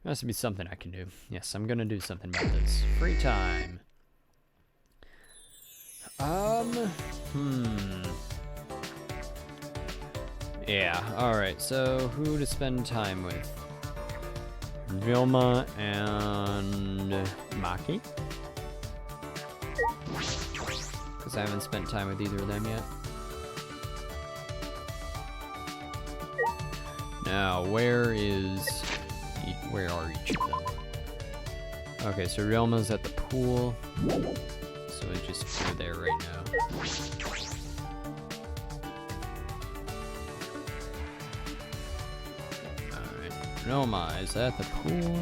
S1: There has to be something I can do. Yes, I'm gonna do something about this. Free time. Yeah, alright, so who to spend time with? Ryoma and Maki? Because I haven't spent time with either of them yet. Now, where are each of them? Okay, so Ryoma's at the pool. So we just go there right now. Alright, Ryoma is at the pool.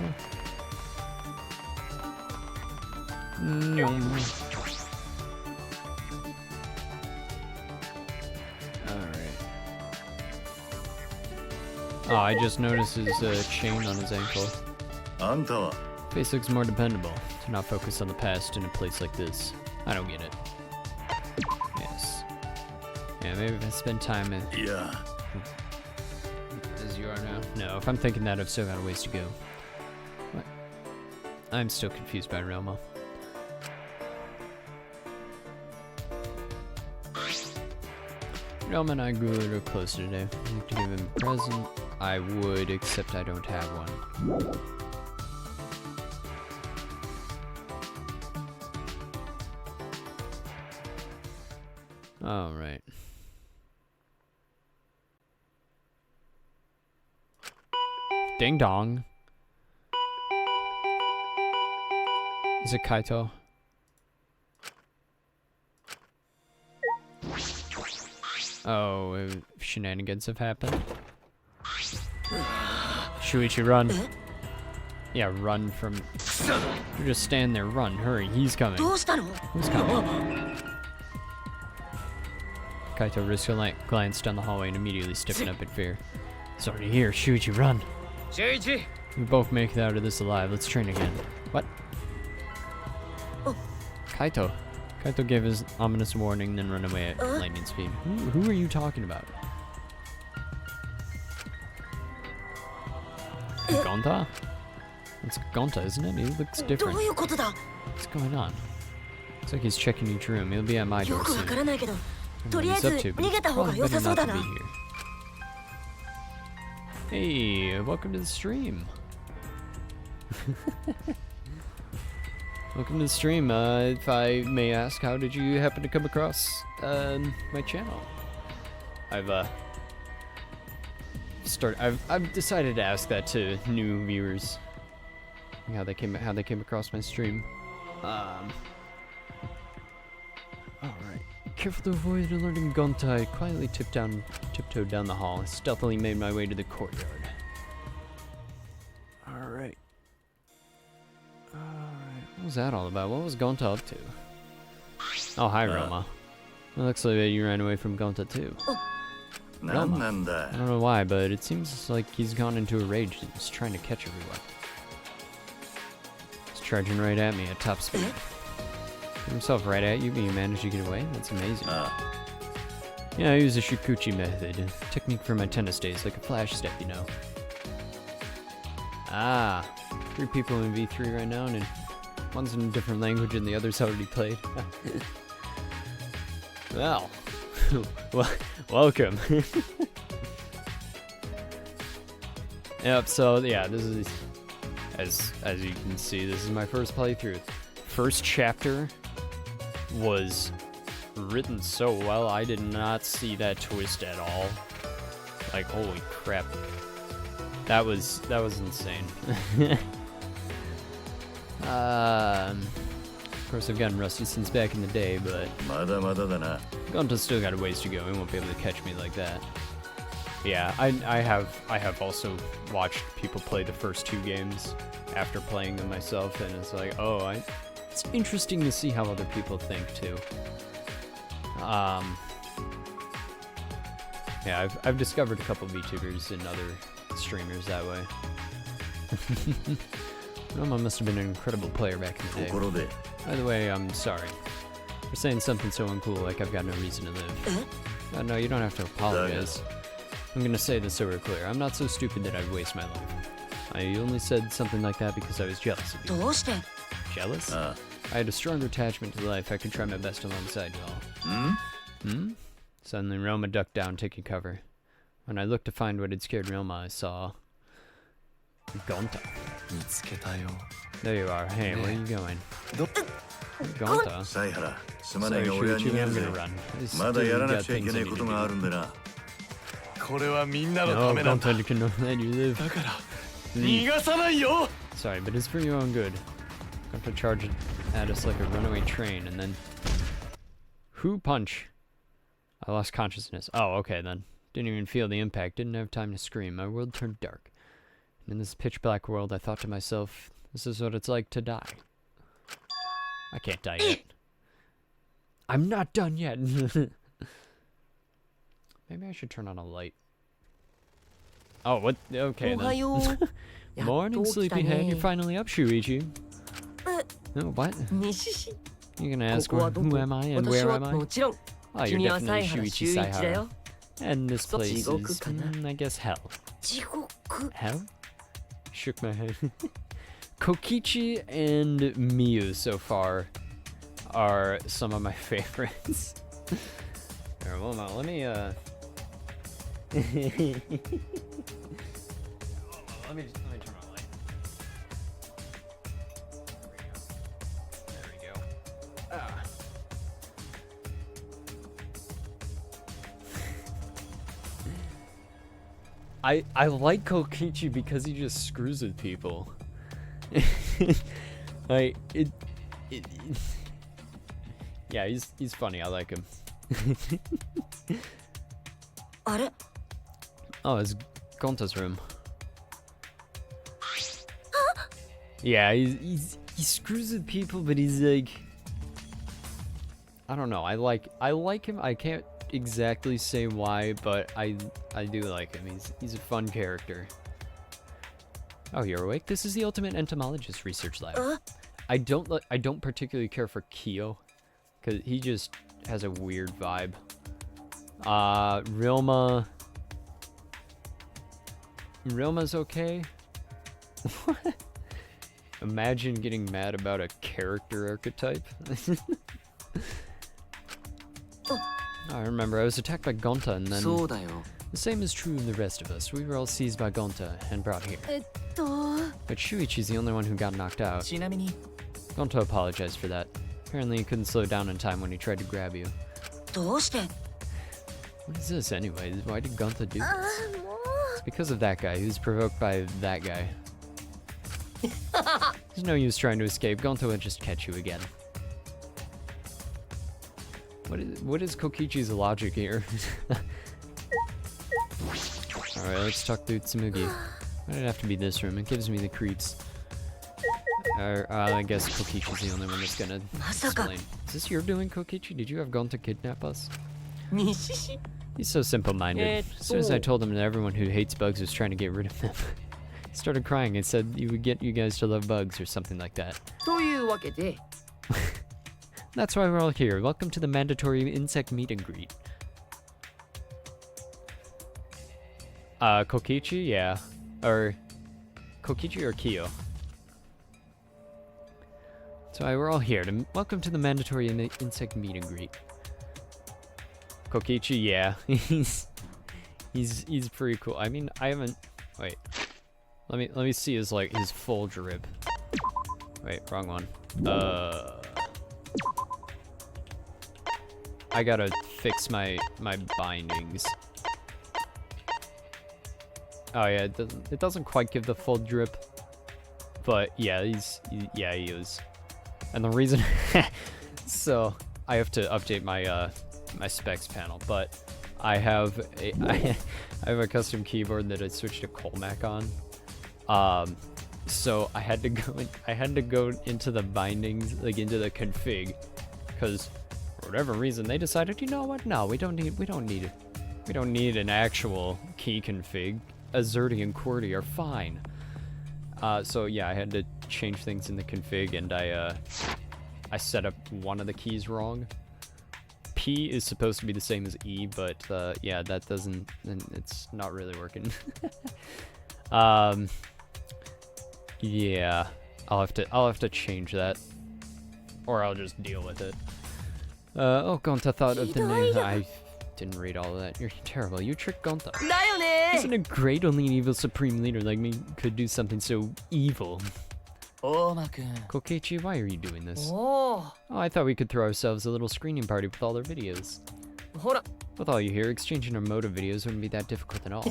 S1: Oh, I just noticed his chain on his ankle. Face looks more dependable. To not focus on the past in a place like this. I don't get it. Yes. Yeah, maybe if I spend time in...
S4: Yeah.
S1: As you are now? No, if I'm thinking that, I've still got a ways to go. What? I'm still confused by Realma. Realma and I grew a little closer today. I'd like to give him a present. I would, except I don't have one. Alright. Ding dong. Is it Kaito? Oh, shenanigans have happened. Shuichi, run. Yeah, run from... You're just standing there, run, hurry, he's coming. Who's coming? Kaito glanced down the hallway and immediately stiffened up in fear. It's already here, Shuichi, run.
S3: Shuichi!
S1: We both make it out of this alive, let's train again. What? Kaito. Kaito gave his ominous warning, then run away at lightning speed. Who are you talking about? Gonta? It's Gonta, isn't it? He looks different. What's going on? Looks like he's checking each room. He'll be at my door soon. I don't know what he's up to, but he's probably better not to be here. Hey, welcome to the stream. Welcome to the stream. If I may ask, how did you happen to come across my channel? I've decided to ask that to new viewers. How they came across my stream. All right. Careful to avoid alerting Gonta, I quietly tiptoed down the hall and stealthily made my way to the courtyard. All right. What was that all about? What was Gonta up to? Oh, hi, Roma. It looks like you ran away from Gonta too. Roma. I don't know why, but it seems like he's gone into a rage and he's trying to catch everyone. He's charging right at me at top speed. Threw himself right at you, but you managed to get away? That's amazing. Yeah, I use a Shikuchi method, a technique from my tennis days, like a flash step, you know. Ah, 3 people in V3 right now, and one's in a different language and the other's already played. Well, welcome. Yep, so yeah, this is, as you can see, this is my first playthrough. First chapter was written so well, I did not see that twist at all. Like, holy crap. That was insane. Of course, I've gotten rusty since back in the day, but Gonta's still got a ways to go. He won't be able to catch me like that. Yeah, I have also watched people play the first 2 games after playing them myself, and it's like, oh, it's interesting to see how other people think too. Yeah, I've discovered a couple VTubers and other streamers that way. Roma must have been an incredible player back in the day. By the way, I'm sorry for saying something so uncool like I've got no reason to live. No, you don't have to apologize. I'm gonna say this so we're clear. I'm not so stupid that I'd waste my life. I only said something like that because I was jealous of you. Jealous? I had a stronger attachment to life. I could try my best alongside y'all. Suddenly, Roma ducked down, taking cover. When I looked to find what had scared Roma, I saw... Gonta. There you are. Hey, where are you going? Gonta? Sorry, Shuichi, I'm gonna run. I still got things I need to do. No, Gonta can let you live. Leave. Sorry, but it's for your own good. Gonta charged at us like a runaway train, and then... Who punch? I lost consciousness. Oh, okay then. Didn't even feel the impact. Didn't have time to scream. My world turned dark. And in this pitch black world, I thought to myself, this is what it's like to die. I can't die yet. I'm not done yet. Maybe I should turn on a light. Oh, what? Okay then. Morning, sleepyhead. You're finally up, Shuichi. No, what? You're gonna ask who am I and where am I? Oh, you're definitely Shuichi Saihara. And this place is, I guess, hell. Hell? Shook my head. Kokichi and Miyu so far are some of my favorites. Alright, hold on, let me let me turn on a light. There we go. Ah. I like Kokichi because he just screws with people. Like yeah, he's funny. I like him.
S2: あれ
S1: Oh, it's Gonta's room. Yeah, he screws with people, but he's like, I don't know. I like him. I can't exactly say why, but I do like him. He's a fun character. Oh, you're awake? This is the Ultimate Entomologist Research Lab. I don't particularly care for Kyo, cause he just has a weird vibe. Rilma's okay. Imagine getting mad about a character archetype. I remember I was attacked by Gonta, and then the same is true of the rest of us. We were all seized by Gonta and brought here. But Shuichi's the only one who got knocked out. Gonta apologized for that. Apparently he couldn't slow down in time when he tried to grab you.
S2: どうして
S1: What is this anyways? Why did Gonta do this? It's because of that guy. He was provoked by that guy. There's no use trying to escape. Gonta would just catch you again. What is Kokichi's logic here? Alright, let's talk through Tsumugi. Why did it have to be this room? It gives me the creeps. I guess Kokichi's the only one that's gonna explain. Is this your doing, Kokichi? Did you have Gonta kidnap us? He's so simple-minded. As soon as I told him that everyone who hates bugs was trying to get rid of them, he started crying and said he would get you guys to love bugs or something like that.
S3: というわけで
S1: That's why we're all here. Welcome to the mandatory insect meet and greet. Kokichi? Yeah. Or Kokichi or Kyo? That's why we're all here. Welcome to the mandatory insect meet and greet. Kokichi, yeah. he's pretty cool. I mean, I haven't... Wait. Let me see his full drip. Wait, wrong one. I gotta fix my bindings. Oh yeah, it doesn't quite give the full drip, but yeah, he is. And the reason, so I have to update my my specs panel, but I have a custom keyboard that I switched to Colmac on. So I had to go into the bindings, like into the config, because for whatever reason they decided, you know what? No, we don't need an actual key config. Azerty and QWERTY are fine. So yeah, I had to change things in the config, and I set up one of the keys wrong. P is supposed to be the same as E, but yeah, that doesn't. It's not really working. Yeah, I'll have to change that, or I'll just deal with it. Oh, Gonta thought of the name. I didn't read all of that. You're terrible. You tricked Gonta.
S3: だよね
S1: Isn't it great only an evil supreme leader like me could do something so evil?
S3: 大間くん
S1: Kokichi, why are you doing this?
S3: お
S1: Oh, I thought we could throw ourselves a little screening party with all our videos.
S3: おほら
S1: With all you here, exchanging our motive videos wouldn't be that difficult at all.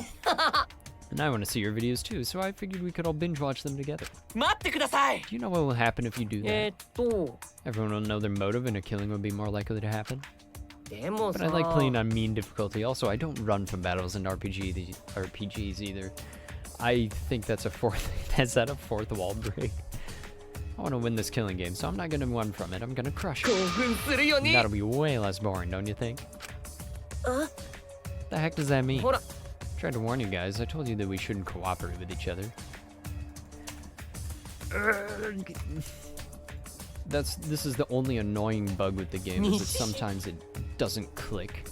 S1: And I want to see your videos too, so I figured we could all binge watch them together.
S3: 待ってください
S1: Do you know what will happen if you do that?
S3: と
S1: Everyone will know their motive and a killing will be more likely to happen.
S3: でも
S1: But
S3: さ
S1: I like playing on mean difficulty. Also, I don't run from battles in RPGs either. I think that's a fourth wall break. I want to win this killing game, so I'm not gonna run from it. I'm gonna crush
S3: 興
S1: it.
S3: 奮するよね
S1: That'll be way less boring, don't you think? The heck does that mean?
S3: ほら
S1: Tried to warn you guys. I told you that we shouldn't cooperate with each other. This is the only annoying bug with the game, is that sometimes it doesn't click.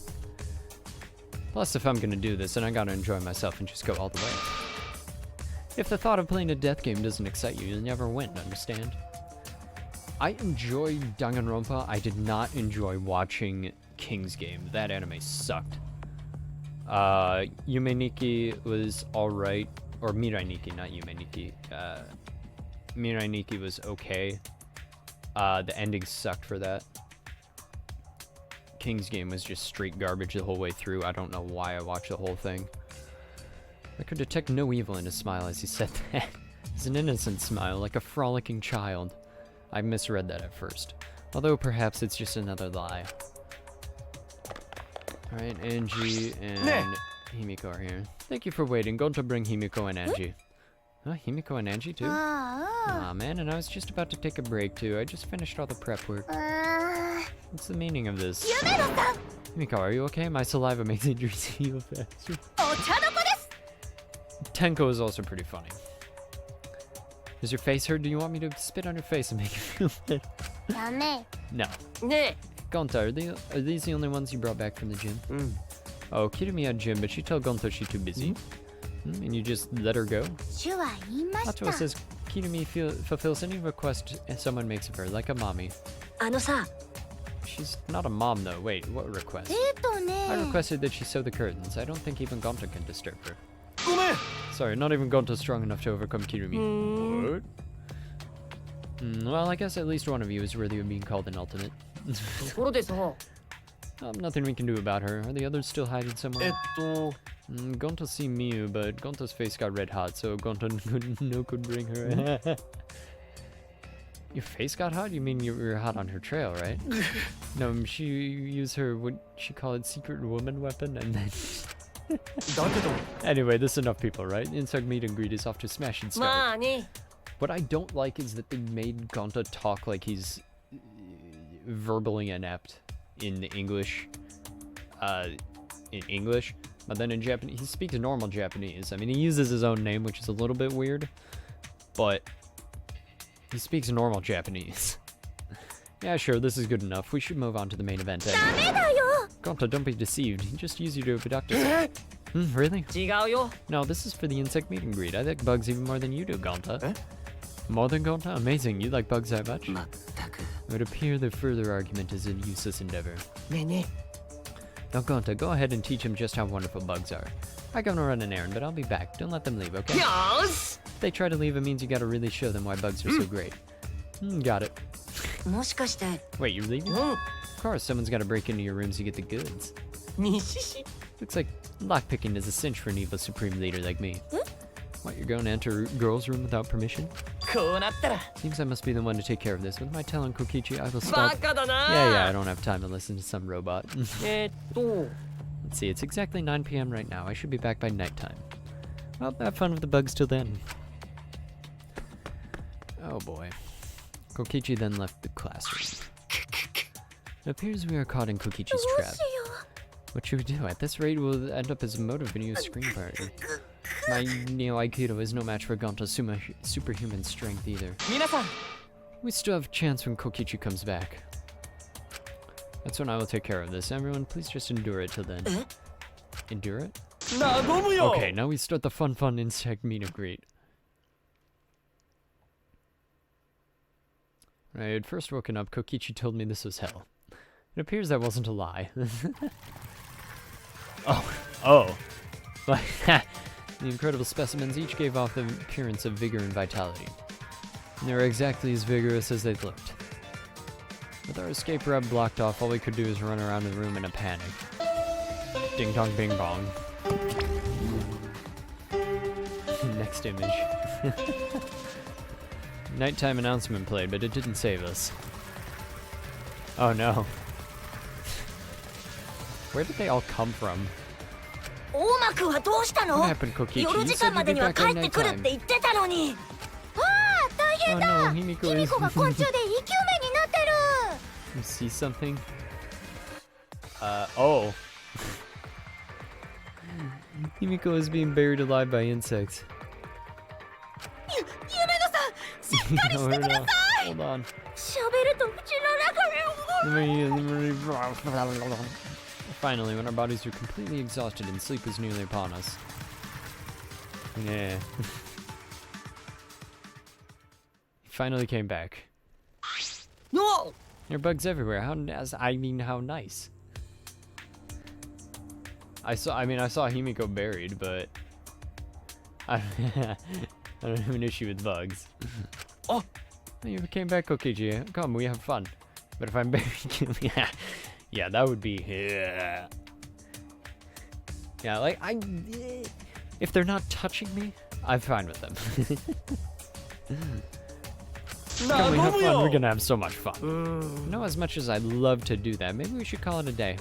S1: Plus, if I'm gonna do this, then I gotta enjoy myself and just go all the way. If the thought of playing a death game doesn't excite you, you'll never win, understand? I enjoyed Danganronpa. I did not enjoy watching King's Game. That anime sucked. Yume Nikki was alright. Or Mirai Nikki, not Yume Nikki. Mirai Nikki was okay. The ending sucked for that. King's Game was just straight garbage the whole way through. I don't know why I watched the whole thing. I could detect no evil in his smile as he said that. It's an innocent smile, like a frolicking child. I misread that at first. Although perhaps it's just another lie. Alright, Angie and Himiko are here. Thank you for waiting. Going to bring Himiko and Angie. Huh? Himiko and Angie too? Aw, man, and I was just about to take a break too. I just finished all the prep work. What's the meaning of this? Himiko, are you okay? My saliva makes injuries heal faster. Tenko is also pretty funny. Does your face hurt? Do you want me to spit on your face and make you feel better? No.
S3: ね
S1: Gonta, are these the only ones you brought back from the gym? Oh, Kirumi had gym, but she told Gonta she's too busy. And you just let her go? Hato says Kirumi fulfills any request someone makes of her, like a mommy.
S2: あのさ
S1: She's not a mom though. Wait, what request? I requested that she sew the curtains. I don't think even Gonta can disturb her.
S3: ごめん
S1: Sorry, not even Gonta's strong enough to overcome Kirumi. What? Well, I guess at least one of you is worthy of being called an alternate.
S3: ところでさ
S1: Nothing we can do about her. Are the others still hiding somewhere?
S3: と
S1: Gonta see Miu, but Gonta's face got red hot, so Gonta could bring her. Your face got hot? You mean you were hot on her trail, right? No, she used her, what she called it, secret woman weapon, and then...
S3: だけど
S1: Anyway, this is enough people, right? Inside meet and greet is off to smash and start.
S3: まあね
S1: What I don't like is that they made Gonta talk like he's verbally inept in English. But then in Japanese, he speaks normal Japanese. I mean, he uses his own name, which is a little bit weird, but he speaks normal Japanese. Yeah, sure, this is good enough. We should move on to the main event anyway. Gonta, don't be deceived. He just used you to abduct us. Really?
S3: 違うよ
S1: No, this is for the insect meet and greet. I like bugs even more than you do, Gonta. More than Gonta? Amazing. You like bugs that much?
S2: まったく
S1: It would appear the further argument is a useless endeavor.
S3: ねえね
S1: Now, Gonta, go ahead and teach him just how wonderful bugs are. I'm gonna run an errand, but I'll be back. Don't let them leave, okay?
S3: えよーし
S1: If they try to leave, it means you gotta really show them why bugs are so great. Got it.
S2: もしかして
S1: Wait, you're leaving?
S3: うん
S1: Of course, someone's gotta break into your rooms to get the goods.
S3: 西し
S1: Looks like lockpicking is a cinch for an evil supreme leader like me. What, you're going to enter a girl's room without permission?
S3: こうなったら
S1: Seems I must be the one to take care of this. With my talent, Kokichi, I will
S3: バ
S1: stop.
S3: カだな
S1: Yeah, I don't have time to listen to some robot.
S3: と
S1: Let's see, it's exactly 9 p.m. right now. I should be back by nighttime. Well, have fun with the bugs till then. Oh boy. Kokichi then left the classroom. It appears we are caught in Kokichi's trap. What should we do? At this rate, we'll end up as a motive video screen partner. My Neo Aikido is no match for Gonta's superhuman strength either.
S3: 皆さん
S1: We still have a chance when Kokichi comes back. That's when I will take care of this. Everyone, please just endure it till then. Endure it?
S3: 和むよ
S1: Okay, now we start the fun insect meet and greet. When I had first woken up, Kokichi told me this was hell. It appears that wasn't a lie. Oh. The incredible specimens each gave off the appearance of vigor and vitality. And they were exactly as vigorous as they'd looked. With our escape route blocked off, all we could do is run around the room in a panic. Ding dong bing bong. Next image. Nighttime announcement played, but it didn't save us. Oh no. Where did they all come from?
S2: 大間くんはどうしたの
S1: What happened, Kokichi?
S2: 夜
S1: You
S2: 時
S1: said
S2: 間ま
S1: you'd
S2: で
S1: be
S2: には
S1: back
S2: 帰
S1: at
S2: ってくるっ
S1: nighttime.
S2: て言ってたのにああ大
S1: Oh
S2: 変だ
S1: no, Himiko
S2: 卑弥
S1: is...
S2: 呼が昆虫で生き埋めになってる
S1: You see something? Oh. Himiko is being buried alive by insects.
S2: 夢野さんしっかりしてください
S1: Hold on.
S2: 喋ると口の中に
S1: Finally, when our bodies were completely exhausted and sleep was nearly upon us. Yeah. He finally came back.
S3: の
S1: There are bugs everywhere. How nice. I saw Himiko buried, but I don't have an issue with bugs.
S3: Oh,
S1: you came back, Kokichi. Come, we have fun. But if I'm buried, yeah, that would be. Yeah, like if If they're not touching me, I'm fine with them. Can we have fun? We're gonna have so much fun. You know, as much as I'd love to do that, maybe we should call it a day,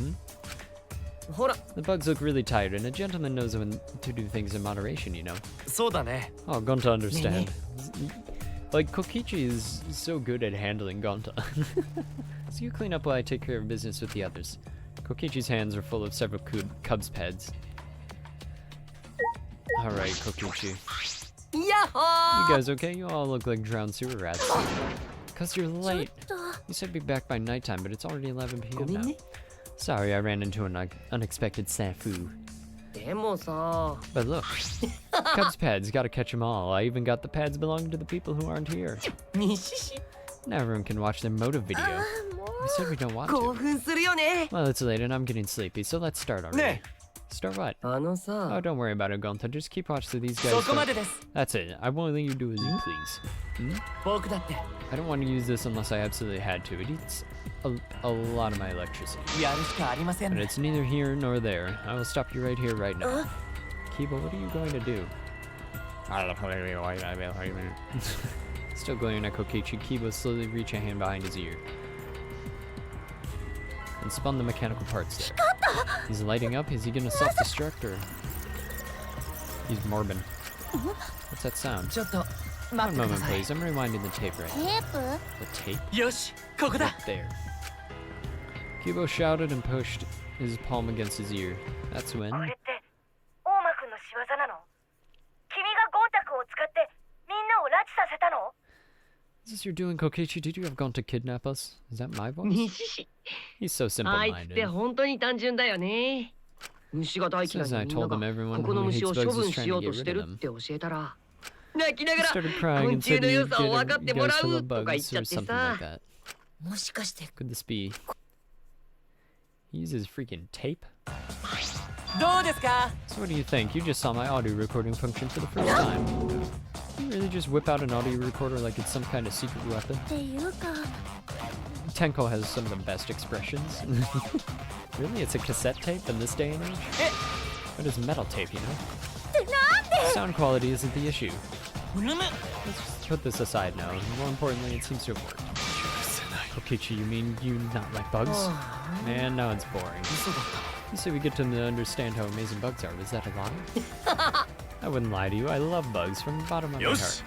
S1: The bugs look really tired, and a gentleman knows when to do things in moderation, you know.
S3: そうだね。
S1: Oh, Gonta understand. Like, Kokichi is so good at handling Gonta. So you clean up while I take care of business with the others. Kokichi's hands are full of several cubs pads. Alright, Kokichi. You guys okay? You all look like drowned sewer rats. Because you're late. You said be back by nighttime, but it's already 11 p.m. now. Sorry, I ran into an unexpected snafu.
S3: でもさ。
S1: But look, Cubs pads, gotta catch them all. I even got the pads belonging to the people who aren't here.
S3: にしし。
S1: Now everyone can watch their motive video. We said we don't want
S3: 興
S1: to.
S3: 奮するよね。
S1: Well, it's late and I'm getting sleepy, so let's start already.
S3: Ne.
S1: Start what?
S3: あのさ。
S1: Oh, don't worry about it, Gonta. Just keep watching these guys.
S3: そこまでです。
S1: That's it. I won't let you do as you please.
S3: 僕だって。
S1: I don't want to use this unless I absolutely had to. It eats a lot of my electricity.
S3: やるしかありません
S1: But
S3: ね。
S1: it's neither here nor there. I will stop you right here, right now. Kiba, what are you going to do? Still glaring at Kokichi, Kiba slowly reached a hand behind his ear and spun the mechanical parts there. He's lighting up. Is he gonna self-destruct or? He's morbid. What's that sound?
S3: ちょっと
S1: One
S3: 待ってくだ
S1: moment,
S3: さい。
S1: please. I'm rewinding the tape right now.
S2: テープ
S1: The tape?
S3: よし、ここだ。
S1: Right there. Kibo shouted and pushed his palm against his ear. That's when.
S5: これって大間くんの仕業なの？君がゴンタくんを使ってみんなを拉致させたの？
S1: Is this your doing, Kokichi? Did you have gone to kidnap us? Is that my voice?
S3: にしし。
S1: He's so
S3: あいつって
S1: simple-minded.
S3: 本当に単純だよね。虫が大嫌い
S1: Says
S3: な
S1: I
S3: みんな
S1: told
S3: が
S1: them everyone
S3: ここの
S1: who
S3: 虫
S1: hates
S3: を
S1: bugs
S3: 処
S1: is
S3: 分し
S1: trying
S3: よ
S1: to
S3: うと
S1: get
S3: して
S1: rid
S3: る
S1: of
S3: っ
S1: them.
S3: て教えたら泣きな
S1: He
S3: がら
S1: started crying
S3: 昆
S1: and
S3: 虫
S1: said
S3: の
S1: you
S3: 良さを分か
S1: get
S3: って
S1: you
S3: もら
S1: guys to
S3: う
S1: love
S3: とか言っ
S1: bugs
S3: ちゃ
S1: or
S3: って
S1: something
S3: さ
S1: like that.
S2: もしかして
S1: Could this be? He uses freaking tape?
S3: どうですか
S1: So what do you think? You just saw my audio recording function for the first time. You really just whip out an audio recorder like it's some kind of secret weapon?
S2: っていうか
S1: Tenko has some of the best expressions. Really? It's a cassette tape in this day and age? But it's metal tape, you know? Sound quality isn't the issue. Let's just put this aside now. More importantly, it seems to have worked. Kokichi, you mean you not like bugs? Man, now it's boring. You say we get to understand how amazing bugs are. Was that a lie? I wouldn't lie to you. I love bugs from the bottom of my heart.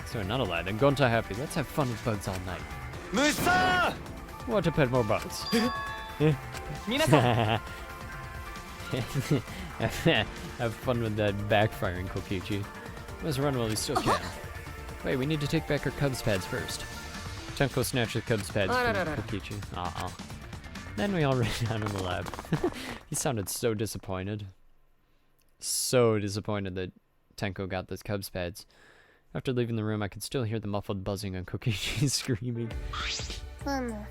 S1: So not a lie. Then Gonta happy. Let's have fun with bugs all night.
S3: 虫さ
S1: Want to pet more bugs?
S3: ん皆さん
S1: Have fun with that backfiring, Kokichi. Let's run while we still can. Wait, we need to take back our Cubs pads first. Tenko snatched the Cubs pads from Kokichi. Then we all ran down in the lab. He sounded so disappointed. So disappointed that Tenko got those Cubs pads. After leaving the room, I could still hear the muffled buzzing and Kokichi screaming.
S2: ふむ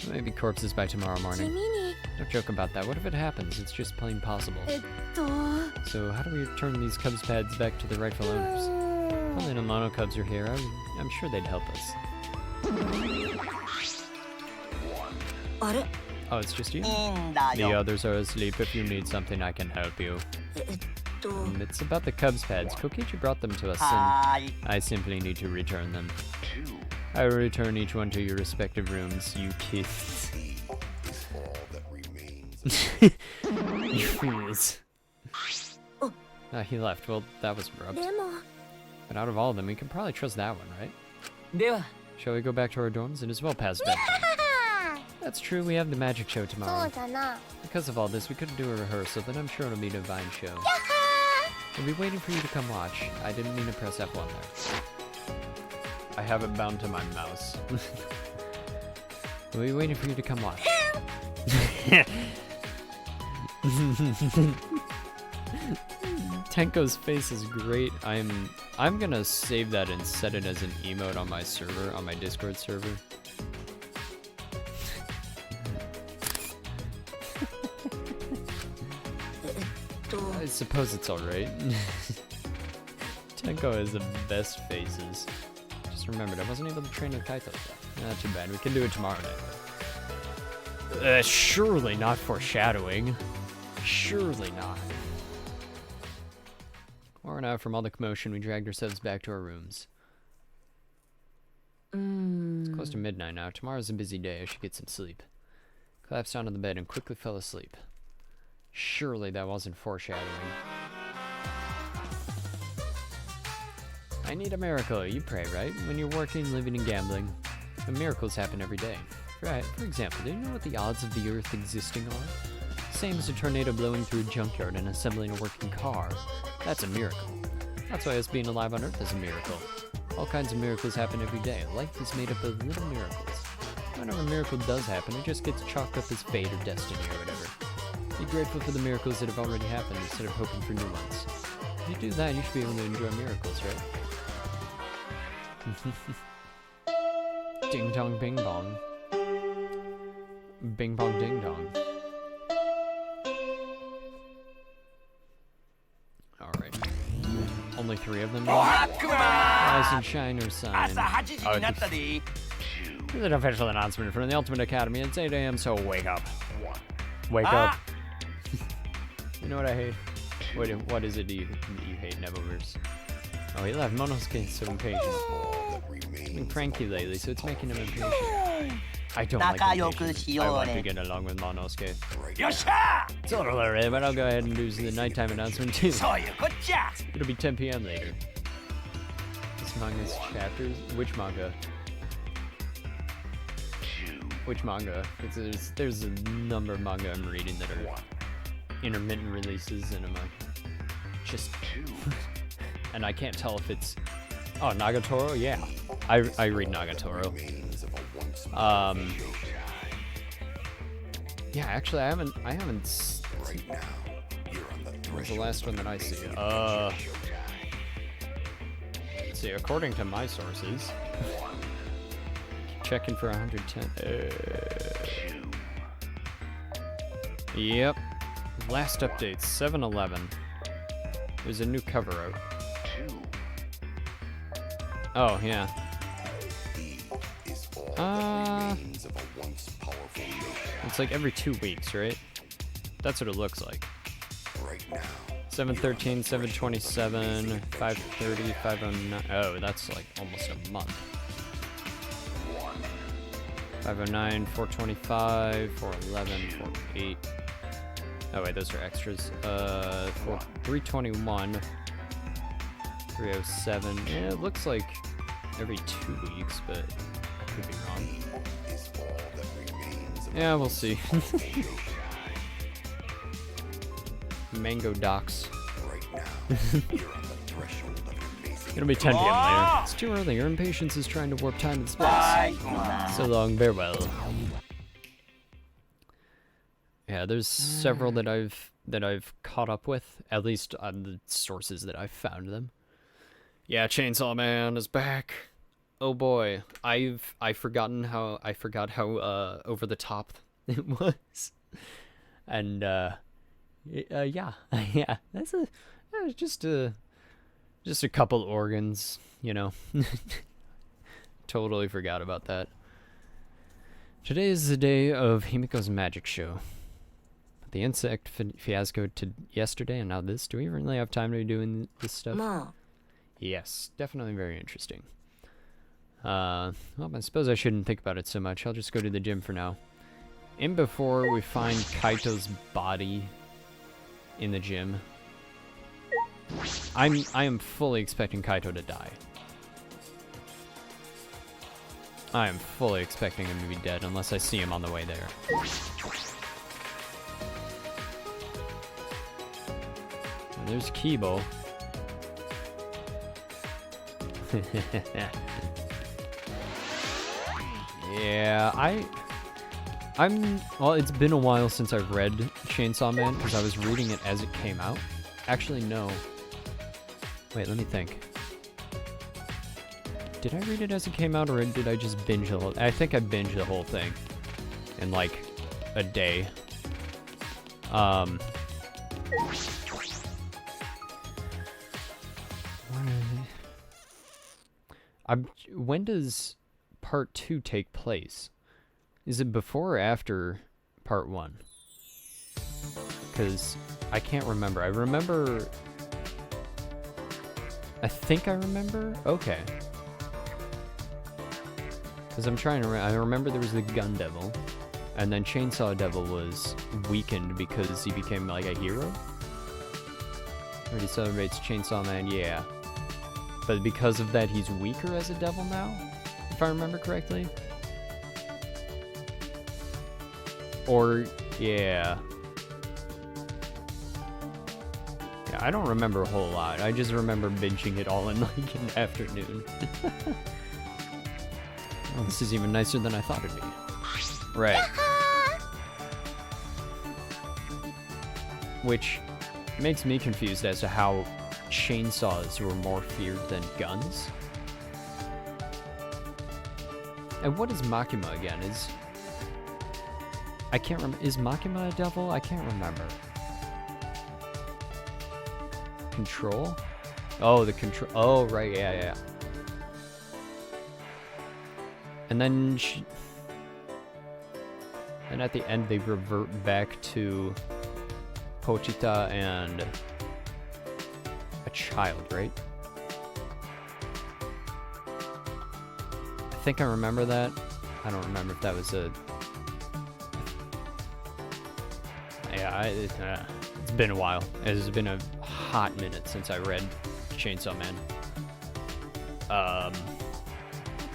S1: Maybe corpses by tomorrow
S2: 地
S1: morning.
S2: 味に
S1: Don't joke about that. What if it happens? It's just plain possible.
S2: と
S1: So how do we return these Cubs pads back to the rightful owners? If only the mono Cubs are here, I'm sure they'd help us.
S3: あれ
S1: Oh, it's just you?
S3: いいんだ
S1: The
S3: よ
S1: others are asleep. If you need something, I can help you.
S2: と
S1: It's about the Cubs pads. Kokichi brought them to us, and
S3: はーい
S1: I simply need to return them. I will return each one to your respective rooms, you kids. You fools. He left. Well, that was abrupt.
S2: でも
S1: But out of all of them, we can probably trust that one, right?
S3: では
S1: Shall we go back to our dorms? It is well past bedtime. That's true, we have the magic show
S2: そ
S1: tomorrow.
S2: うだな
S1: Because of all this, we couldn't do a rehearsal, but I'm sure it'll be a divine show. We'll be waiting for you to come watch. I didn't mean to press F1 there. I have it bound to my mouse. We'll be waiting for you to come watch. Tenko's face is great. I'm gonna save that and set it as an emote on my server, on my Discord server. I suppose it's alright. Tenko has the best faces. Just remembered, I wasn't able to train with Kaito yet. Not too bad, we can do it tomorrow night. Surely not foreshadowing. Surely not. Or Worn out from all the commotion, we dragged ourselves back to our rooms. It's close to midnight now. Tomorrow's a busy day. I should get some sleep. Collapsed onto the bed and quickly fell asleep. Surely that wasn't foreshadowing. I need a miracle. You pray, right? When you're working, living, and gambling. But miracles happen every day. For example, do you know what the odds of the Earth existing are? Same as a tornado blowing through a junkyard and assembling a working car. That's a miracle. That's why us being alive on Earth is a miracle. All kinds of miracles happen every day. Life is made up of little miracles. Whenever a miracle does happen, it just gets chalked up as fate or destiny or whatever. Be grateful for the miracles that have already happened instead of hoping for new ones. If you do that, you should be able to enjoy miracles, right? Ding dong bing bong. Bing bong ding dong. Alright. Only 3 of them now? Rise and shine or sign. Here's an official announcement from the Ultimate Academy. It's 8 AM, so wake up. Wake up. You know what I hate? What is it do you hate, Nevoverse? Oh, he left. Monosuke's so impatient. I've been cranky lately, so it's making him impatient. I don't like impatience. I want to get along with Monosuke. It's a little early, but I'll go ahead and do the nighttime announcement too. It'll be 10 PM later. This manga's chapters? Which manga? Which manga? Because there's a number of manga I'm reading that are intermittent releases, and I'm just... and I can't tell if it's... Oh, Nagatoro? Yeah. I read Nagatoro. Yeah, actually, I haven't... What was the last one that I see? Let's see, according to my sources... Checking for 110. Yep. Last update, 7/11. There's a new cover out. Oh, yeah. It's like every 2 weeks, right? That's what it looks like. 7/13, 7/27, 5/30, 5/09. Oh, that's like almost a month. 5/09, 4/25, 4/11, 4/8. Oh wait, those are extras. 3/21, 3/07. Yeah, it looks like every 2 weeks, but I could be wrong. Yeah, we'll see. Mango docs. It'll be 10 PM later. It's too early. Your impatience is trying to warp time and space. So long, farewell. Yeah, there's several that I've caught up with, at least on the sources that I've found them. Yeah, Chainsaw Man is back. Oh boy, I forgot how over the top it was, and yeah, yeah, that was just a couple organs, you know. Totally forgot about that. Today is the day of Himiko's magic show. The insect fiasco to yesterday and now this. Do we really have time to be doing this stuff?
S2: Ma.
S1: Yes, definitely very interesting. Well, I suppose I shouldn't think about it so much. I'll just go to the gym for now. And before we find Kaito's body in the gym, I am fully expecting Kaito to die. I am fully expecting him to be dead unless I see him on the way there. And there's Kibo. Yeah, well, it's been a while since I've read Chainsaw Man because I was reading it as it came out. Actually, no. Wait, let me think. Did I read it as it came out, or did I just binge the whole... I think I binged the whole thing in, like, a day. When does part 2 take place? Is it before or after part 1? Because I can't remember. I remember I think I remember? Okay. Because I'm trying to I remember there was the Gun Devil, and then Chainsaw Devil was weakened because he became like a hero? Or he celebrates Chainsaw Man, yeah. But because of that, he's weaker as a devil now? If I remember correctly? Or, yeah. Yeah, I don't remember a whole lot. I just remember binging it all in like an afternoon. Oh, this is even nicer than I thought it'd be. Right. Which makes me confused as to how chainsaws were more feared than guns. And what is Makima again? I can't remember. Is Makima a devil? I can't remember. Control? Oh, the control. Oh, right. Yeah, yeah. And then and at the end they revert back to Pochita and a child, right? I think I remember that. I don't remember if that was a... Yeah, it's been a while. It's been a hot minute since I read Chainsaw Man.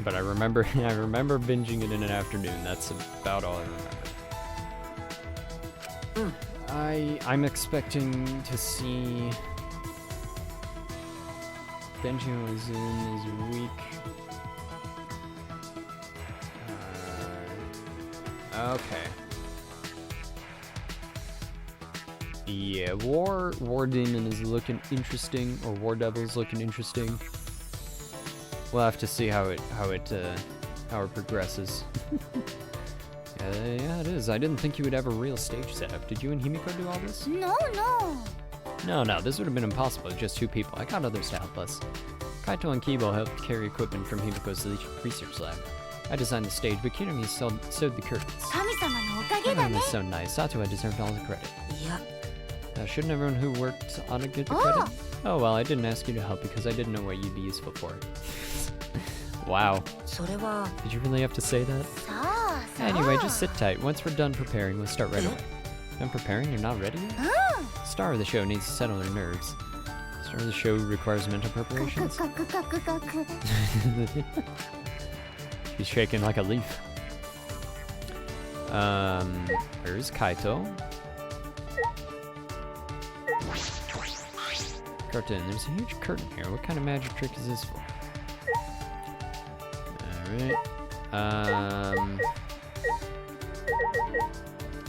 S1: But I remember binging it in an afternoon. That's about all I remember. I'm expecting to see Benji was in his week. Okay. Yeah, War Demon is looking interesting, or War Devil's looking interesting. We'll have to see how it progresses. Yeah, it is. I didn't think you would have a real stage setup. Did you and Himiko do all this?
S2: No.
S1: No, this would have been impossible with just two people. I got others to help us. Kaito and Kibo helped carry equipment from Himiko's research lab. I designed the stage, but Kirumi sewed the curtains. Everyone was so nice. Sato deserved all the credit. Shouldn't everyone who worked on it get the credit? Oh well, I didn't ask you to help because I didn't know what you'd be useful for. Wow. Did you really have to say that? Anyway, just sit tight. Once we're done preparing, we'll start right away. Done preparing? You're not ready yet? Star of the show needs to settle her nerves. Star of the show requires mental preparations. She's shaking like a leaf. Where's Kaito? Curtain. There's a huge curtain here. What kind of magic trick is this for? Alright.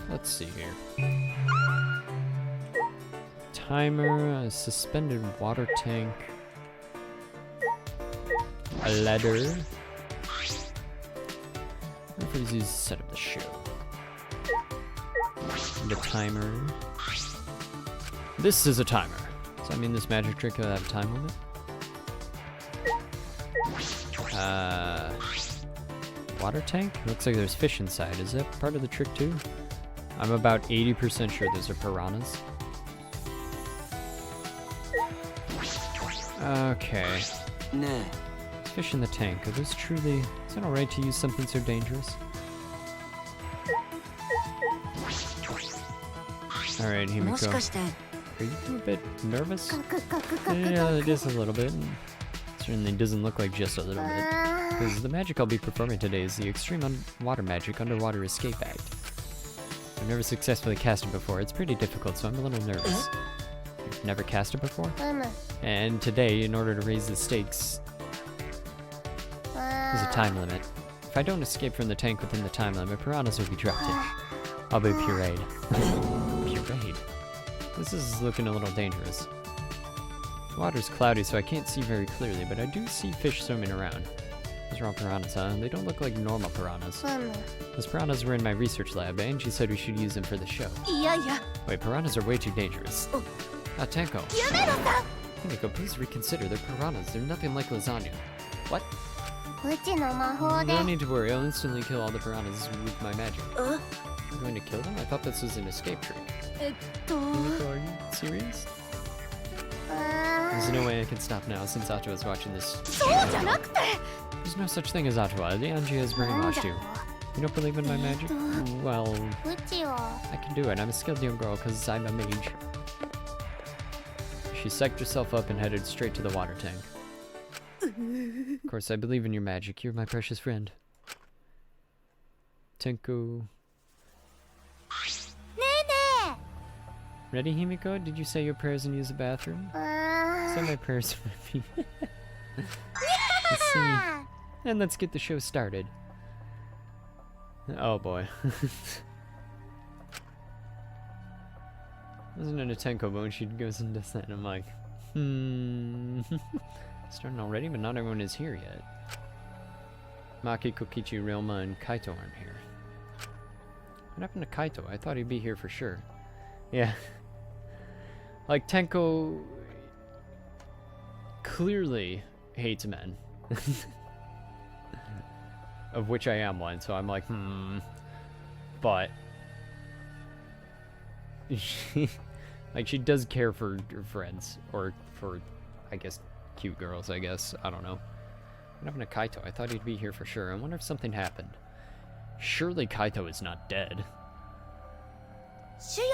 S1: Let's see here. Timer, a suspended water tank, a ladder. What if we use set up the show? And a timer. This is a timer. Does that mean this magic trick will have a time limit? Water tank? Looks like there's fish inside. Is that part of the trick too? I'm about 80% sure those are piranhas. Okay. Nah. Fish in the tank. Are those truly... Is it alright to use something so dangerous? Alright, Himiko. Are you a bit nervous? Yeah, just a little bit. Certainly doesn't look like just a little bit. Because the magic I'll be performing today is the Extreme Water Magic Underwater Escape Act. I've never successfully cast it before. It's pretty difficult, so I'm a little nervous. You've never cast it before? And today, in order to raise the stakes, there's a time limit. If I don't escape from the tank within the time limit, piranhas will be dropped in. I'll be pureed. Pureed? This is looking a little dangerous. The water's cloudy, so I can't see very clearly, but I do see fish swimming around. Those are all piranhas, huh? They don't look like normal piranhas. Those piranhas were in my research lab, and she said we should use them for the show. Wait, piranhas are way too dangerous. Tanko. Himiko, please reconsider. They're piranhas. They're nothing like lasagna. What? No need to worry. I'll instantly kill all the piranhas with my magic. You're going to kill them? I thought this was an escape trick. Himiko, are you serious? There's no way I can stop now since Atua is watching this.
S2: そうじゃなくて
S1: There's no such thing as Atua. The Anji has brainwashed you. You don't believe in my magic? Well,
S2: うちは
S1: I can do it. I'm a skilled young girl because I'm a mage. She psyched herself up and headed straight to the water tank. Of course, I believe in your magic. You're my precious friend. Tenko.
S2: ねえね
S1: Ready, Himiko? Did you say your prayers and use the bathroom?
S2: え
S1: Say my prayers for me. Let's see. And let's get the show started. Oh boy. Wasn't it a Tenko when she goes into that? I'm like, starting already, but not everyone is here yet. Maki, Kokichi, Realma, and Kaito aren't here. What happened to Kaito? I thought he'd be here for sure. Yeah. Like, Tenko clearly hates men. Of which I am one, so I'm like, But she does care for her friends, or for, I guess, cute girls, I guess. I don't know. What happened to Kaito? I thought he'd be here for sure. I wonder if something happened. Surely Kaito is not dead.
S2: 主よ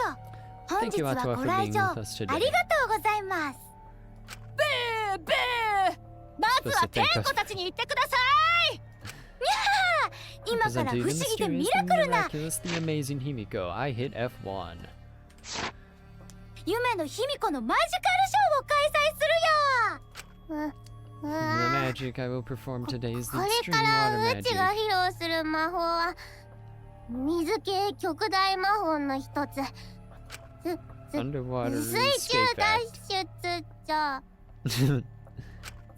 S2: 本
S1: Thank
S2: 日
S1: you,
S2: は
S1: Atua,
S2: ご
S1: for
S2: 来
S1: being
S2: 場
S1: with us
S2: あ
S1: today.
S2: りがとうございますべーべーまずは天子たちに言ってくださいにゃー今から
S1: Present
S2: 不
S1: to
S2: 思
S1: you
S2: 議で
S1: the
S2: ミ
S1: mysterious
S2: ラ
S1: and
S2: クルな
S1: miraculous, the amazing Himiko. I hit F1.
S2: 夢の卑弥呼のマジカルショーを開催するよ
S1: The magic I will perform today is the
S2: これ
S1: extreme
S2: から
S1: water
S2: うちが
S1: magic.
S2: 披露する魔法は水系極大魔法の一つ
S1: Underwater
S2: 水中
S1: escape
S2: 脱
S1: act.
S2: 出じゃ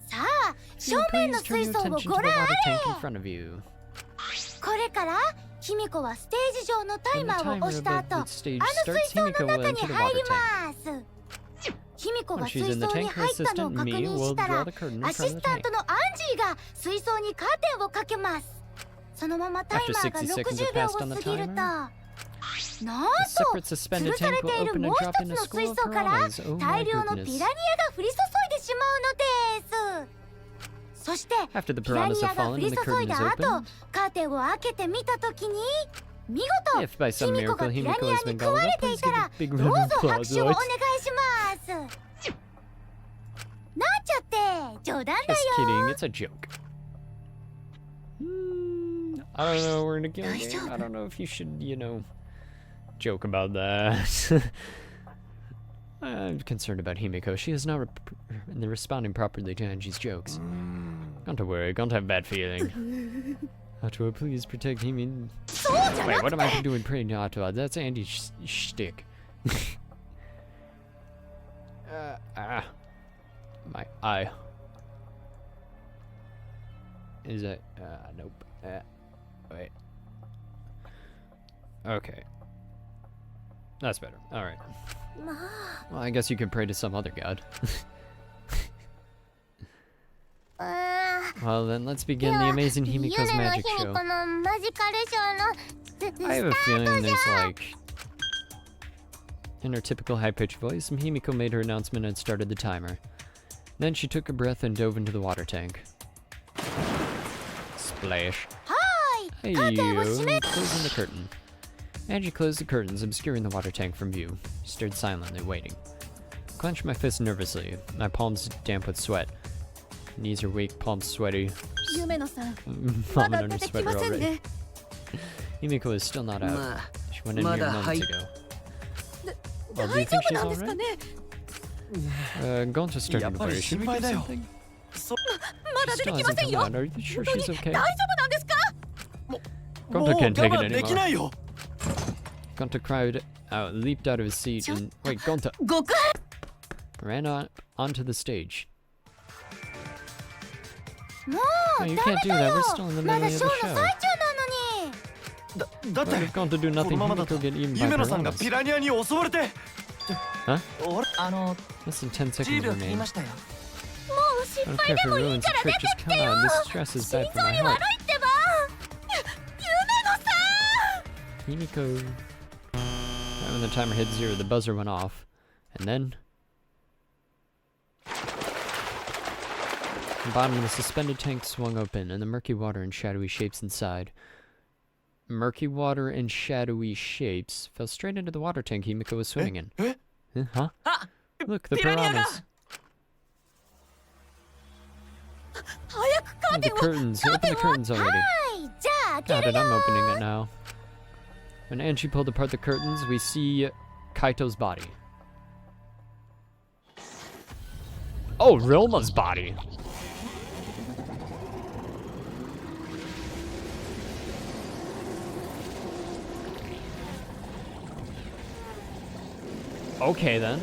S2: さあ正
S1: You
S2: 面の
S1: please turn
S2: 水
S1: your
S2: 槽を
S1: attention to
S2: ご
S1: the
S2: 覧
S1: water
S2: あ
S1: tank in
S2: れ
S1: front of you.
S2: これから卑弥呼はステージ上のタイ
S1: When
S2: マ
S1: the
S2: ーを
S1: timer
S2: 押した後
S1: above
S2: あ
S1: the stage
S2: の
S1: starts,
S2: 水槽
S1: Himiko
S2: の
S1: will
S2: 中に
S1: enter the
S2: 入
S1: water
S2: り
S1: tank.
S2: ます卑弥呼
S1: When
S2: が
S1: she's
S2: 水
S1: in the
S2: 槽に
S1: tank, her
S2: 入ったのを
S1: assistant
S2: 確
S1: Me
S2: 認
S1: will
S2: した
S1: draw
S2: ら
S1: the curtain in
S2: ア
S1: front
S2: シ
S1: of
S2: ス
S1: the
S2: タン
S1: tank.
S2: トのアンジーが水槽にカーテンをかけますそのままタイマーが
S1: After 60 seconds
S2: 60
S1: have
S2: 秒
S1: passed
S2: を
S1: on the
S2: 過ぎると
S1: timer,
S2: なん
S1: The
S2: と
S1: separate suspended
S2: 吊るさ
S1: tank
S2: れ
S1: will
S2: ている
S1: open
S2: も
S1: and
S2: う
S1: drop
S2: 一
S1: in
S2: つ
S1: a
S2: の
S1: school
S2: 水
S1: of
S2: 槽から
S1: piranhas. Oh
S2: 大
S1: my
S2: 量の
S1: goodness.
S2: ピラニアが降り注いでしまうのですそして
S1: After the
S2: ピラニ
S1: piranhas
S2: ア
S1: have
S2: が降
S1: fallen
S2: り
S1: and the
S2: 注
S1: curtain
S2: いだ
S1: is
S2: 後
S1: opened,
S2: カーテンを開けてみたときに見事
S1: if by
S2: 卑
S1: some
S2: 弥呼が
S1: miracle
S2: ピラ
S1: Himiko
S2: ニア
S1: has
S2: に
S1: been
S2: 食わ
S1: gobbled
S2: れ
S1: up,
S2: てい
S1: please
S2: た
S1: give
S2: ら
S1: a big
S2: どう
S1: round
S2: ぞ
S1: of
S2: 拍手をお願
S1: applause.
S2: いしますなんちゃって冗談だ
S1: Just
S2: よ
S1: kidding, it's a joke. I don't know, we're in a game. I don't know if you should, you know, joke about that. I'm concerned about Himiko. She is not responding properly to Anji's jokes. Don't worry, don't have bad feeling. Atua, please protect Himi.
S2: そうじゃな
S1: Wait,
S2: く
S1: what am I doing praying to Atua? That's Andy's shtick. My eye. Is that? Nope. Wait. Okay. That's better. Alright.
S2: まあ
S1: Well, I guess you can pray to some other god. Well, then let's begin the amazing
S2: 夢
S1: Himiko's
S2: の
S1: magic
S2: 卑弥
S1: show.
S2: 呼のマジカルショーの
S1: I have a feeling there's like... In her typical high-pitched voice, Himiko made her announcement and started the timer. Then she took a breath and dove into the water tank. Splash.
S2: はーい
S1: Hey
S2: カーテンを
S1: you,
S2: 閉め
S1: closing the curtain. Angie closed the curtains, obscuring the water tank from view. Stood silently, waiting. Clenched my fist nervously, my palms damp with sweat. Knees are weak, palms sweaty.
S2: 夢野さんま
S1: Vomit
S2: だ
S1: on
S2: 出
S1: her
S2: てき
S1: sweater
S2: ません
S1: already.
S2: ね
S1: Himiko is still not out.
S3: まあ
S1: She went in here
S3: まだ
S1: moments
S3: 入っ
S1: ago. Well, do you
S2: 大丈
S1: think
S2: 夫
S1: she's
S2: なんですか
S1: alright?
S2: ね
S1: Gonta's starting to
S3: やっぱり
S1: worry. Should we
S3: 心
S1: do
S3: 配だよ。
S1: something?
S2: まだ
S1: She
S2: 出て
S1: still
S2: きま
S1: hasn't
S2: せん
S1: come
S2: よ
S1: out. Are you sure
S2: 本当に
S1: she's
S2: 大
S1: okay?
S2: 丈夫なんですか
S3: もう
S1: Gonta can't take
S3: 我
S1: it
S3: 慢できな
S1: anymore.
S3: いよ
S1: Gonta cried out, leaped out of his seat, and wait, Gonta
S2: 極
S1: ran onto the stage.
S2: も
S1: No,
S2: う
S1: you
S2: ダ
S1: can't
S2: メ
S1: do
S2: だ
S1: that.
S2: よ
S1: We're still in the
S2: ま
S1: middle
S2: だ
S1: of
S2: シ
S1: the
S2: ョーの最
S1: show.
S2: 中なのに
S3: だっ
S1: What
S3: て
S1: if Gonta do
S3: こ
S1: nothing?
S3: のままだ
S1: Himiko
S3: と
S1: get eaten by
S3: 夢野さんが
S1: piranhas.
S3: ピラニアに襲われて
S1: Huh?
S3: 俺
S1: Less than 10
S3: 10
S1: seconds
S3: 秒切り
S1: remain.
S3: ましたよ
S2: もう失
S1: I don't
S2: 敗
S1: care
S2: で
S1: if it
S2: もいい
S1: ruins
S2: か
S1: the
S2: ら出
S1: trip.
S2: て
S1: Just
S2: き
S1: come
S2: てよ
S1: on. This stress is
S2: 心
S1: bad for
S2: 臓
S1: my
S2: に
S1: heart.
S2: 悪いってば夢野さん
S1: Himiko. Right when the timer hit 0, the buzzer went off. And then... The bottom of the suspended tank swung open, and the murky water and shadowy shapes inside. Murky water and shadowy shapes fell straight into the water tank Himiko was swimming in. Huh? Look, the piranhas. Oh, the curtains. Open the curtains already. Got it, I'm opening it now. When Angie pulled apart the curtains, we see Kaito's body. Oh, Rilma's body. Okay, then.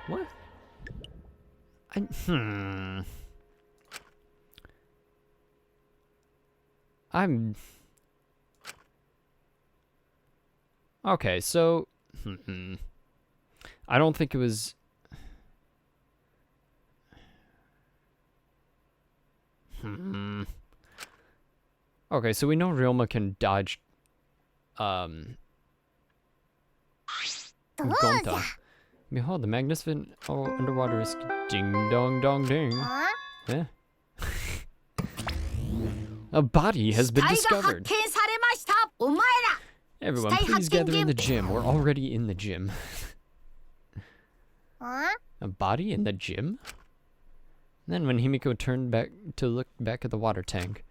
S1: What? I'm... Okay, so... I don't think it was... Okay, so we know Ryoma can dodge... Gonta. Behold, the magnificent underwater is ding dong dong ding. Eh? A body has been discovered. Everyone, please gather in the gym. We're already in the gym. A body in the gym? And then when Himiko turned back to look back at the water tank.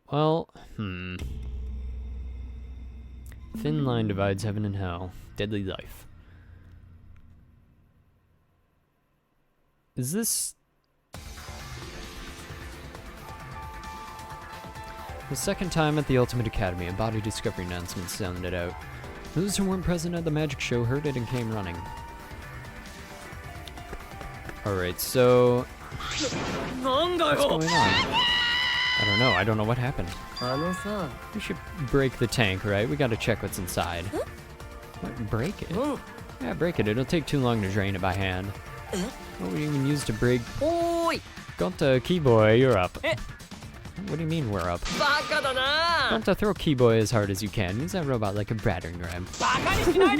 S1: Well, Thin line divides heaven and hell. Deadly life. Is this... The second time at the Ultimate Academy, a body discovery announcement sounded out. Those who weren't present at the magic show heard it and came running. Alright, so... What's going on? I don't know what happened. We should break the tank, right? We gotta check what's inside. What, break it? Yeah, break it. It'll take too long to drain it by hand. What would you even use to break... Gonta, Keyboy, you're up. What do you mean we're up? Gonta, throw Keyboy as hard as you can. Use that robot like a battering ram. Who are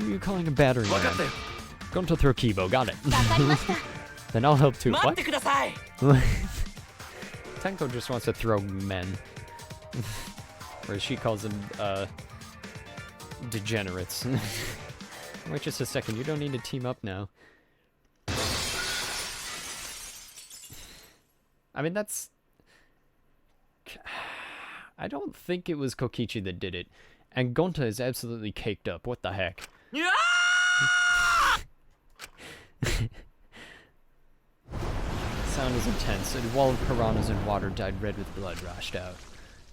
S1: you calling a battering ram? Gonta, throw Keyboy. Got it. Then I'll help too. What? Tenko just wants to throw men. Or she calls them, degenerates. Wait just a second, you don't need to team up now. I mean, that's... I don't think it was Kokichi that did it. And Gonta is absolutely caked up. What the heck? Sound is intense. A wall of piranhas and water dyed red with blood rushed out.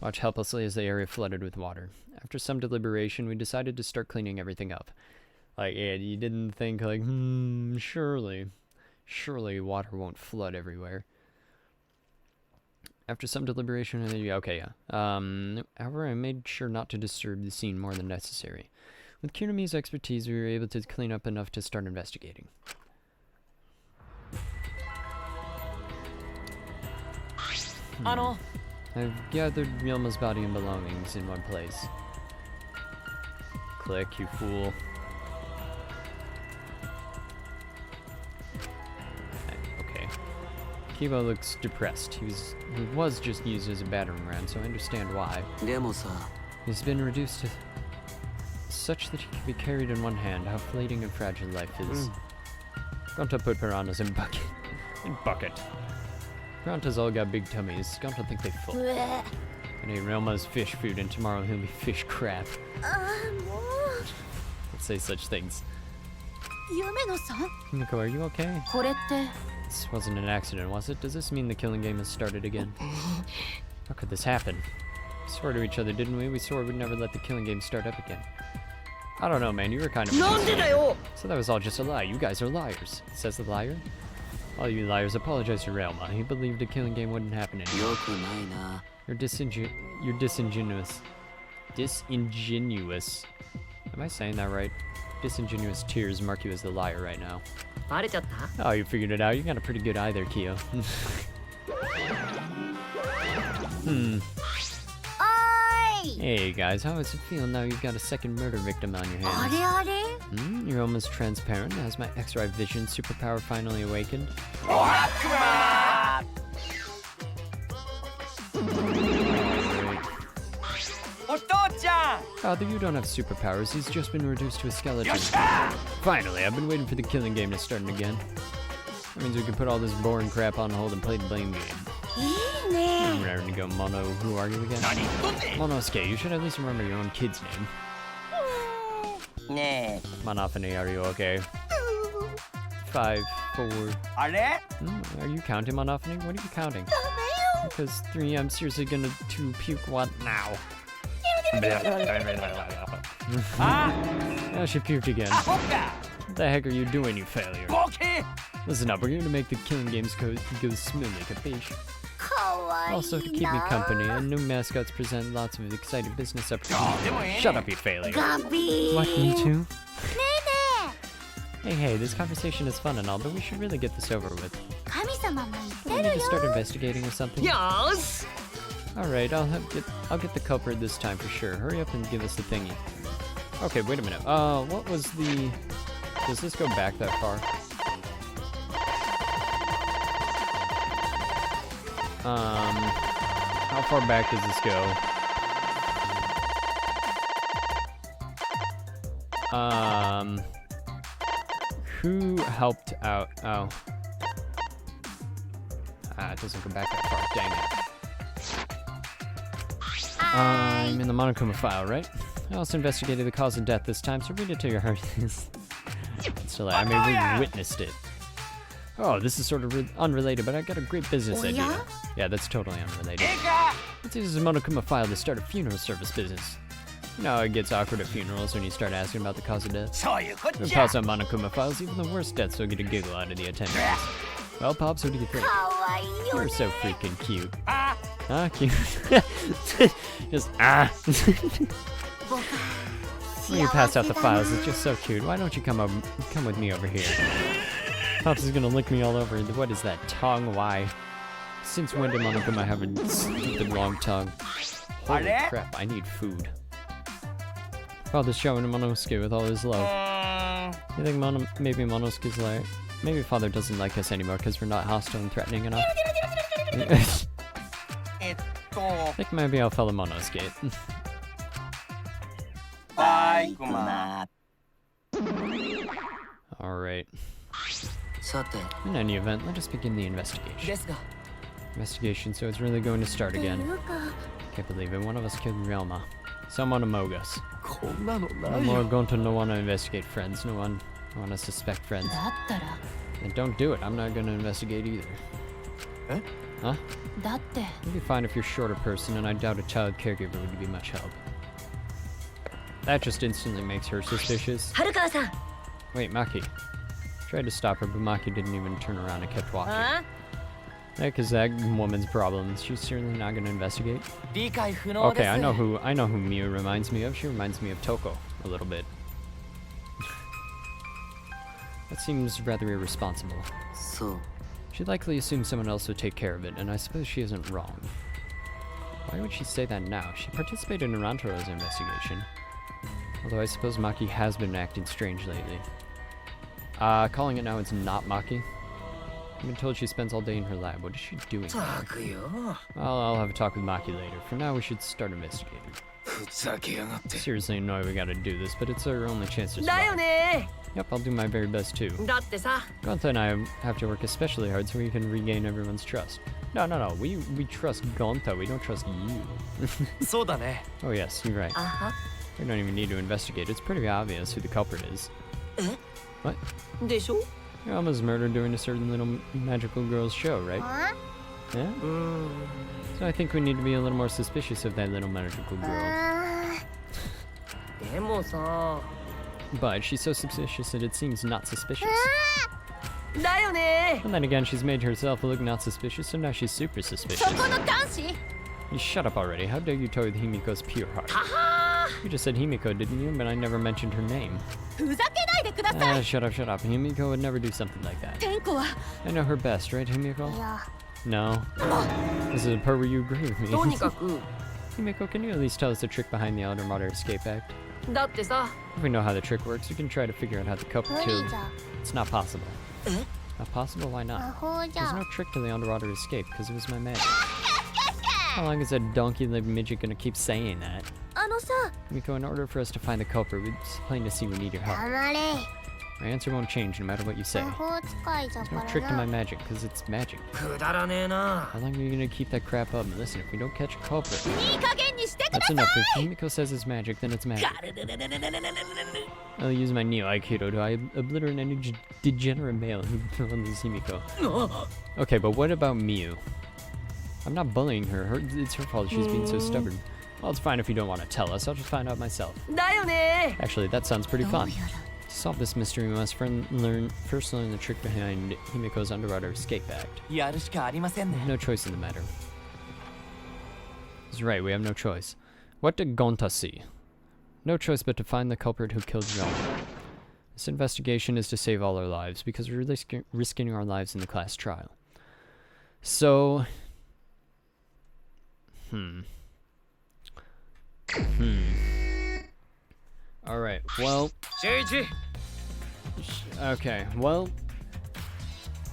S1: Watched helplessly as the area flooded with water. After some deliberation, we decided to start cleaning everything up. Like, yeah, you didn't think, like, surely water won't flood everywhere. After some deliberation, okay, yeah. However, I made sure not to disturb the scene more than necessary. With Kirimi's expertise, we were able to clean up enough to start investigating. I've gathered Ryuma's body and belongings in one place. Click, you fool. Okay. Kiba looks depressed. He was just used as a battering ram, so I understand why. He's been reduced to such that he can be carried in one hand. How fleeting and fragile life is. Gonta put piranhas in bucket. Piranhas all got big tummies. Gonta think they full. And ate Realma's fish food, and tomorrow he'll be fish crap. Let's say such things. Himiko, are you okay? This wasn't an accident, was it? Does this mean the killing game has started again? How could this happen? We swore to each other, didn't we? We swore we'd never let the killing game start up again. I don't know, man. You were kind of... So that was all just a lie. You guys are liars. Says the liar. All you liars, apologize to Realma. He believed a killing game wouldn't happen anymore. You're disingenuous. Disingenuous. Am I saying that right? Disingenuous tears mark you as the liar right now.
S6: バレちゃった
S1: Oh, you figured it out. You got a pretty good eye there, Kyo. Hey guys, how does it feel now you've got a second murder victim on your hands?
S2: あれ
S1: You're almost transparent. Has my X-ray vision superpower finally awakened? Father, you don't have superpowers. He's just been reduced to a skeleton. Finally, I've been waiting for the killing game to start again. That means we can put all this boring crap on hold and play the blame game.
S2: いいね
S1: I'm raring to go, Mono. Who are you again? Monosuke. You should at least remember your own kid's name.
S6: ねえ
S1: Monophony, are you okay? 5, 4.
S3: あれ
S1: Are you counting, Monophony? What are you counting? Because 3, I'm seriously gonna to puke what now? Oh, she puked again. What the heck are you doing, you failure? Listen up, we're here to make the killing games go smoothly, capiche?
S2: かわいいな
S1: Also, to keep me company, and new mascots present lots of exciting business opportunities. Shut up, you failure.
S2: ガビー
S1: What, me too?
S2: ね
S1: Hey, this conversation is fun and all, but we should really get this over with.
S2: え神様も
S1: Do we
S2: 言って
S1: need
S2: る
S1: to
S2: よ
S1: start investigating or something?
S6: よーし
S1: Alright, I'll get the culprit this time for sure. Hurry up and give us the thingy. Okay, wait a minute. What was the... Does this go back that far? How far back does this go? Who helped out? Oh. It doesn't go back that far. Dang it. I'm in the Monokuma file, right? I also investigated the cause of death this time, so read it to your heart. So I mean, we witnessed it. Oh, this is sort of unrelated, but I got a great business idea.
S2: yeah?
S1: Yeah, that's totally unrelated. Let's use the Monokuma file to start a funeral service business. You know how it gets awkward at funerals when you start asking about the cause of death?
S3: そういうこっ
S1: If we
S3: ちゃ
S1: pass on Monokuma files, even the worst deaths will get a giggle out of the attendants. Well, Pops, what do you think?
S2: かわいいよ
S1: You're
S2: ね
S1: so freaking cute.
S3: あ
S1: Ah, cute. Just, ah. When you pass out the files, it's just so cute. Why don't you come with me over here? Pops is gonna lick me all over. What is that tongue? Why? Since when did Monokuma have a stupid long tongue? Holy
S3: Are
S1: crap, I need food. Father's showing Monosuke with all his love. You think maybe Monosuke's like... Maybe Father doesn't like us anymore because we're not hostile and threatening enough.
S3: えっと
S1: I think maybe I'll follow Monosuke.
S3: バイクマ
S1: Alright.
S6: さて
S1: In any event, let us begin the investigation.
S6: ですが
S1: Investigation, so it's really going to start
S2: ってい
S1: again.
S2: うか
S1: Can't believe it. One of us killed Realma. Someone among us.
S3: こんなの
S1: No
S3: ない
S1: more
S3: よ
S1: going to no one to investigate friends. No one want to suspect friends.
S2: だったら
S1: And don't do it. I'm not going to investigate either.
S3: Eh?
S1: Huh?
S2: だって
S1: It'd be fine if you're a shorter person, and I doubt a child caregiver would be much help. That just instantly makes her suspicious.
S5: 春川さん
S1: Wait, Maki. Tried to stop her, but Maki didn't even turn around and kept walking.
S6: あ
S1: Yeah, 'cause that woman's problems. She's certainly not gonna investigate.
S6: 理解不能です
S1: Okay, I know who Miu reminds me of. She reminds me of Toko a little bit. That seems rather irresponsible.
S6: そう
S1: She likely assumed someone else would take care of it, and I suppose she isn't wrong. Why would she say that now? She participated in Rantaro's investigation. Although I suppose Maki has been acting strange lately. Calling it now it's not Maki. I've been told she spends all day in her lab. What is she doing?
S3: ったくよ
S1: I'll have a talk with Maki later. For now, we should start investigating.
S3: ふざけやがって
S1: Seriously annoyed we gotta do this, but it's our only chance to
S6: だよ
S1: survive.
S6: ね
S1: Yep, I'll do my very best too.
S6: だってさ
S1: Gonta and I have to work especially hard so we can regain everyone's trust. No. We trust Gonta, we don't trust you.
S3: そうだね
S1: Oh yes, you're right.
S6: あは
S1: We don't even need to investigate. It's pretty obvious who the culprit is.
S6: でしょ
S1: Alma's murdered during a certain little magical girl's show, right?
S2: あ
S1: Yeah?
S6: うーん
S1: So I think we need to be a little more suspicious of that little magical girl.
S2: あ
S6: でもさ
S1: But she's so suspicious that it seems not suspicious.
S6: だよね
S1: And then again, she's made herself look not suspicious, so now she's super
S2: そ
S1: suspicious.
S2: この男子
S1: You shut up already. How dare you toy with Himiko's pure heart?
S6: はは
S1: You just said Himiko, didn't you? But I never mentioned her name.
S2: ふざけないでください
S1: Shut up, shut up. Himiko would never do something like that.
S2: 天子は
S1: I know her best, right, Himiko?
S2: いや
S1: No. This is the part where you agree with me.
S6: とにかく
S1: Himiko, can you at least tell us the trick behind the Underwater Escape Act?
S6: だってさ
S1: If we know how the trick works, we can try to figure out how the couple
S2: 無
S1: killed.
S2: 理じゃ
S1: It's not possible.
S6: え
S1: Not possible? Why
S2: 魔
S1: not?
S2: 法じ
S1: There's
S2: ゃ
S1: no trick to the underwater escape because it was my magic. How long is that donkey-legged midget gonna keep saying that?
S2: あのさ
S1: Himiko, in order for us to find the culprit, it's plain to see we need your help.
S2: 黙れ
S1: My answer won't change no matter what you say.
S2: 魔法使いじゃ
S1: There's
S2: か
S1: no
S2: ら
S1: trick to my
S2: な
S1: magic because it's magic.
S3: くだらねえな
S1: How long are you gonna keep that crap up? Listen, if we don't catch a culprit,
S2: いい加減にしてくだ
S1: that's
S2: さい
S1: enough. If Himiko says it's magic, then it's magic. I'll use my Neo Aikido to obliterate any degenerate male who bullies Himiko. Okay, but what about Miu? I'm not bullying her. It's her fault she's being so stubborn. Well, it's fine if you don't want to tell us. I'll just find out myself.
S6: だよね
S1: Actually, that sounds pretty
S2: どう
S1: fun.
S2: やら
S1: To solve this mystery, we must first learn the trick behind Himiko's Underwater Escape Act.
S3: やるしかありません
S1: We
S3: ね
S1: have no choice in the matter. He's right, we have no choice. What did Gonta see? No choice but to find the culprit who killed Gon. This investigation is to save all our lives, because we're risking our lives in the class trial. So... Alright, well...
S3: 周一
S1: Okay, well...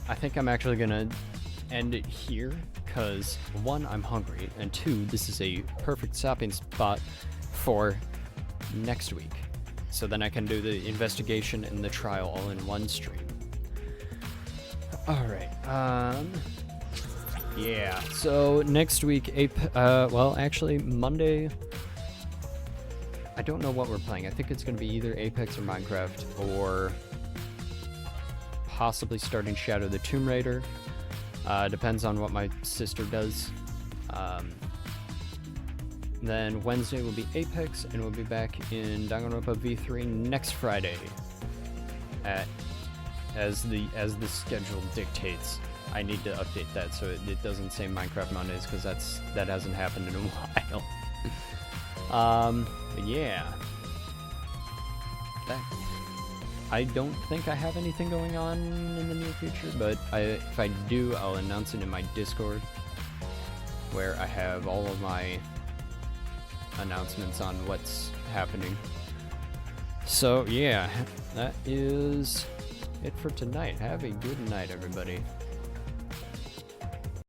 S1: I think I'm actually gonna end it here, because one, I'm hungry, and two, this is a perfect stopping spot for next week. So then I can do the investigation and the trial all in one stream. Alright, yeah, so next week, well, actually, Monday, I don't know what we're playing. I think it's gonna be either Apex or Minecraft, or possibly starting Shadow the Tomb Raider. Depends on what my sister does. Then Wednesday will be Apex, and we'll be back in Danganronpa V3 next Friday. As the schedule dictates. I need to update that so it doesn't say Minecraft Mondays, because that hasn't happened in a while. But yeah. I don't think I have anything going on in the near future, but if I do, I'll announce it in my Discord, where I have all of my announcements on what's happening. So yeah, that is it for tonight. Have a good night, everybody.